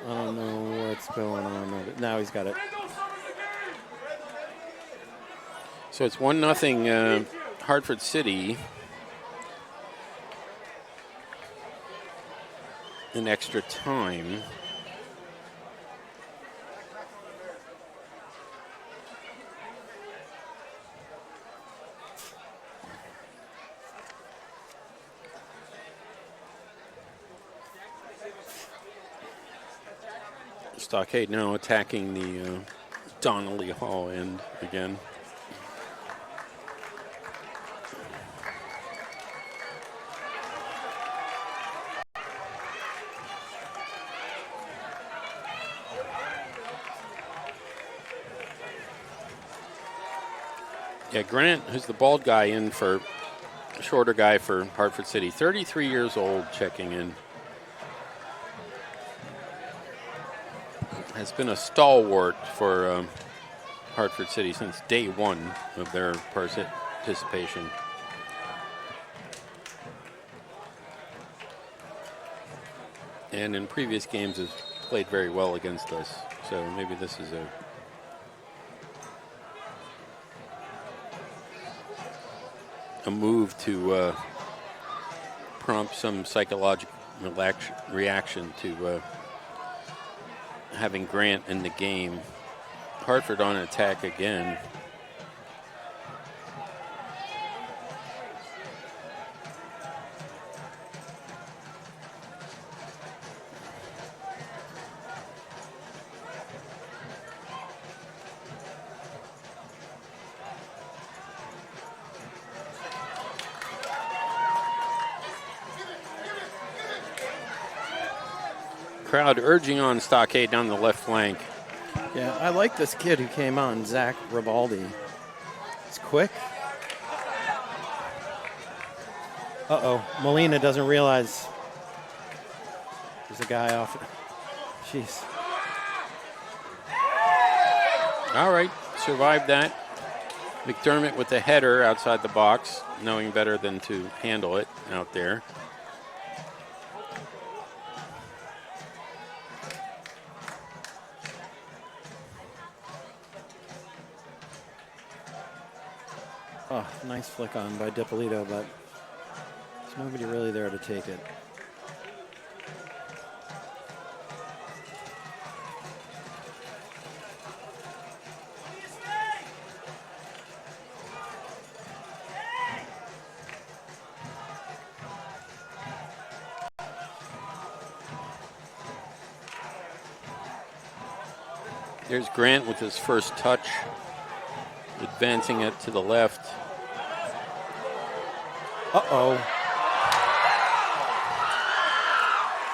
I don't know what's going on. Now he's got it. So it's 1-0 Hartford City. In extra time. Stockade now attacking the Donnelly Hall end again. Yeah, Grant, who's the bald guy in for, shorter guy for Hartford City, 33 years old, checking in. Has been a stalwart for Hartford City since day one of their participation. And in previous games has played very well against us. So maybe this is a move to prompt some psychological reaction to having Grant in the game. Hartford on attack again. Crowd urging on Stockade down the left flank. Yeah, I like this kid who came on, Zach Rivaldi. He's quick. Uh-oh, Molina doesn't realize there's a guy off. Jeez. All right, survived that. McDermott with the header outside the box, knowing better than to handle it out there. Oh, nice flick on by Dippolito, but there's nobody really there to take it. There's Grant with his first touch, advancing it to the left. Uh-oh.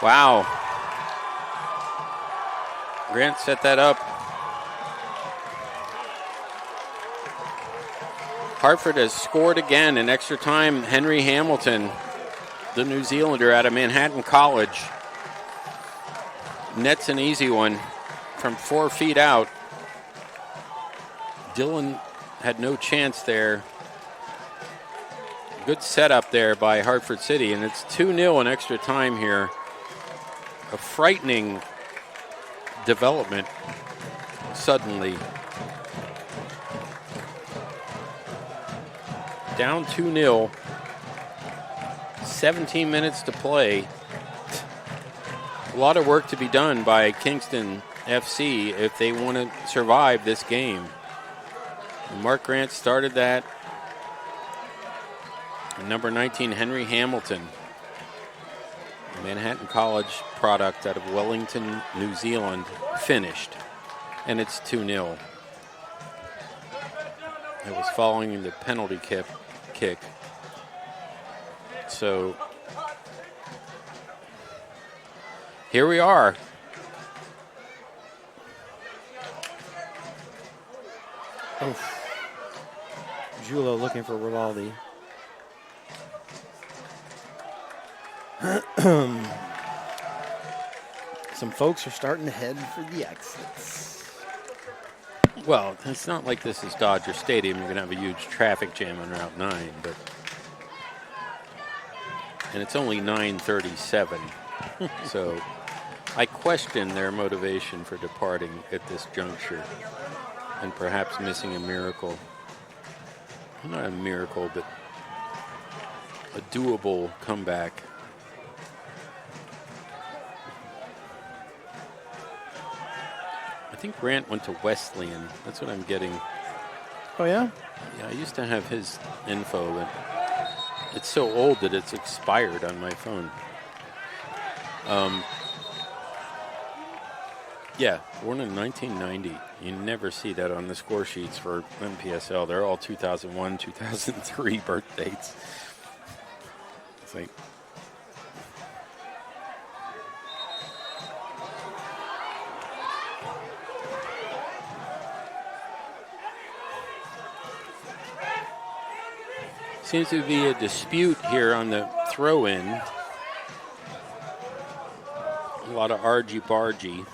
Wow. Grant set that up. Hartford has scored again in extra time. Henry Hamilton, the New Zealander out of Manhattan College, nets an easy one from 4 feet out. Dillon had no chance there. Good setup there by Hartford City, and it's 2-0 in extra time here. A frightening development suddenly. Down 2-0. 17 minutes to play. A lot of work to be done by Kingston FC if they want to survive this game. And Mark Grant started that. And number 19, Henry Hamilton, a Manhattan College product out of Wellington, New Zealand, finished. And it's 2-0. It was following the penalty kick. So here we are. Oh. Giulio looking for Rivaldi. Some folks are starting to head for the exits. Well, it's not like this is Dodger Stadium. You're going to have a huge traffic jam on Route 9, but and it's only 9:37. So I question their motivation for departing at this juncture and perhaps missing a miracle. Not a miracle, but a doable comeback. I think Grant went to Wesleyan. That's what I'm getting. Oh, yeah? Yeah, I used to have his info, but it's so old that it's expired on my phone. Yeah, born in 1990. You never see that on the score sheets for MPSL. They're all 2001, 2003 birth dates. It's like, seems to be a dispute here on the throw-in. A lot of argy-bargy.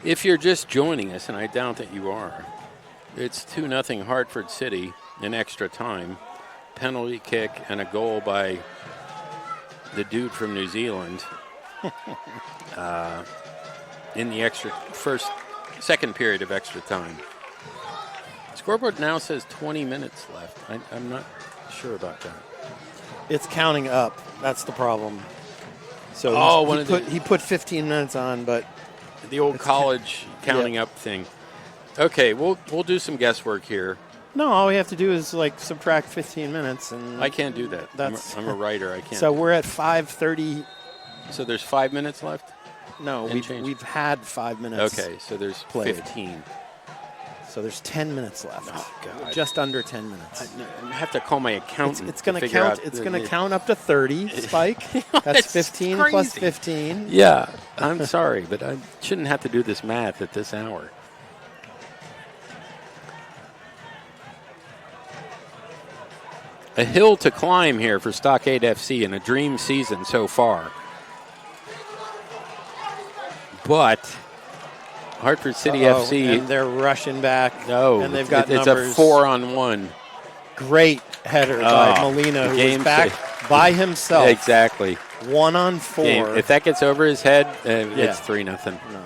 If you're just joining us, and I doubt that you are, it's 2-0 Hartford City in extra time. Penalty kick and a goal by the dude from New Zealand in the second period of extra time. Scoreboard now says 20 minutes left. I'm not sure about that. It's counting up. That's the problem. So he put 15 minutes on, but the old college counting up thing. Okay, we'll do some guesswork here. No, all we have to do is like subtract 15 minutes, and I can't do that. I'm a writer. I can't. So we're at 5:30. So there's 5 minutes left. No, we've had 5 minutes. Okay, so there's played. 15. So there's 10 minutes left. Oh, God. Just under 10 minutes. I have to call my accountant. It's going to figure count. out It's the- going to count up to 30. Spike. That's That's 15 plus crazy. 15. Yeah, I'm sorry, but I shouldn't have to do this math at this hour. A hill to climb here for Stockade FC in a dream season so far. But Hartford City FC, And they're rushing back. no, And they've got it's numbers. a 4-on-1. Great header by Oh, Molina, the who game was back by himself. Exactly. 1-on-4. Game. If that gets over his head, Yeah. it's 3-0. No.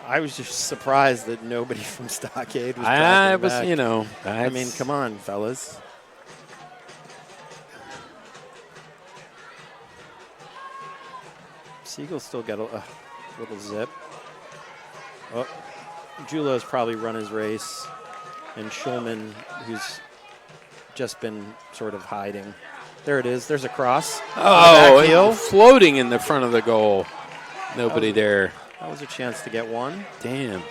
I was just surprised that nobody from Stockade was I tracking was, back. you know. I mean, come on, fellas. Siegel's still got a little zip. Oh, Julo's probably run his race. And Schulman, who's just been sort of hiding. There it is. There's a cross. Oh, Back heel. floating in the front of the goal. Nobody there. That was a chance to get one. Damn.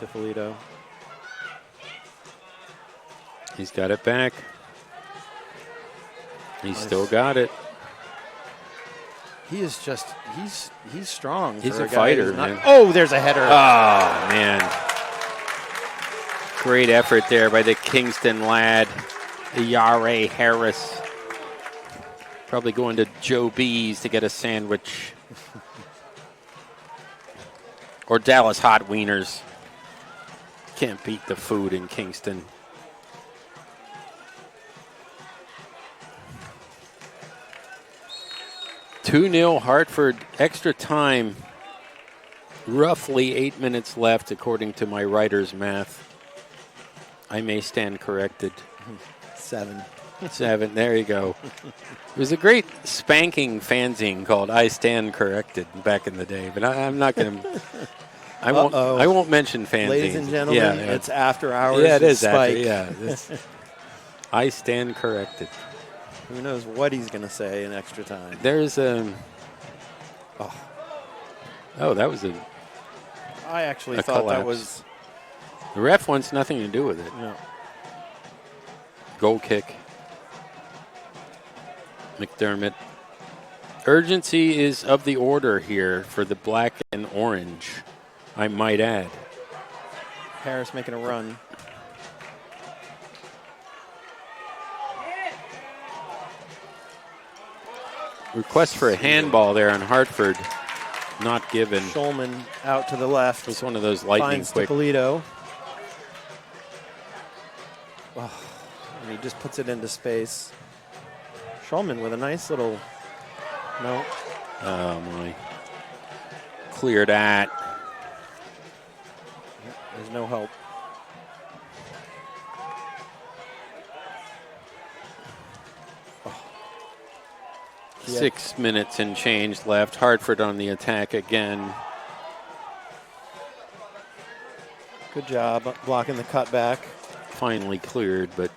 DiFilippo. He's got it back. He's Nice. still got it. He is just, he's strong. He's for a guy fighter, who's not- man. Oh, there's a header. Oh, man. Great effort there by the Kingston lad, Yare Harris. Probably going to Joe B's to get a sandwich. Or Dallas Hot Wieners. Can't beat the food in Kingston. (2-0) Hartford, extra time. Roughly 8 minutes left, according to my writer's math. I may stand corrected. 7. 7, there you go. It was a great spanking fanzine called I Stand Corrected back in the day, but I'm not going to. I won't mention fanzines. Ladies and gentlemen, yeah, it's after hours. yeah, it with is. Spike. I Stand Corrected. Who knows what he's going to say in extra time. There's a. Oh, that was a. I actually A thought that collapse. was, The ref wants nothing to do with it. no. Goal kick. McDermott. Urgency is of the order here for the black and orange, I might add. Harris making a run. Request for a handball there on Hartford, not given. Schulman out to the left. It's one of those lightning Finds quick. DiFilippo. Oh, and he just puts it into space. Schulman with a nice little, no. Oh my! Clear that. There's no help. Yeah. 6 minutes and change left. Hartford on the attack again. Good job blocking the cutback. Finally cleared, but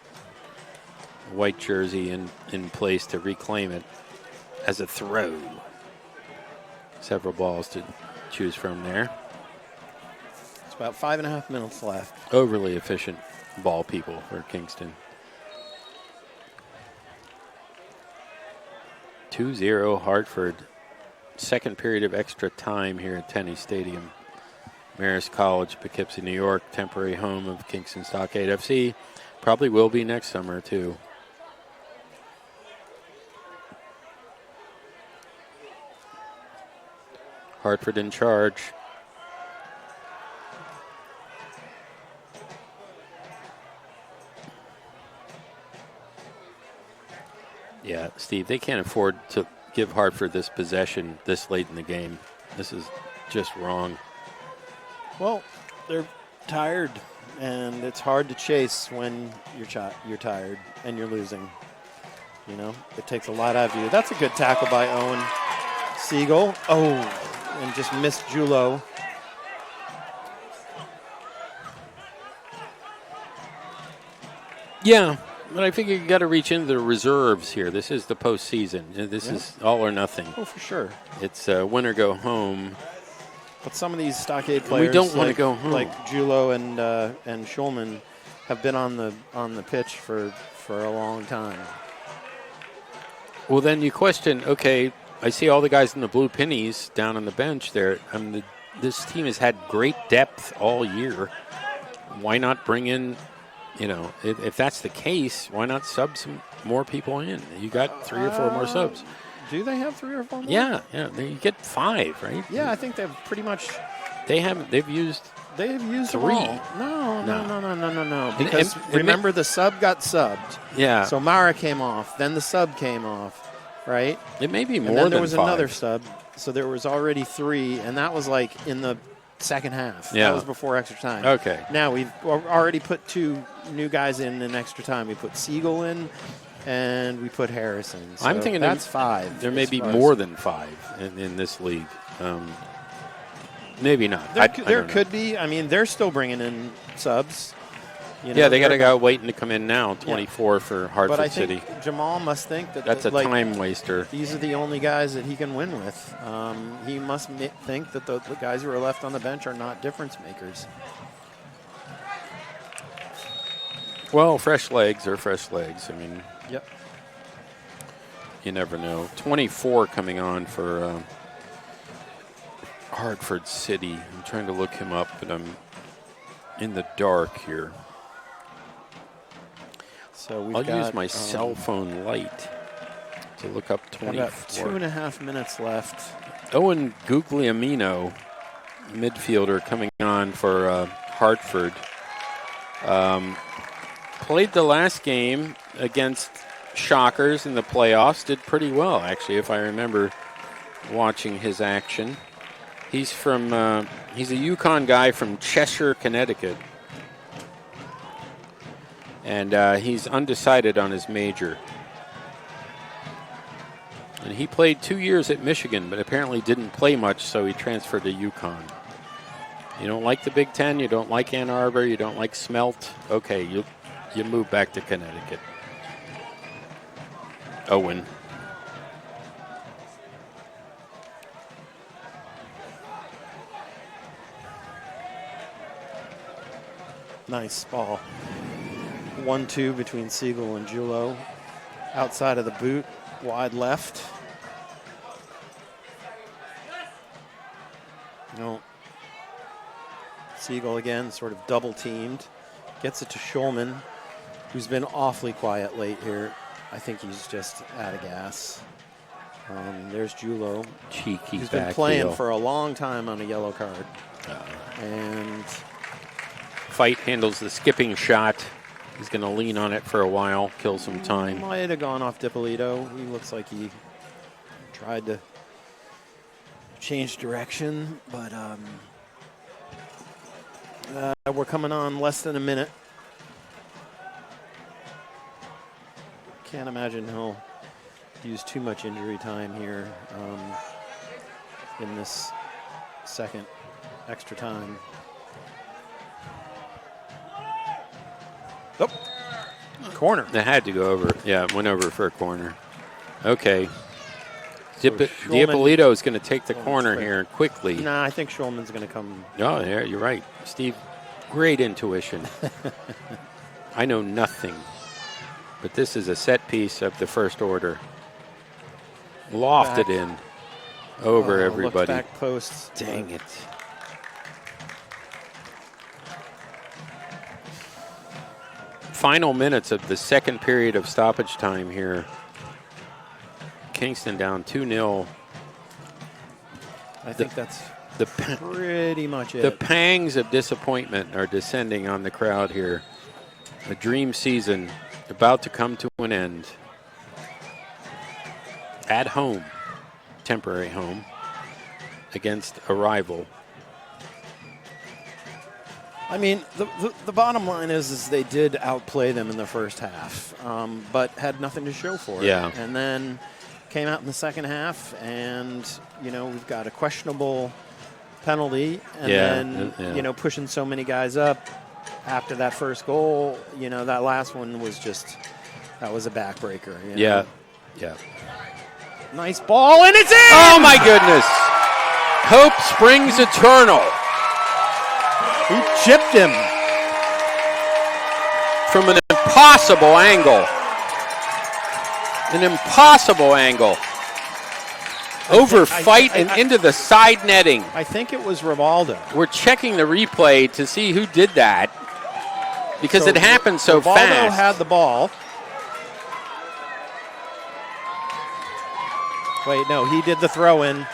white jersey in place to reclaim it as a throw. Several balls to choose from there. It's about 5.5 minutes left. Overly efficient ball people for Kingston. 2-0 Hartford. Second period of extra time here at Tenney Stadium. Marist College, Poughkeepsie, New York, temporary home of Kingston Stockade FC. Probably will be next summer, too. Hartford in charge. Yeah, Steve, they can't afford to give Hartford this possession this late in the game. This is just wrong. Well, they're tired, and it's hard to chase when you're tired and you're losing. You know, it takes a lot out of you. That's a good tackle by Owen Siegel. Oh, and just missed Julo. Yeah, But I figure you got to reach into the reserves here. This is the postseason. This is all or nothing. Oh, for sure. It's win or go home. But some of these Stockade players, We don't want to go home. like Julo and Schulman, have been on the pitch for a long time. Well, then you question, okay, I see all the guys in the blue pennies down on the bench there. This team has had great depth all year. Why not bring in, if that's the case, why not sub some more people in? You got 3 or 4 more subs. Do they have 3 or 4 more? Yeah. You get 5, right? Yeah, I think they've pretty much. They've used. They have used 3. them all. No. Because remember, the sub got subbed. Yeah. So Mara came off. Then the sub came off, right? It may be more and then than there was 5. another sub. So there was already 3, and that was like in the second half. Yeah. That was before extra time. Okay. Now we've already put 2 new guys in extra time. We put Siegel in, and we put Harrison. So I'm thinking that's 5. There may as be far more as- than 5 in this league. Maybe not. There, I there don't know. could be. I mean, they're still bringing in subs. Yeah, they got a they're- guy waiting to come in now, 24 for Hartford But I City. think Jamal must think that That's a like, time waster. these are the only guys that he can win with. He must think that the guys who are left on the bench are not difference makers. Well, fresh legs are fresh legs. I mean, Yep. you never know. 24 coming on for Hartford City. I'm trying to look him up, but I'm in the dark here. So we've I'll got, use my cell phone light to look up About 24. 2.5 minutes left. Owen Guglielmino, midfielder, coming on for Hartford. Played the last game against Shockers in the playoffs. Did pretty well, actually, if I remember watching his action. He's he's a Yukon guy from Cheshire, Connecticut. And he's undecided on his major. And he played 2 years at Michigan, but apparently didn't play much, so he transferred to Yukon. You don't like the Big Ten, you don't like Ann Arbor, you don't like Smelt. Okay, you move back to Connecticut. Owen. Nice ball. 1-2 between Siegel and Julo. Outside of the boot, wide left. No. Siegel again, sort of double teamed. Gets it to Schulman, who's been awfully quiet late here. I think he's just out of gas. There's Julo. Cheeky He's been back playing heel. for a long time on a yellow card. And Fight handles the skipping shot. He's going to lean on it for a while, kill some time. might have gone off Dippolito. He looks like he tried to change direction, but we're coming on less than a minute. Can't imagine he'll use too much injury time here in this second extra time. Oh, corner. They had to go over. Yeah, it went over for a corner. Okay. So Schulman- Dippolito is going to take the Oh, corner that's quick. here quickly. Nah, I think Schulman's going to come. Oh, yeah, you're right. Steve, great intuition. I know nothing, but this is a set piece of the first order. Lofted Back. in over looked everybody. back posts. Dang it. Final minutes of the second period of stoppage time here. Kingston down 2-0. I think that's The pretty much it. The pangs of disappointment are descending on the crowd here. A dream season about to come to an end. At home, temporary home, against a rival. I mean, the bottom line is they did outplay them in the first half, but had nothing to show for it. Yeah. And then came out in the second half, and, we've got a questionable penalty, and then, pushing so many guys up after that first goal, that last one was just That was a backbreaker. Yeah. Yeah. Nice ball, and it's in! Oh, my goodness. Hope springs eternal. He chipped him. From an impossible angle. An impossible angle. Over fight and into the side netting. I think it was Rivaldo. We're checking the replay to see who did that because So it happened so Rivaldo fast. had the ball. Wait, no, he did the throw-in.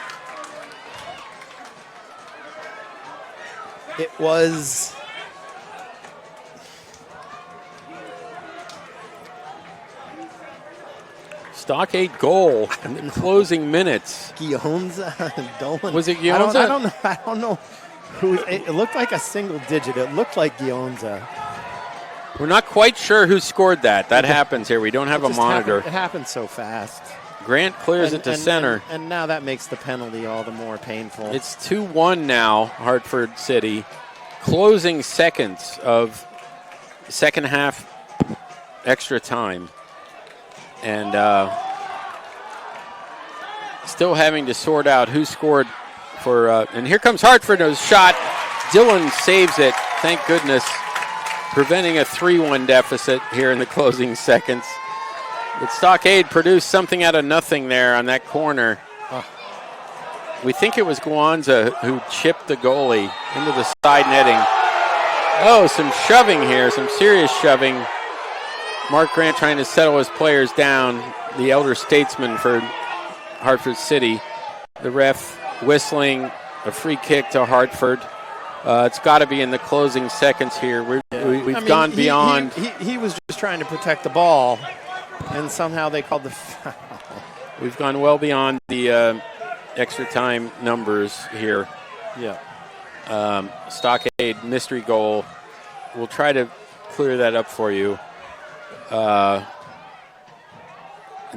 It was... Stockade goal in the closing minutes. Gionza and Dolan. Was it I Gionza? don't know who. It looked like a single digit. It looked like Gionza. We're not quite sure who scored that. That happens here. We don't have a monitor. It happened so fast. Grant clears it to center. And now that makes the penalty all the more painful. It's 2-1 now, Hartford City. Closing seconds of second half extra time. And still having to sort out who scored for. And here comes Hartford. A shot. Dillon saves it. Thank goodness. Preventing a 3-1 deficit here in the closing seconds. But Stockade produced something out of nothing there on that corner. We think it was Guanza who chipped the goalie into the side netting. Oh, some shoving here. Some serious shoving. Mark Grant trying to settle his players down, the elder statesman for Hartford City. The ref whistling a free kick to Hartford. It's got to be in the closing seconds here. We've gone beyond. He was just trying to protect the ball, and somehow they called the foul. We've gone well beyond the extra time numbers here. Yeah. Stockade mystery goal. We'll try to clear that up for you. And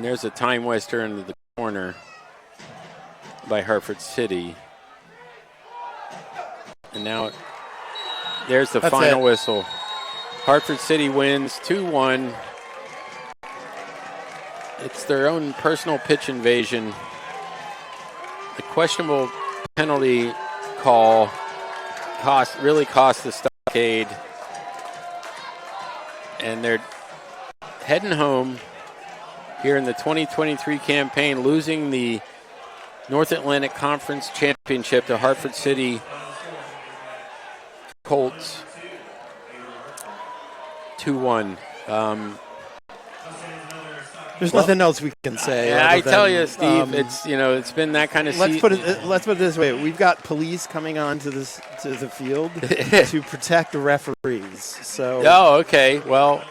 there's a time waster into the corner by Hartford City. And now there's the final whistle. Hartford City wins 2-1. It's their own personal pitch invasion. The questionable penalty call really cost the Stockade. And they're heading home here in the 2023 campaign, losing the North Atlantic Conference Championship to Hartford City Colts 2-1. There's nothing else we can say. I tell you, Steve, it's been that kind of. Let's put it this way: we've got police coming on to the field to protect the referees. So. Oh, okay. Well,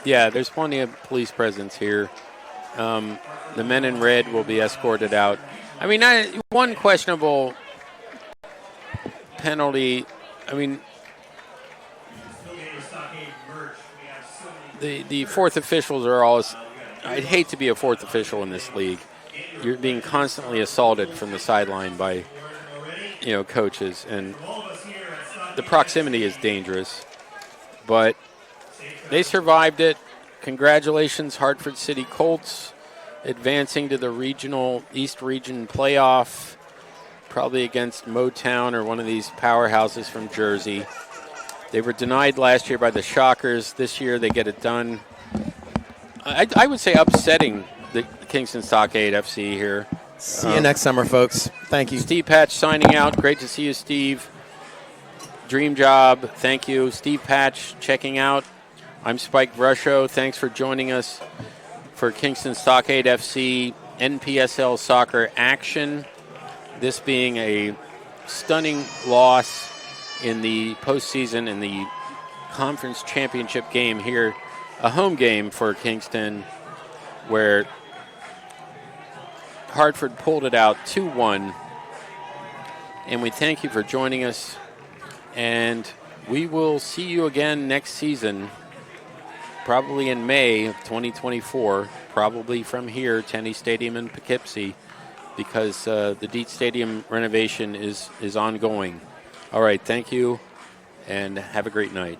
yeah, there's plenty of police presence here. The men in red will be escorted out. I mean, one questionable penalty. I mean, the fourth officials are always. I'd hate to be a fourth official in this league. You're being constantly assaulted from the sideline by, coaches, and the proximity is dangerous. But they survived it. Congratulations, Hartford City Colts, advancing to the East Region playoff, probably against Motown or one of these powerhouses from Jersey. They were denied last year by the Shockers. This year they get it done. I would say upsetting the Kingston Stockade FC here. See you next summer, folks. Thank you. Steve Patch signing out. Great to see you, Steve. Dream job. Thank you. Steve Patch checking out. I'm Spike Brusho. Thanks for joining us for Kingston Stockade FC NPSL soccer action. This being a stunning loss in the postseason in the conference championship game here, a home game for Kingston, where Hartford pulled it out 2-1. And we thank you for joining us. And we will see you again next season, probably in May of 2024, probably from here, Tenny Stadium in Poughkeepsie, because the Dietz Stadium renovation is ongoing. All right, thank you, and have a great night.